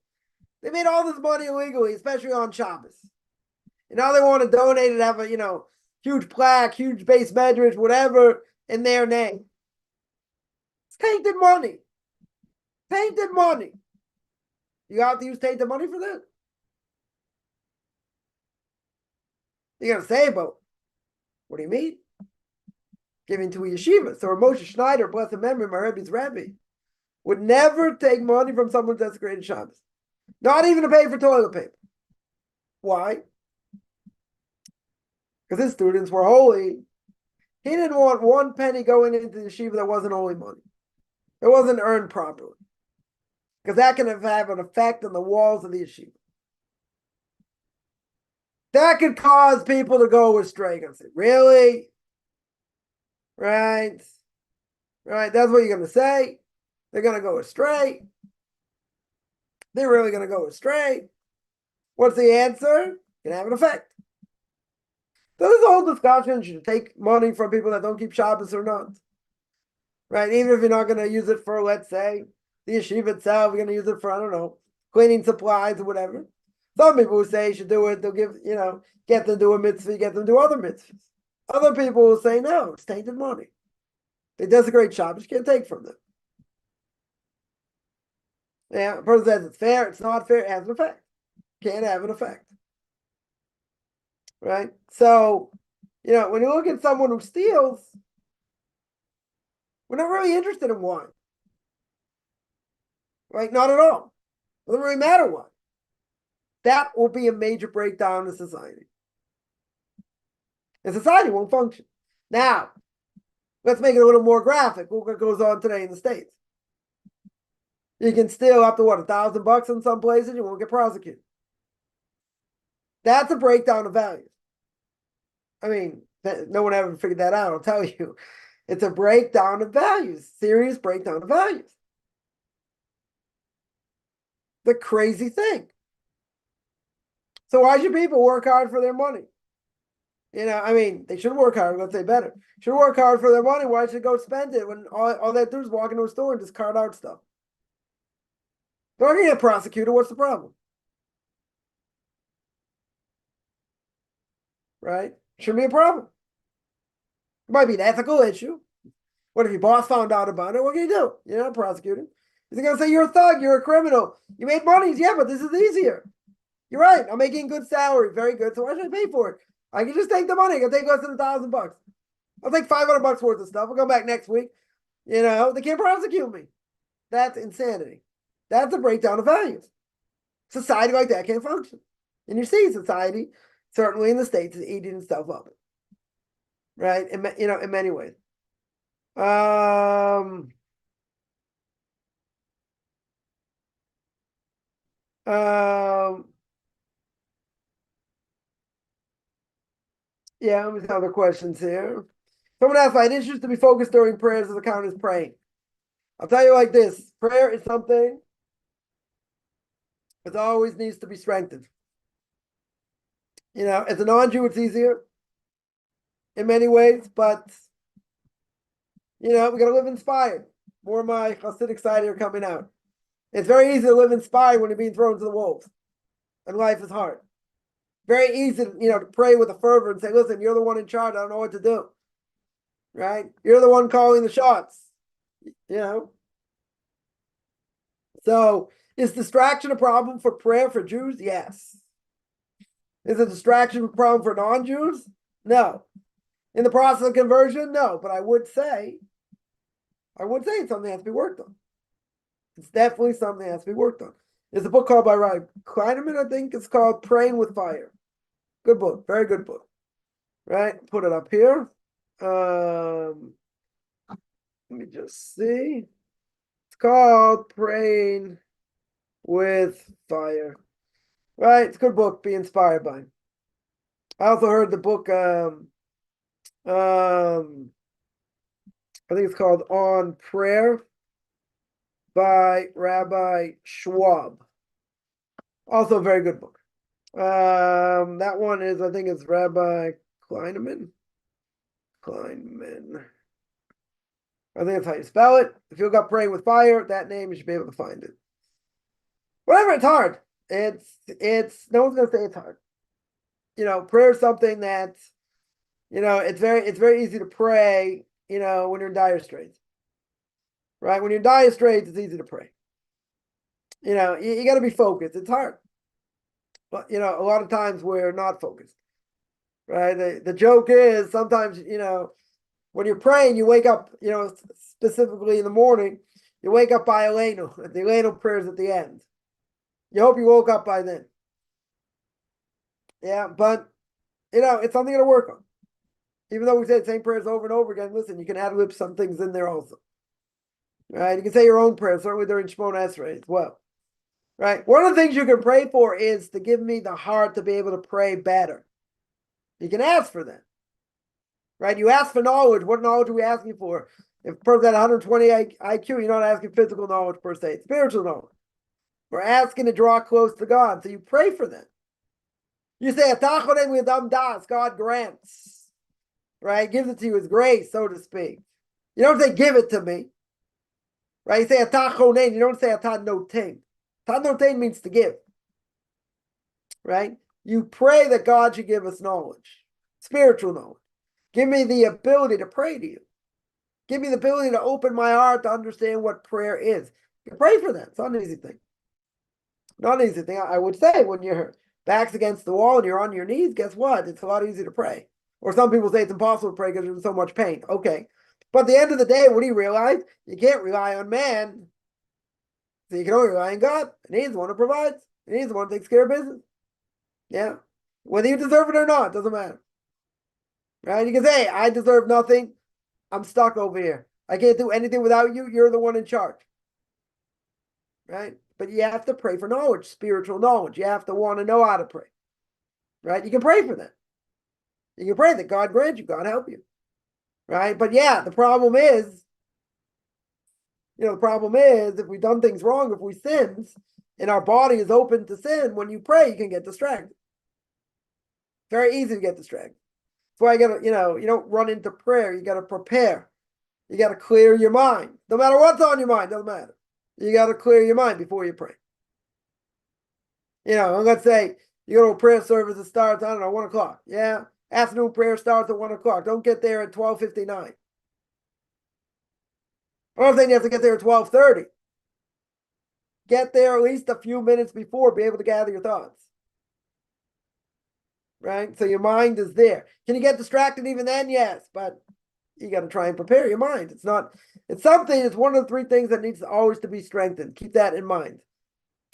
They made all this money illegally, especially on Shabbos. And now they want to donate it, have a, huge plaque, huge base medrash, whatever, in their name. It's tainted money. Tainted money. You have to use tainted money for that? You're going to say, but what do you mean? Giving to a yeshiva. So Moshe Schneider, blessed memory, my Rebbe's Rebbe, would never take money from someone who desecrated Shabbos. Not even to pay for toilet paper. Why? Because his students were holy. He didn't want one penny going into the yeshiva that wasn't holy money. It wasn't earned properly. Because that can have an effect on the walls of the yeshiva. That could cause people to go astray. You're going to say, really? Right? Right? That's what you're going to say? They're going to go astray? They're really going to go astray? What's the answer? It can have an effect. So this whole discussion, should you take money from people that don't keep Shabbos or not? Right? Even if you're not going to use it for, let's say, the yeshiva itself, you're going to use it for, I don't know, cleaning supplies or whatever. Some people will say you should do it, they'll get them to do a mitzvah, get them to do other mitzvahs. Other people will say, no, it's tainted money. They desecrate Shabbos, you can't take from them. Yeah, a person says it's fair, it's not fair, it has an effect. Can't have an effect. Right? So, when you look at someone who steals, we're not really interested in why. Right? Not at all. It doesn't really matter why. That will be a major breakdown in society. And society won't function. Now, let's make it a little more graphic. Look what goes on today in the States. You can steal up to $1,000 in some places, you won't get prosecuted. That's a breakdown of values. I mean, no one ever figured that out, I'll tell you. It's a breakdown of values, serious breakdown of values. The crazy thing. So why should people work hard for their money? They should work hard, let's say better. Should work hard for their money. Why should they go spend it when all they do is walk into a store and just cart out stuff? They're not going to get prosecuted. What's the problem? Right? Shouldn't be a problem. It might be an ethical issue. What if your boss found out about it? What can you do? You're not prosecuting. Is he going to say you're a thug, you're a criminal? You made money. Yeah, but this is easier. You're right. I'm making good salary. Very good. So why should I pay for it? I can just take the money. I can take less than $1,000. I'll take $500 worth of stuff. I'll come back next week. They can't prosecute me. That's insanity. That's a breakdown of values. Society like that can't function. And you see society, certainly in the States, is eating itself up. Right? In many ways. Yeah, let me see other questions here. Someone asked, I had interest to be focused during prayers as the count is praying. I'll tell you like this. Prayer is something that always needs to be strengthened. As a non-Jew, it's easier in many ways, but, we got to live inspired. More of my Hasidic side are coming out. It's very easy to live inspired when you're being thrown to the wolves. And life is hard. Very easy to pray with a fervor and say, listen, you're the one in charge. I don't know what to do. Right? You're the one calling the shots. So is distraction a problem for prayer for Jews? Yes. Is a distraction a problem for non-Jews? No. In the process of conversion? No. But I would say it's something that has to be worked on. It's definitely something that has to be worked on. There's a book called by Rabbi Kleinerman, I think. It's called Praying with Fire. Good book. Very good book. Right? Put it up here. Let me just see. It's called Praying with Fire. Right? It's a good book. Be inspired by. I also heard the book, I think it's called On Prayer by Rabbi Schwab. Also a very good book. That one is, I think it's Rabbi Kleinman. Kleinman. I think that's how you spell it. If you look up praying with fire, that name, you should be able to find it. Whatever, it's hard. It's no one's gonna say it's hard. Prayer is something that, it's very easy to pray, when you're in dire straits. Right? When you're in dire straits, it's easy to pray. You got to be focused. It's hard. But, a lot of times we're not focused. Right? The joke is sometimes, when you're praying, you wake up, specifically in the morning, you wake up by Eleno. The Eleno prayers at the end. You hope you woke up by then. Yeah, but, it's something to work on. Even though we say the same prayers over and over again, listen, you can ad lib some things in there also. Right? You can say your own prayers, certainly during Shemona Esrei as well. Right? One of the things you can pray for is to give me the heart to be able to pray better. You can ask for that. Right? You ask for knowledge. What knowledge are we asking for? If a person had 120 IQ, you're not asking physical knowledge per se, it's spiritual knowledge. We're asking to draw close to God. So you pray for them. You say, God grants. Right? Gives it to you as grace, so to speak. You don't say, give it to me. Right? You say, you don't say, notain. Notain means to give. Right? You pray that God should give us knowledge, spiritual knowledge. Give me the ability to pray to you. Give me the ability to open my heart to understand what prayer is. You pray for that. It's not an easy thing. Not an easy thing. I would say when your back's against the wall and you're on your knees, guess what? It's a lot easier to pray. Or some people say it's impossible to pray because there's so much pain. Okay. But at the end of the day, what do you realize? You can't rely on man. So you can only rely on God. And he's the one who provides. And he's the one who takes care of business. Yeah. Whether you deserve it or not, doesn't matter. Right? You can say, I deserve nothing. I'm stuck over here. I can't do anything without you. You're the one in charge. Right? But you have to pray for knowledge, spiritual knowledge. You have to want to know how to pray. Right? You can pray for that. You can pray that God grant you, God help you. Right? But yeah, the problem is, if we've done things wrong, if we sinned, and our body is open to sin, when you pray, you can get distracted. Very easy to get distracted. That's why you gotta, you don't run into prayer. You gotta prepare. You gotta clear your mind. No matter what's on your mind, doesn't matter. You gotta clear your mind before you pray. Let's say you go to a prayer service that starts, 1 o'clock. Yeah. Afternoon prayer starts at 1 o'clock. Don't get there at 12:59. I'm saying you have to get there at 12:30. Get there at least a few minutes before, be able to gather your thoughts. Right? So your mind is there. Can you get distracted even then? Yes, but you got to try and prepare your mind. It's one of the 3 things that needs always to be strengthened. Keep that in mind.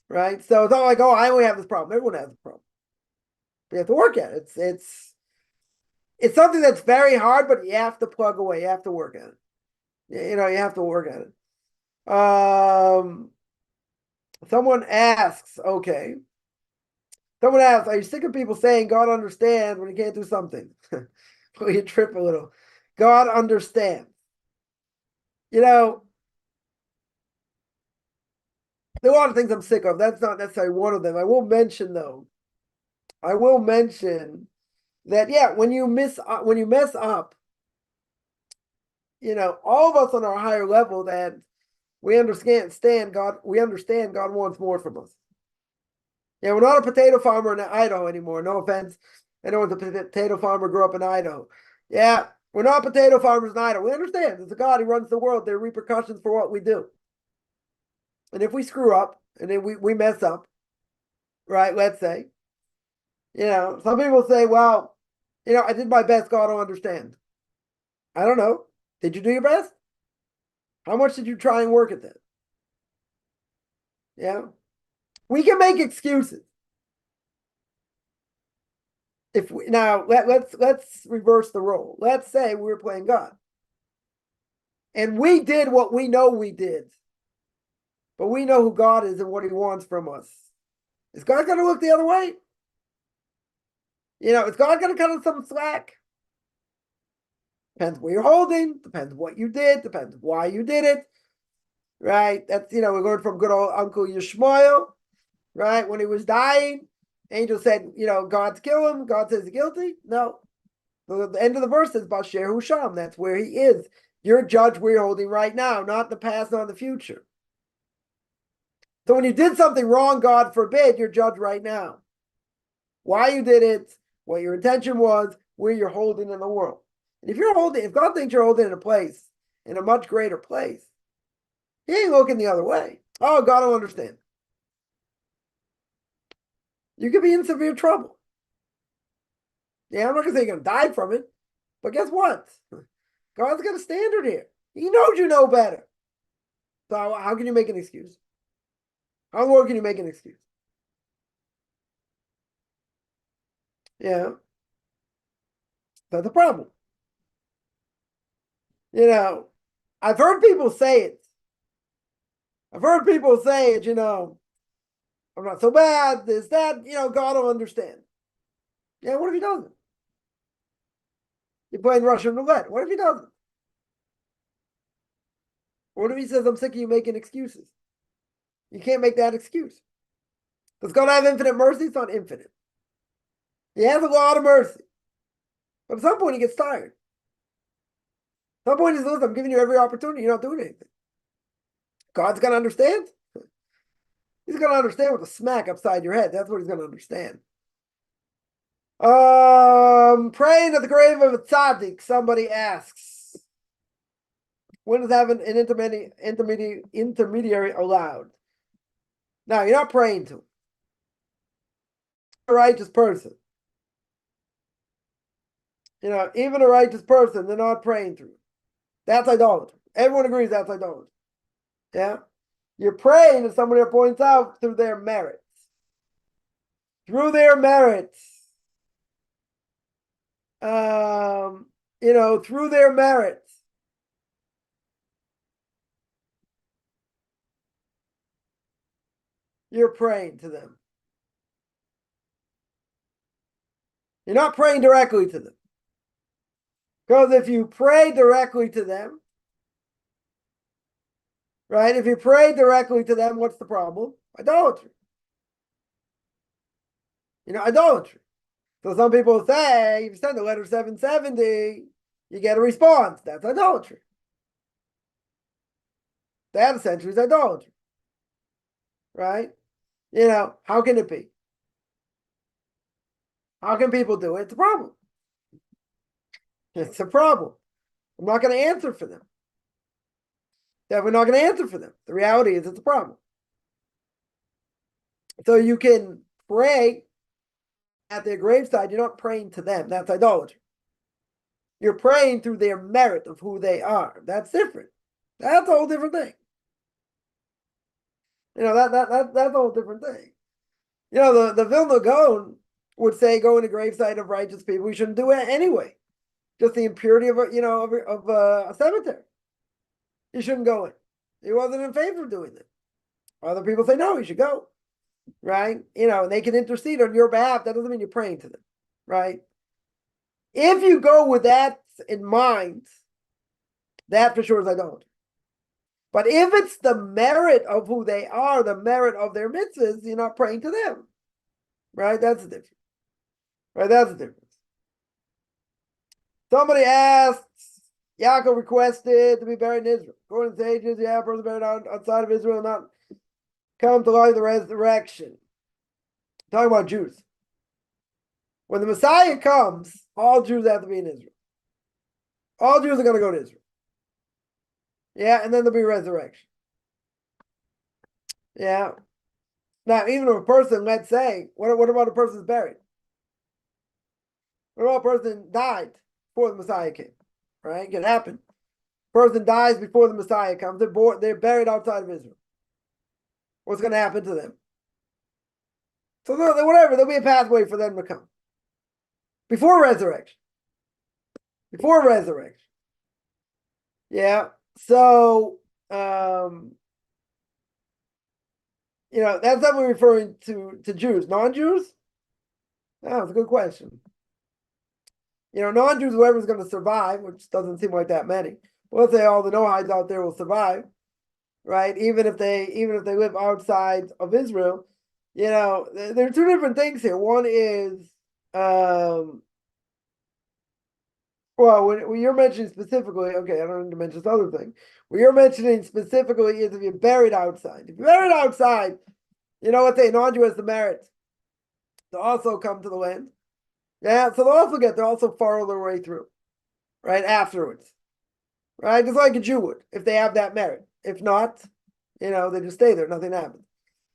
Right? So it's not like, oh, I only have this problem. Everyone has a problem. You have to work at it. It's something that's very hard, but you have to plug away. You have to work at it. You have to work at it. Someone asks, okay. Someone asks, are you sick of people saying God understands when you can't do something? Well, you trip a little. God understands. There are a lot of things I'm sick of. That's not necessarily one of them. I will mention that, yeah, when you mess up, all of us on our higher level, that we understand God wants more from us. Yeah, we're not a potato farmer in Idaho anymore. No offense. Anyone's a potato farmer, grew up in Idaho. Yeah, we're not potato farmers in Idaho. We understand there's a God who runs the world. There are repercussions for what we do. And if we screw up and then we mess up, right, let's say, some people say, well, I did my best, God will understand. I don't know. Did you do your best? How much did you try and work at that? Yeah. We can make excuses. Let's reverse the role. Let's say we were playing God. And we did what we know we did. But we know who God is and what he wants from us. Is God going to look the other way? Is God going to cut us some slack? Depends where you're holding. Depends what you did. Depends why you did it. Right? That's, we learned from good old Uncle Yishmael. right? When he was dying, angel said, God's kill him. God says he's guilty. No. The end of the verse is Basher Husham. That's where he is. You're judged where you're holding right now, not the past, not the future. So when you did something wrong, God forbid, you're judged right now. Why you did it, what your intention was, where you're holding in the world. And if God thinks you're holding in a place, in a much greater place, he ain't looking the other way. Oh, God will understand. You could be in severe trouble. Yeah, I'm not going to say you're going to die from it, but guess what? God's got a standard here. He knows you know better. So how can you make an excuse? How in the world can you make an excuse? Yeah. That's the problem. I've heard people say it. I'm not so bad, this, that, God will understand. Yeah, what if he doesn't? You're playing Russian roulette. What if he doesn't? What if he says, I'm sick of you making excuses? You can't make that excuse. Does God have infinite mercy? It's not infinite. He has a lot of mercy. But at some point he gets tired. At some point he says, listen, I'm giving you every opportunity. You're not doing anything. God's going to understand? He's going to understand with a smack upside your head. That's what he's going to understand. Praying at the grave of a tzaddik, somebody asks. When is having an intermediary allowed? Now, you're not praying to him. A righteous person. Even a righteous person, they're not praying through. That's idolatry. Everyone agrees that's idolatry. Yeah? You're praying to somebody that points out through their merits. Through their merits. Through their merits. You're praying to them. You're not praying directly to them. Because if you pray directly to them, right? If you pray directly to them, what's the problem? Idolatry. Idolatry. So some people say, if you send a letter 770, you get a response. That's idolatry. That essentially is idolatry. Right? How can it be? How can people do it? It's a problem. It's a problem. I'm not going to answer for them. We're not going to answer for them. The reality is it's a problem. So you can pray at their graveside. You're not praying to them. That's idolatry. You're praying through their merit of who they are. That's different. That's a whole different thing. That's a whole different thing. The Vilna Gaon would say go in the gravesite of righteous people. We shouldn't do it anyway. Just the impurity of a cemetery. You shouldn't go in. He wasn't in favor of doing it. Other people say no, you should go. Right? And they can intercede on your behalf. That doesn't mean you're praying to them. Right? If you go with that in mind, that for sure is idolatry. But if it's the merit of who they are, the merit of their mitzvahs, you're not praying to them. Right? That's the difference. Right? That's the difference. Somebody asked, Yaakov requested to be buried in Israel. According to the sages, a person buried outside of Israel not come to life the resurrection. Talking about Jews. When the Messiah comes, all Jews have to be in Israel. All Jews are going to go to Israel. Yeah, and then there'll be resurrection. Yeah. Now, even if a person, let's say, what about a person's buried? What about a person died before the Messiah came? Right? It can happen. Person dies before the Messiah comes. They're buried outside of Israel. What's going to happen to them? So whatever, there'll be a pathway for them to come. Before resurrection. Before resurrection. Yeah. So, that's not what we're referring to Jews. Non-Jews? That's a good question. Non-Jews, whoever's going to survive, which doesn't seem like that many. Well, let's say all the Noahides out there will survive, right? Even if they live outside of Israel, there are two different things here. One is, well, when you're mentioning specifically, okay, I don't need to mention this other thing. What you're mentioning specifically is if you're buried outside. If you're buried outside, let's say non-Jew has the merit to also come to the land. Yeah, so they'll also follow their way through, right, afterwards. Right? Just like a Jew would, if they have that merit. If not, they just stay there, nothing happens.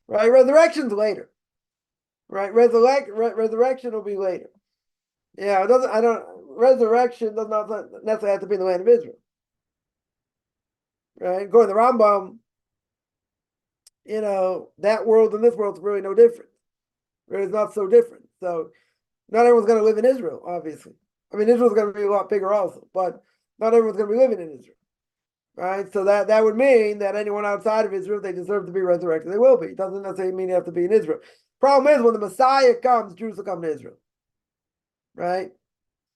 Right? Resurrection's later. Right? Resurrection will be later. Yeah, resurrection does not necessarily have to be in the land of Israel. Right? Going to the Rambam, that world and this world is really no different. It's not so different. So not everyone's going to live in Israel, obviously. I mean, Israel's going to be a lot bigger also, but not everyone's going to be living in Israel. Right? So that would mean that anyone outside of Israel, they deserve to be resurrected. They will be. It doesn't necessarily mean you have to be in Israel. Problem is, when the Messiah comes, Jews will come to Israel. Right?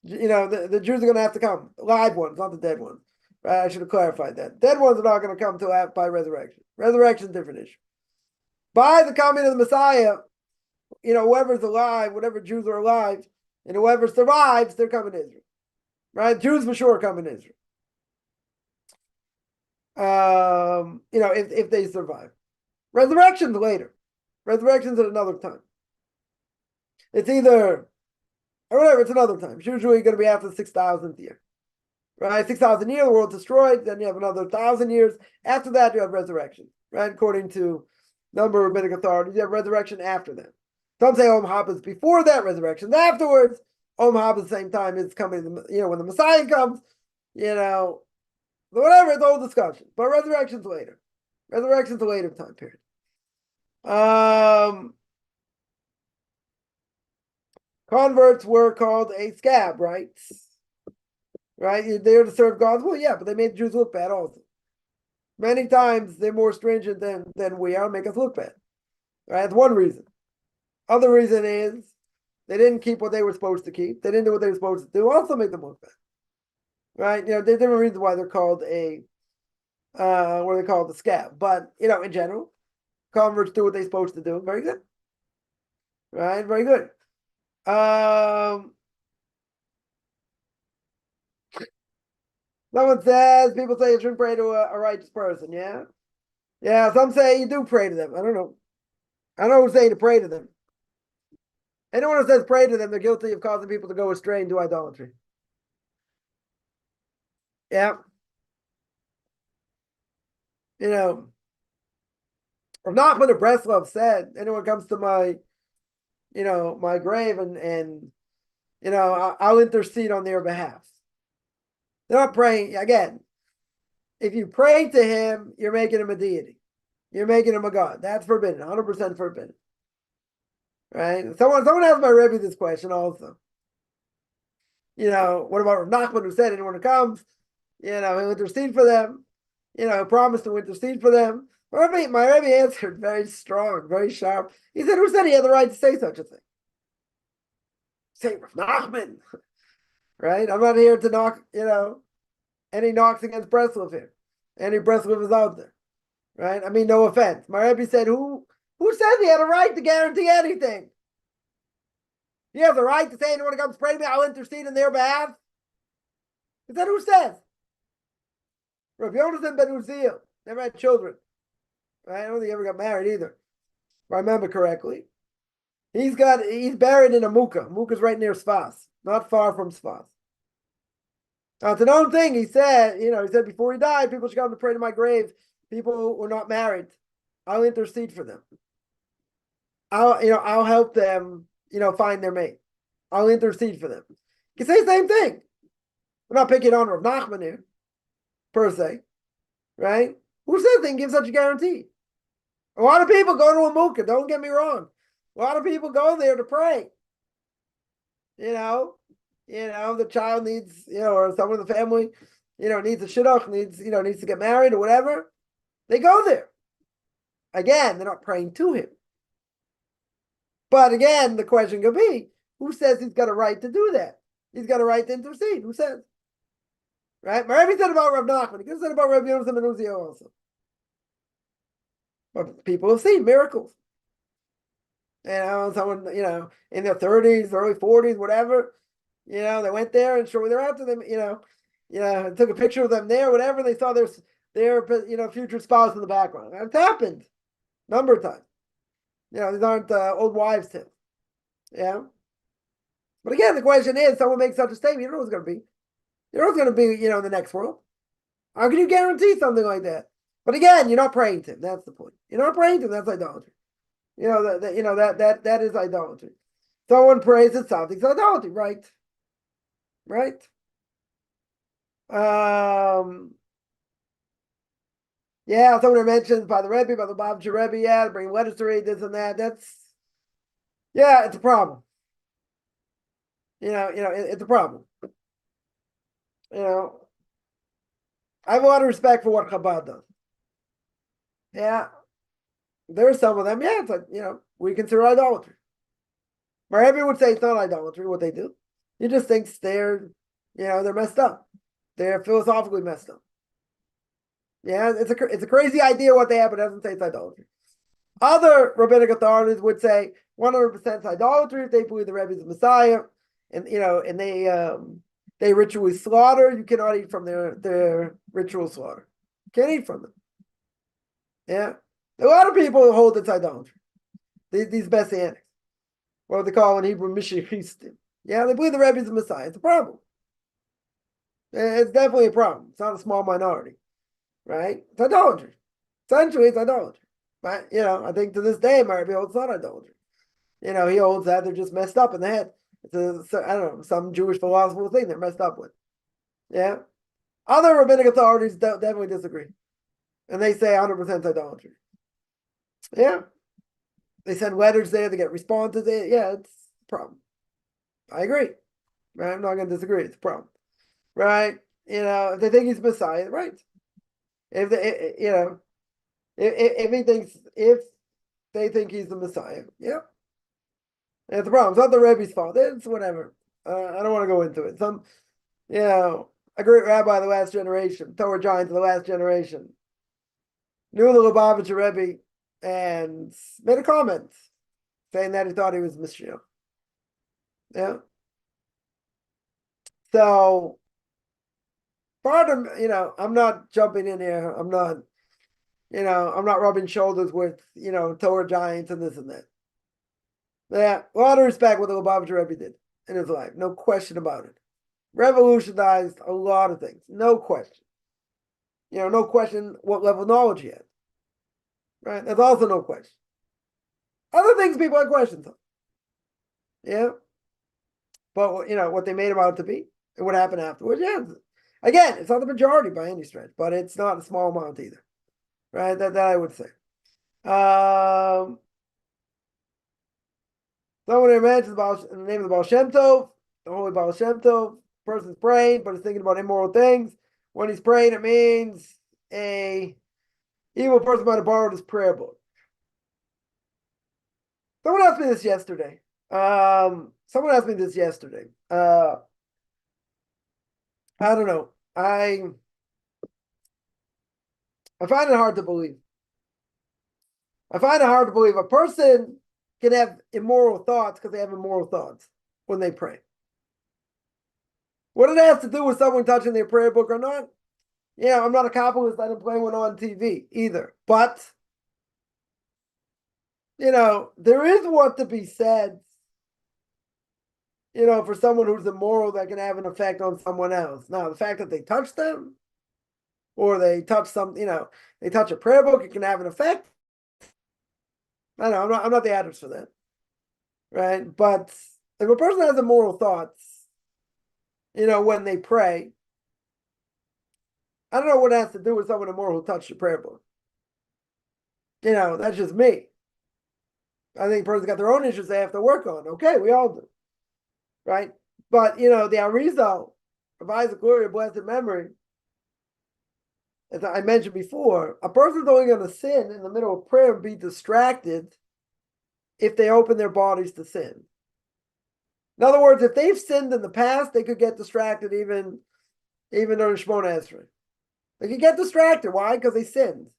The Jews are going to have to come. Live ones, not the dead ones. Right? I should have clarified that. Dead ones are not going to come till by resurrection. Resurrection is a different issue. By the coming of the Messiah, whoever's alive, whatever Jews are alive, and whoever survives, they're coming to Israel. Right? Jews for sure coming to Israel. If they survive. Resurrection's later. Resurrection's at another time. It's either, or whatever, it's another time. It's usually going to be after the 6,000th year. Right? 6,000 years, the world's destroyed, then you have another 1,000 years. After that, you have resurrection. Right? According to number of rabbinic authorities, you have resurrection after that. Some say Om Hab is before that, resurrection afterwards. Om Hab at the same time is coming, when the Messiah comes, whatever, it's all discussion. But resurrection's later. Resurrection's a later time period. Converts were called a scab, right? Right? They were to serve God. Well, yeah, but they made the Jews look bad also. Many times they're more stringent than we are, make us look bad. Right? That's one reason. Other reason is they didn't keep what they were supposed to keep. They didn't do what they were supposed to do. Also make them look bad. Right? There's different reasons why they're called what they call the scab. But, in general, converts do what they're supposed to do. Very good. Right? Very good. Someone says people say you shouldn't pray to a righteous person. Yeah. Yeah. Some say you do pray to them. I don't know. I don't know who's saying to pray to them. Anyone who says pray to them, they're guilty of causing people to go astray and do idolatry. Yeah. Rav Nachman of Breslov said, anyone comes to my grave and I'll intercede on their behalf. They're not praying. Again, if you pray to him, you're making him a deity. You're making him a god. That's forbidden, 100% forbidden. Right? Someone asked my Rebbe this question also. What about Rav Nachman who said anyone who comes, he'll intercede for them, promised to intercede for them. My Rebbe answered very strong, very sharp. He said, who said he had the right to say such a thing? Say Rav Nachman. Right? I'm not here to knock, any knocks against Breslov here. Any Breslov is out there. Right? I mean, no offense. My Rebbe said, who says he had a right to guarantee anything? You have the right to say anyone comes pray to me, I'll intercede in their behalf? Is that who says? Rav Yonasan ben Uziel never had children. Right? I don't think he ever got married either. If I remember correctly. He's buried in a Mukah. Mukah's right near Sfas, not far from Sfas. Now, it's an own thing. He said, he said before he died, people should come to pray to my grave. People who were not married, I'll intercede for them. I'll help them, find their mate. I'll intercede for them. You can say the same thing. We're not picking on Rav Nachman here, per se, right? Who says they can give such a guarantee? A lot of people go to a Mukah, don't get me wrong. A lot of people go there to pray. The child needs, or someone in the family, needs a shidduch, needs to get married or whatever. They go there. Again, they're not praying to him. But again, the question could be, who says he's got a right to do that? He's got a right to intercede. Who says? Right? My Rebbe said about Rav Nachman. He could have said about Rav Yonasan ben Uziel also. But people have seen miracles. Someone, in their 30s, early 40s, whatever, they went there and shortly thereafter them, took a picture of them there, whatever. They saw their future spouse in the background. It's happened a number of times. These aren't old wives' tales. Yeah. But again, the question is, someone makes such a statement, you don't know what's going to be. You know what's going to be, in the next world. How can you guarantee something like that? But again, you're not praying to him. That's the point. You're not praying to him. That's idolatry. That is idolatry. Someone prays to something. It's idolatry, right? Right? Yeah, someone mentions by the Rebbe, by the Babji Rebbe, yeah, bring letters to read, this and that. It's a problem. It's a problem. I have a lot of respect for what Chabad does. Yeah, there's some of them. Yeah, it's like, we consider idolatry. My Rebbe would say it's not idolatry what they do. He just thinks they're messed up. They're philosophically messed up. Yeah, it's a crazy idea what they have, but it doesn't say it's idolatry. Other rabbinic authorities would say 100% idolatry if they believe the Rebbe is the Messiah, and they ritually slaughter. You cannot eat from their ritual slaughter. You can't eat from them. Yeah, a lot of people hold it's idolatry. These messianics, what they call in Hebrew Mishiachistim. Yeah, they believe the Rebbe is the Messiah. It's a problem. It's definitely a problem. It's not a small minority, right? It's idolatry. Essentially, it's idolatry. But, I think to this day, my Rebbe holds not idolatry. He holds that they're just messed up in the head. It's I don't know, some Jewish philosophical thing they're messed up with. Yeah. Other rabbinic authorities definitely disagree. And they say 100% idolatry. Yeah. They send letters there, they get responses. Yeah, it's a problem. I agree. Right? I'm not going to disagree. It's a problem. Right? If they think he's Messiah, right? If if they think he's the Messiah, yeah. It's the problem. It's not the Rebbe's fault. It's whatever. I don't want to go into it. A great rabbi of the last generation, Torah giant of the last generation, knew the Lubavitcher Rebbe and made a comment saying that he thought he was Mashiach. Yeah. So part of, I'm not jumping in here. I'm not rubbing shoulders with, Torah giants and this and that. Yeah, a lot of respect what the Lubavitcher Rebbe did in his life. No question about it. Revolutionized a lot of things. No question. No question what level of knowledge he had. Right? That's also no question. Other things people have questions on. Yeah. But, what they made him out to be and what happened afterwards. Yeah. Again, it's not the majority by any stretch, but it's not a small amount either. Right? That I would say. Someone mentions about the name of the Baal Shem Tov, the holy Baal Shem Tov. Person's praying, but is thinking about immoral things. When he's praying, it means a evil person might have borrowed his prayer book. Someone asked me this yesterday. I don't know. I find it hard to believe. A person can have immoral thoughts because they have immoral thoughts when they pray. What it has to do with someone touching their prayer book or not? I'm not a capitalist. I don't play one on TV either. But, there is what to be said, for someone who's immoral that can have an effect on someone else. Now, the fact that they touch them or they touch they touch a prayer book, it can have an effect. I know, I'm not the address for that. Right? But if a person has immoral thoughts, when they pray, I don't know what it has to do with someone immoral who touched the prayer book. That's just me. I think the person's got their own issues they have to work on. Okay, we all do. Right? But, the Arizal of Isaac Luria, blessed memory, as I mentioned before, a person's only going to sin in the middle of prayer and be distracted if they open their bodies to sin. In other words, if they've sinned in the past, they could get distracted even during Shemona Esrei. They could get distracted. Why? Because they sinned.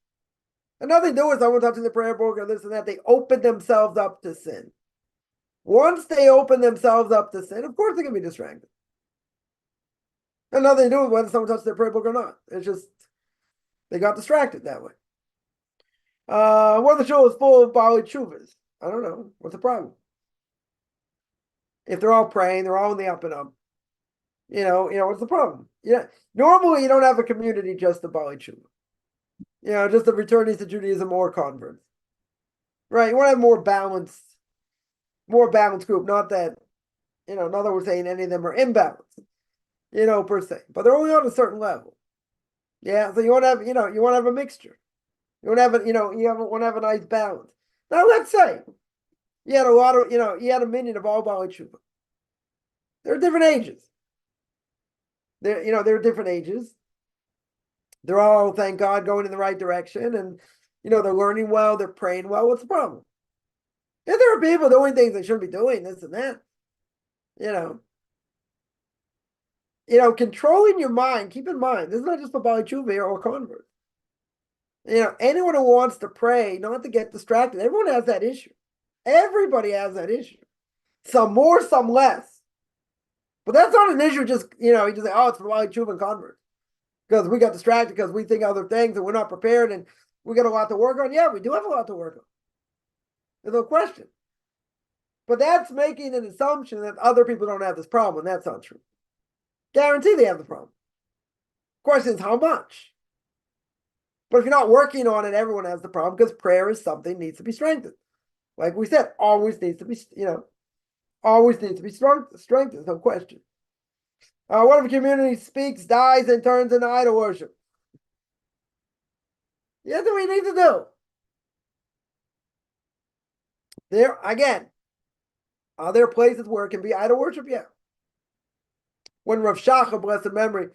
And nothing to do with someone touching the prayer book or this and that. They opened themselves up to sin. Once they open themselves up to sin, of course they can be distracted. And nothing to do with whether someone touched their prayer book or not. It's just they got distracted that way. What if the shul is full of Bali Chuvas? I don't know. What's the problem? If they're all praying, they're all in the up and up. What's the problem? Yeah, normally you don't have a community just of Bali Chuva. Just the returnees to Judaism or converts. Right? You want to have more balanced group. Not that, not that we're saying any of them are imbalanced, per se. But they're only on a certain level. Yeah. So you want to have, you want to have a mixture. You want to have want to have a nice balance. Now let's say you had a lot of, you had a minion of all Bali Chuva. They're different ages. They're different ages. They're all, thank God, going in the right direction, and they're learning well, they're praying well. What's the problem? If there are people doing things they shouldn't be doing, this and that, controlling your mind. Keep in mind, this is not just for Bali Tshuva or converts. Anyone who wants to pray, not to get distracted. Everyone has that issue. Everybody has that issue. Some more, some less. But that's not an issue. Just you just say, oh, it's for Bali Tshuva and converts. Because we got distracted because we think other things and we're not prepared and we got a lot to work on. Yeah, we do have a lot to work on. There's no question. But that's making an assumption that other people don't have this problem. And that's not true. Guarantee they have the problem. Question is how much? But if you're not working on it, everyone has the problem because prayer is something that needs to be strengthened. Like we said, always needs to be, always needs to be strengthened. No question. What if a community speaks, dies, and turns into idol worship? That's what we need to do. There, again, are there places where it can be idol worship? Yeah. When Rav Shachar, blessed memory,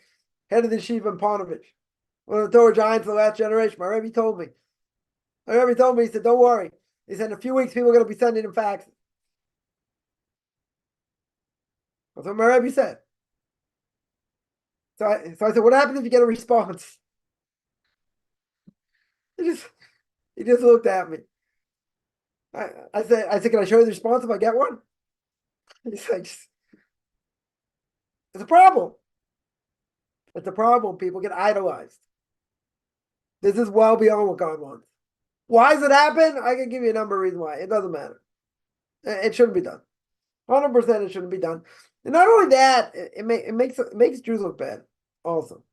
head of the yeshiva in Panovich, one of the Torah giants of the last generation, my Rebbe told me. My Rebbe told me, he said, don't worry. He said, in a few weeks, people are going to be sending him faxes. That's what my Rebbe said. So I said, what happens if you get a response? He just looked at me. I said, can I show you the response if I get one? He's like, it's a problem. It's a problem. People get idolized. This is well beyond what God wants. Why does it happen? I can give you a number of reasons why. It doesn't matter. It shouldn't be done. 100% it shouldn't be done. And not only that, it makes Jews look bad also.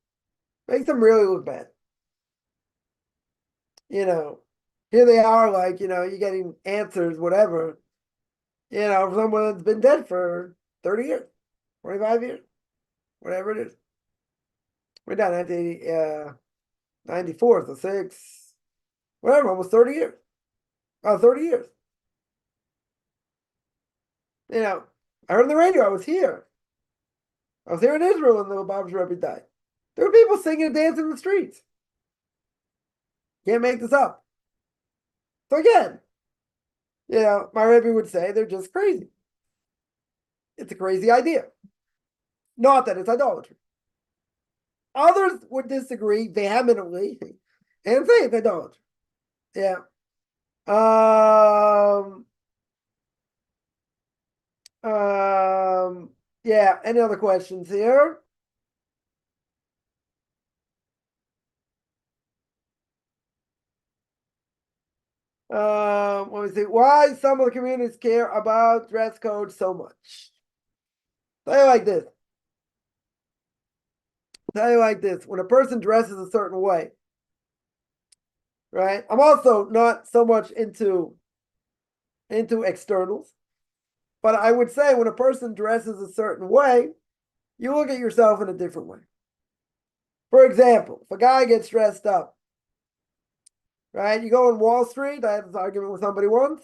Makes them really look bad. Here they are, like, you're getting answers, whatever, from someone that's been dead for 30 years, 25 years, whatever it is. We're down 1994, so 6, whatever, almost 30 years. 30 years. I heard on the radio, I was here. I was here in Israel when the Lubavitch Rebbe died. There were people singing and dancing in the streets. Can't make this up. So again, my Rebbe would say they're just crazy. It's a crazy idea. Not that it's idolatry. Others would disagree vehemently and say it's idolatry. Yeah. Yeah. Any other questions here? Let me see. Why some of the communities care about dress code so much? Tell you like this. When a person dresses a certain way, right? I'm also not so much into externals, but I would say when a person dresses a certain way, you look at yourself in a different way. For example, if a guy gets dressed up, right? You go on Wall Street. I had this argument with somebody once.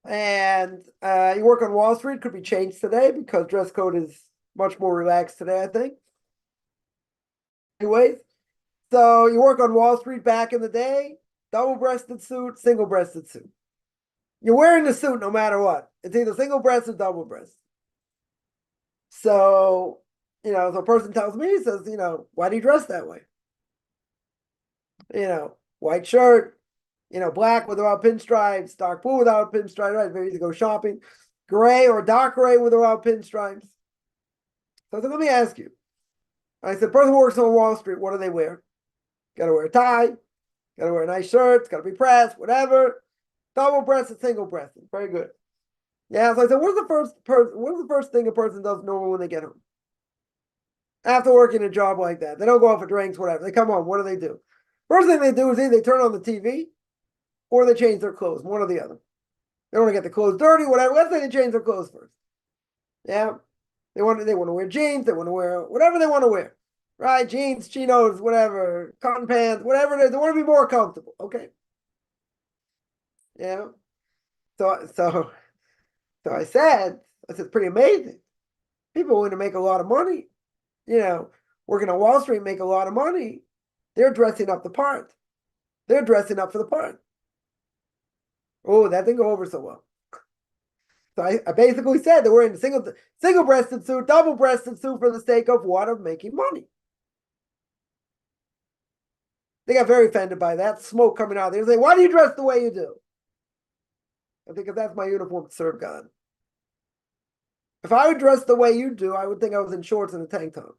And you work on Wall Street, could be changed today because dress code is much more relaxed today, I think. Anyways, so you work on Wall Street back in the day, double-breasted suit, single-breasted suit. You're wearing the suit no matter what. It's either single-breasted or double-breasted. So, so a person tells me, he says, why do you dress that way? White shirt, black without pinstripes, dark blue without pinstripes, right? Very easy to go shopping. gray or dark gray with around pinstripes. So I said, let me ask you. I said, person who works on Wall Street, what do they wear? Got to wear a tie, got to wear a nice shirt, it's got to be pressed, whatever. Double-breasted, single-breasted. Very good. Yeah, so I said, what's the first thing a person does normally when they get home? After working a job like that, they don't go out for drinks, whatever. They come home. What do? First thing they do is either they turn on the TV or they change their clothes, one or the other. They don't want to get the clothes dirty, whatever. Let's say they change their clothes first. Yeah, they want to wear jeans. They want to wear whatever they want to wear, right? Jeans, chinos, whatever, cotton pants, whatever it is. They want to be more comfortable. Okay. Yeah. So I said, it's pretty amazing. People are willing to make a lot of money. Working on Wall Street, make a lot of money. They're dressing up the part. They're dressing up for the part. Oh, that didn't go over so well. So I basically said that we're in a single-breasted suit, double-breasted suit for the sake of what? Of making money. They got very offended by that. Smoke coming out. They say, why do you dress the way you do? I think if that's my uniform to serve God. If I would dress the way you do, I would think I was in shorts and a tank top.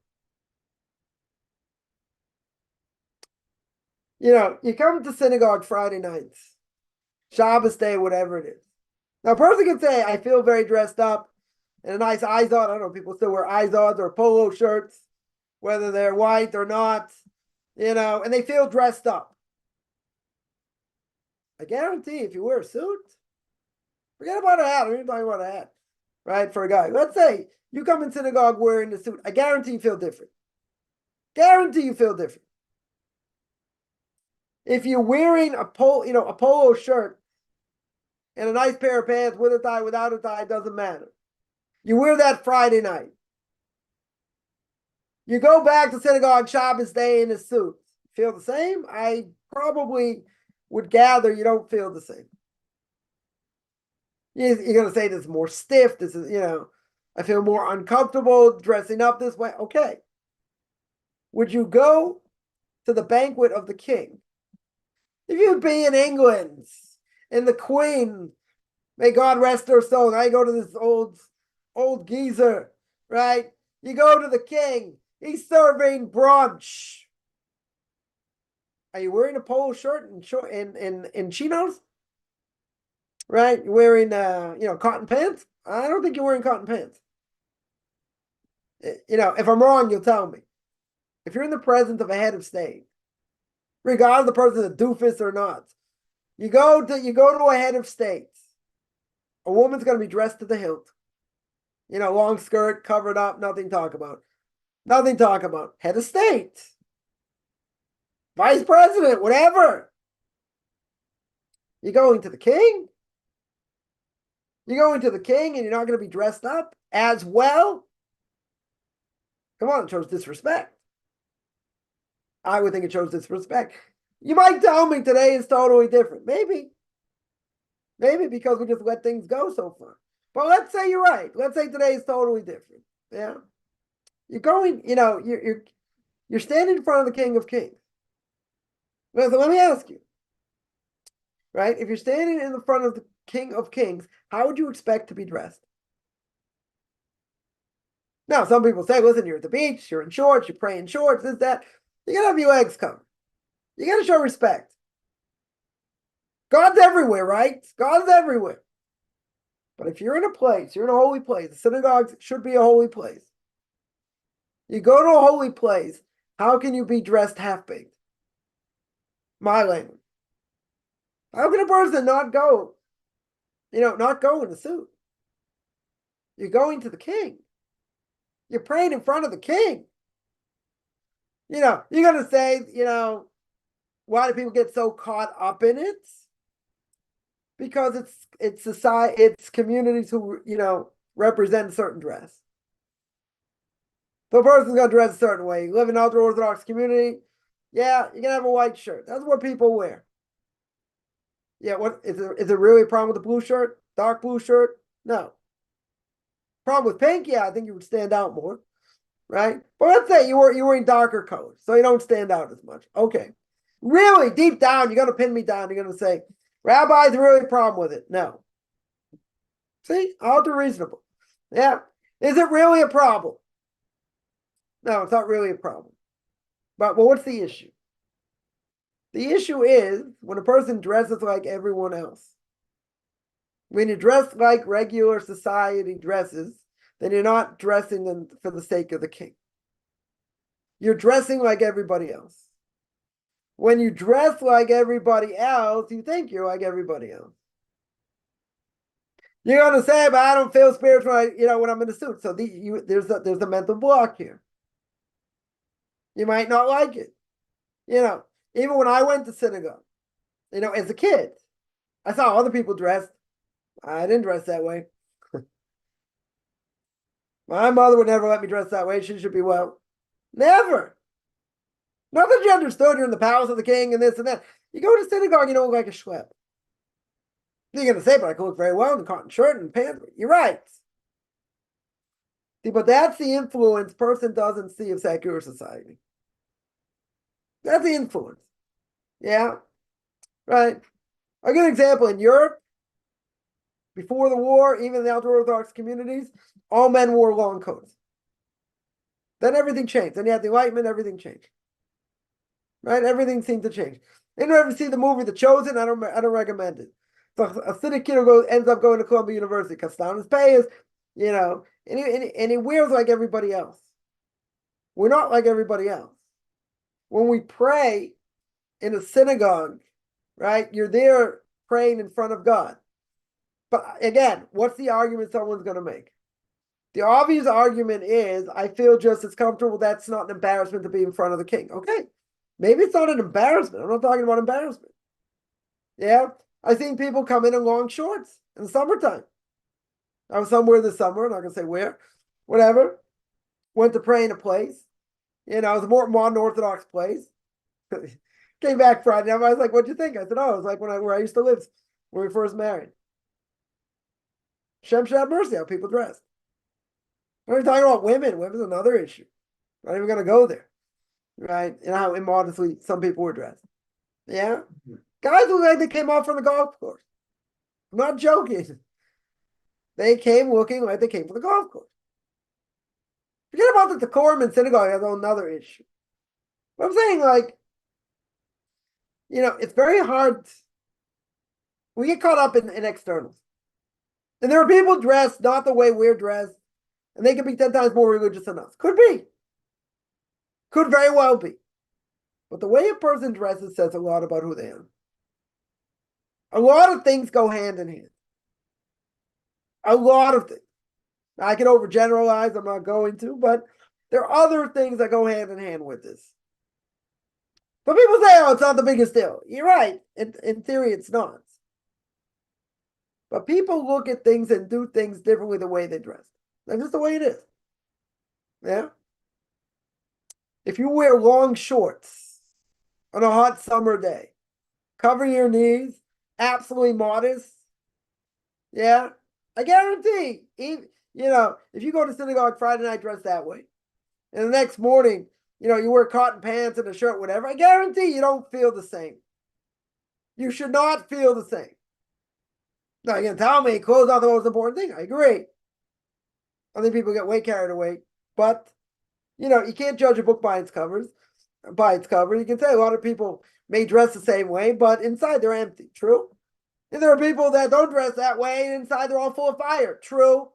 You come to synagogue Friday nights, Shabbos day, whatever it is. Now, a person can say, I feel very dressed up in a nice izod. I don't know, people still wear izods or polo shirts, whether they're white or not, and they feel dressed up. I guarantee if you wear a suit, forget about a hat. I'm even talking about a hat, right? For a guy. Let's say you come in synagogue wearing a suit. I guarantee you feel different. Guarantee you feel different. If you're wearing a polo shirt and a nice pair of pants with a tie, without a tie, doesn't matter. You wear that Friday night. You go back to synagogue Shabbos day in a suit. Feel the same? I probably would gather you don't feel the same. You're going to say this is more stiff. This is, I feel more uncomfortable dressing up this way. Okay. Would you go to the banquet of the king? If you'd be in England and the queen, may God rest her soul. I go to this old geezer, right? You go to the king. He's serving brunch. Are you wearing a polo shirt and chinos? Right? You're wearing cotton pants? I don't think you're wearing cotton pants. If I'm wrong, you'll tell me. If you're in the presence of a head of state, regardless of the person a doofus or not, you go to a head of state. A woman's going to be dressed to the hilt. Long skirt, covered up, nothing to talk about. Nothing to talk about. Head of state. Vice president, whatever. You're going to the king? You're going to the king and you're not going to be dressed up as well? Come on, it shows disrespect. I would think it shows disrespect. You might tell me today is totally different. Maybe. Maybe because we just let things go so far. But let's say you're right. Let's say today is totally different. Yeah. You're going, you're standing in front of the King of Kings. Well, so let me ask you, right? If you're standing in the front of the King of Kings, how would you expect to be dressed? Now, some people say, listen, you're at the beach, you're in shorts, you're praying shorts, this, that. You got to have your legs covered. You got to show respect. God's everywhere, right? God's everywhere. But if you're in a place, you're in a holy place, the synagogue should be a holy place. You go to a holy place, how can you be dressed half-baked? My language. How can a person not go in a suit? You're going to the king. You're praying in front of the king. You're going to say, why do people get so caught up in it? Because it's society, it's communities who, represent a certain dress. So a person's going to dress a certain way. You live in an ultra-Orthodox community, yeah, you're going to have a white shirt. That's what people wear. Yeah, what is it really a problem with the blue shirt? Dark blue shirt? No. Problem with pink? Yeah, I think you would stand out more, right? But let's say you're wearing darker colors, so you don't stand out as much. Okay. Really, deep down, you're going to pin me down. You're going to say, Rabbi's really a problem with it. No. See, all too reasonable. Yeah. Is it really a problem? No, it's not really a problem. But well, what's the issue? The issue is when a person dresses like everyone else. When you dress like regular society dresses, then you're not dressing them for the sake of the king. You're dressing like everybody else. When you dress like everybody else, you think you're like everybody else. You're gonna say, "But I don't feel spiritual, when I'm in a suit." So there's a mental block here. You might not like it. Even when I went to synagogue, as a kid, I saw other people dressed. I didn't dress that way. My mother would never let me dress that way. She should be well. Never. Not that you understood you're in the palace of the king and this and that. You go to synagogue, you don't look like a schlep. You're going to say, but I can look very well in a cotton shirt and pants. You're right. See, but that's the influence person doesn't see of secular society. That's the influence. Yeah. Right. A good example in Europe, before the war, even in the ultra-Orthodox communities, all men wore long coats. Then everything changed. Then you had the Enlightenment, everything changed. Right? Everything seemed to change. Anyone ever see the movie The Chosen? I don't recommend it. So a Siddiq kid ends up going to Columbia University because down his pay is, and he wears like everybody else. We're not like everybody else. When we pray in a synagogue, right, you're there praying in front of God. But again, what's the argument someone's going to make? The obvious argument is, I feel just as comfortable. That's not an embarrassment to be in front of the king. Okay. Maybe it's not an embarrassment. I'm not talking about embarrassment. Yeah. I've seen people come in long shorts in the summertime. I was somewhere this summer, I'm not going to say where, whatever. Went to pray in a place. It was a more modern Orthodox place. Came back Friday night. I was like, what'd you think? I said, oh, it was like where I used to live when we first married. Shem should have mercy how people dressed. We're talking about women. Women's another issue. Not even going to go there. Right? How immodestly some people were dressed. Yeah? Guys look like they came off from the golf course. I'm not joking. They came looking like they came from the golf course. Forget about the decorum in synagogue. That's another issue. But I'm saying, it's very hard. We get caught up in externals. And there are people dressed not the way we're dressed, and they can be 10 times more religious than us. Could be. Could very well be. But the way a person dresses says a lot about who they are. A lot of things go hand in hand. A lot of things. I can overgeneralize, I'm not going to, but there are other things that go hand in hand with this. But people say, oh, it's not the biggest deal. You're right. In theory, it's not. But people look at things and do things differently the way they dress. That's just the way it is. Yeah? If you wear long shorts on a hot summer day, cover your knees, absolutely modest, yeah, I guarantee, if you go to synagogue Friday night dressed that way, and the next morning, you wear cotton pants and a shirt, whatever, I guarantee you don't feel the same. You should not feel the same. Now, you can tell me clothes are the most important thing. I agree. I think people get way carried away. But, you can't judge a book by its cover. You can say a lot of people may dress the same way, but inside they're empty. True? And there are people that don't dress that way, and inside they're all full of fire. True?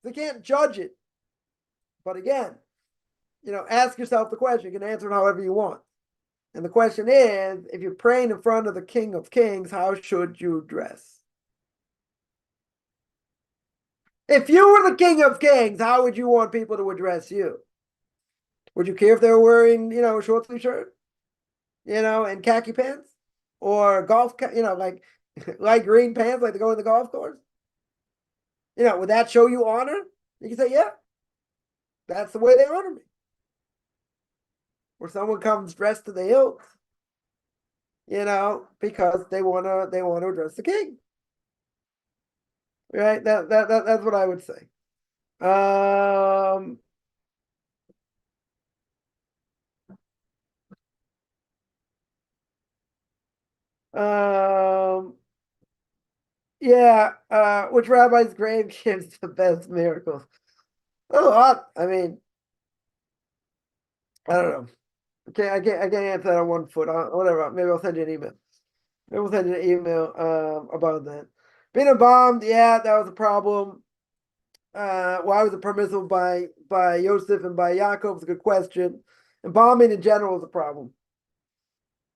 They can't judge it. But again, ask yourself the question. You can answer it however you want. And the question is, if you're praying in front of the King of Kings, how should you dress? If you were the King of Kings, how would you want people to address you? Would you care if they were wearing, a short sleeve shirt, and khaki pants? Or golf, like light green pants like they go in the golf course? Would that show you honor? You can say, yeah, that's the way they honor me. Or someone comes dressed to the hilt, because they want to address the king. Right? That's what I would say. Yeah, which rabbi's grave gives the best miracles? A lot. I mean, I don't know. I can't answer that on one foot. Whatever. Maybe I'll send you an email. Maybe we'll send you an email about that. Being embalmed, yeah, that was a problem. Why was it permissible by Yosef and by Yaakov? It's a good question. Embalming in general is a problem.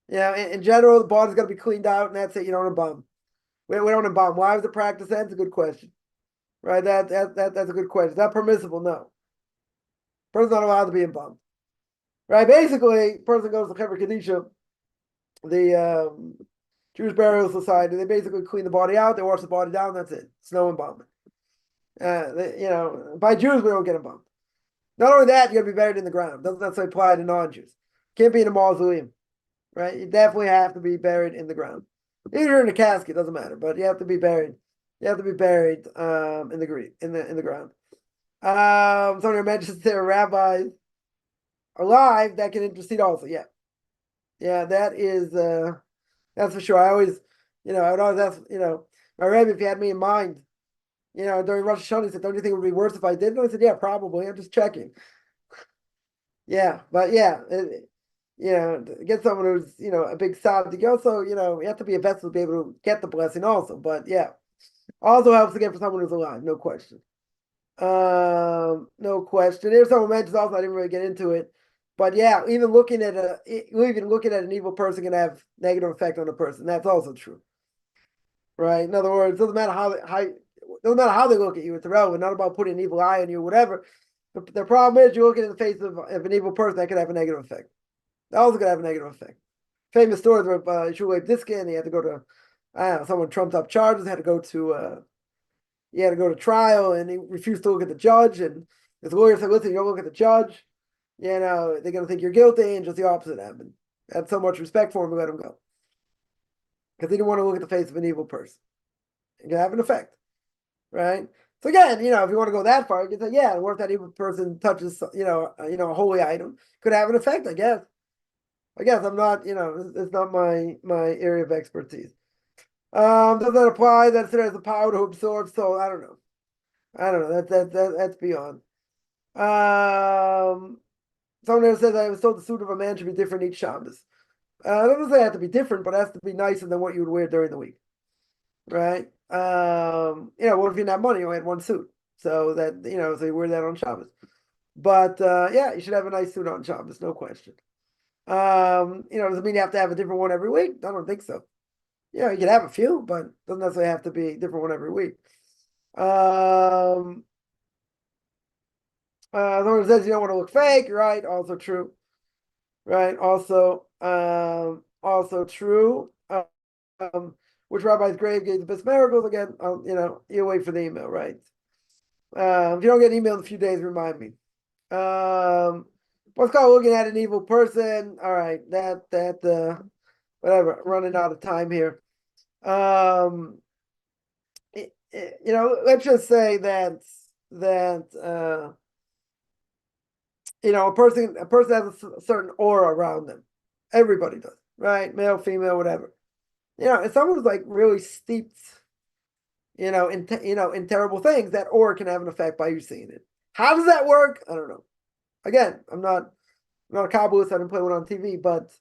Yeah, in general, the body's got to be cleaned out, and that's it. You don't embalm. We don't embalm. Why was the practice? That's a good question, right? That's a good question. Is that permissible? No. Person's not allowed to be embalmed, right? Basically, person goes to Chevra Kadisha, the Jewish Burial Society. They basically clean the body out. They wash the body down. That's it. It's no embalming. By Jews we don't get embalmed. Not only that, you got to be buried in the ground. Doesn't necessarily apply to non-Jews. Can't be in a mausoleum, right? You definitely have to be buried in the ground. Even if you're in a casket, doesn't matter. But you have to be buried. You have to be buried in the ground. Somebody mentions there are rabbis alive that can intercede also. Yeah, that is that's for sure. I always, I would always ask, my rabbi, if he had me in mind, during Rosh Hashanah, he said, "Don't you think it would be worse if I did?" And I said, "Yeah, probably. I'm just checking." Yeah, but yeah, get someone who's a big tzaddik. Also, you have to be a vessel to be able to get the blessing. Also, but yeah, also helps again for someone who's alive, no question. No question. There's someone mentions also. I didn't really get into it, but yeah, even looking at an evil person can have negative effect on a person. That's also true, right? In other words, it doesn't matter how they look at you. It's irrelevant. Not about putting an evil eye on you or whatever. The problem is you're looking in the face of an evil person that could have a negative effect. That also could have a negative effect. Famous stories where Shulei Diskin, he had to go to, I don't know, someone trumped up charges, had to go to trial, and he refused to look at the judge. And his lawyer said, "Listen, you don't look at the judge. They're going to think you're guilty," and just the opposite happened. Had so much respect for him, we let him go. Because he didn't want to look at the face of an evil person. It can have an effect, right? So again, if you want to go that far, you can say, yeah, what if that evil person touches, a holy item? Could have an effect, I guess. I'm not, it's not my area of expertise. Does that apply that it has the power to absorb soul? I don't know. That's beyond. Someone else says I was told the suit of a man should be different each Shabbos. It doesn't say it has to be different, but it has to be nicer than what you would wear during the week, right? What if you didn't have money? You only had one suit, so that so you wear that on Shabbos. But yeah, you should have a nice suit on Shabbos, no question. Does it mean you have to have a different one every week? I don't think so. You can have a few, but it doesn't necessarily have to be a different one every week. Someone says you don't want to look fake, right? Also true, right? Also true. Which rabbi's grave gave the best miracles? Again, you wait for the email, right? If you don't get an email in a few days, remind me. What's called looking at an evil person? All right, whatever. Running out of time here. Let's just say that a person has a certain aura around them. Everybody does, right? Male, female, whatever. If someone's like really steeped, in terrible things, that aura can have an effect by you seeing it. How does that work? I don't know. Again, I'm not a Kabbalist. I didn't play one on TV, but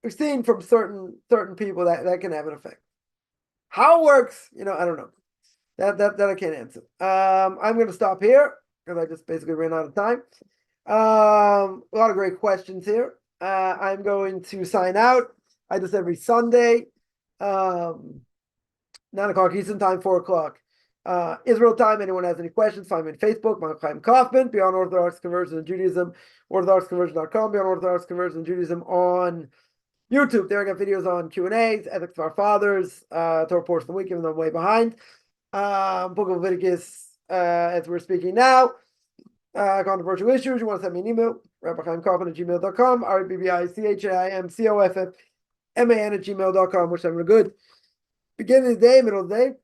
we've seen from certain people that can have an effect. How it works, I don't know. That I can't answer. I'm going to stop here because I just basically ran out of time. A lot of great questions here. I'm going to sign out. I do this every Sunday, 9 o'clock Eastern time, 4 o'clock Israel time. Anyone has any questions, find me on Facebook, Chaim Kaufman, Beyond Orthodox Conversion and Judaism, orthodoxconversion.com, Beyond Orthodox Conversion and Judaism on YouTube. There I got videos on Q&As, Ethics of Our Fathers, Torah portion of the week, even though I'm way behind. Book of Leviticus, as we're speaking now. Controversial issues, you want to send me an email, rabbichaimkaufman@gmail.com, RBBICHAIMCOFFMAN@gmail.com, which I'm a good beginning of the day, middle of the day.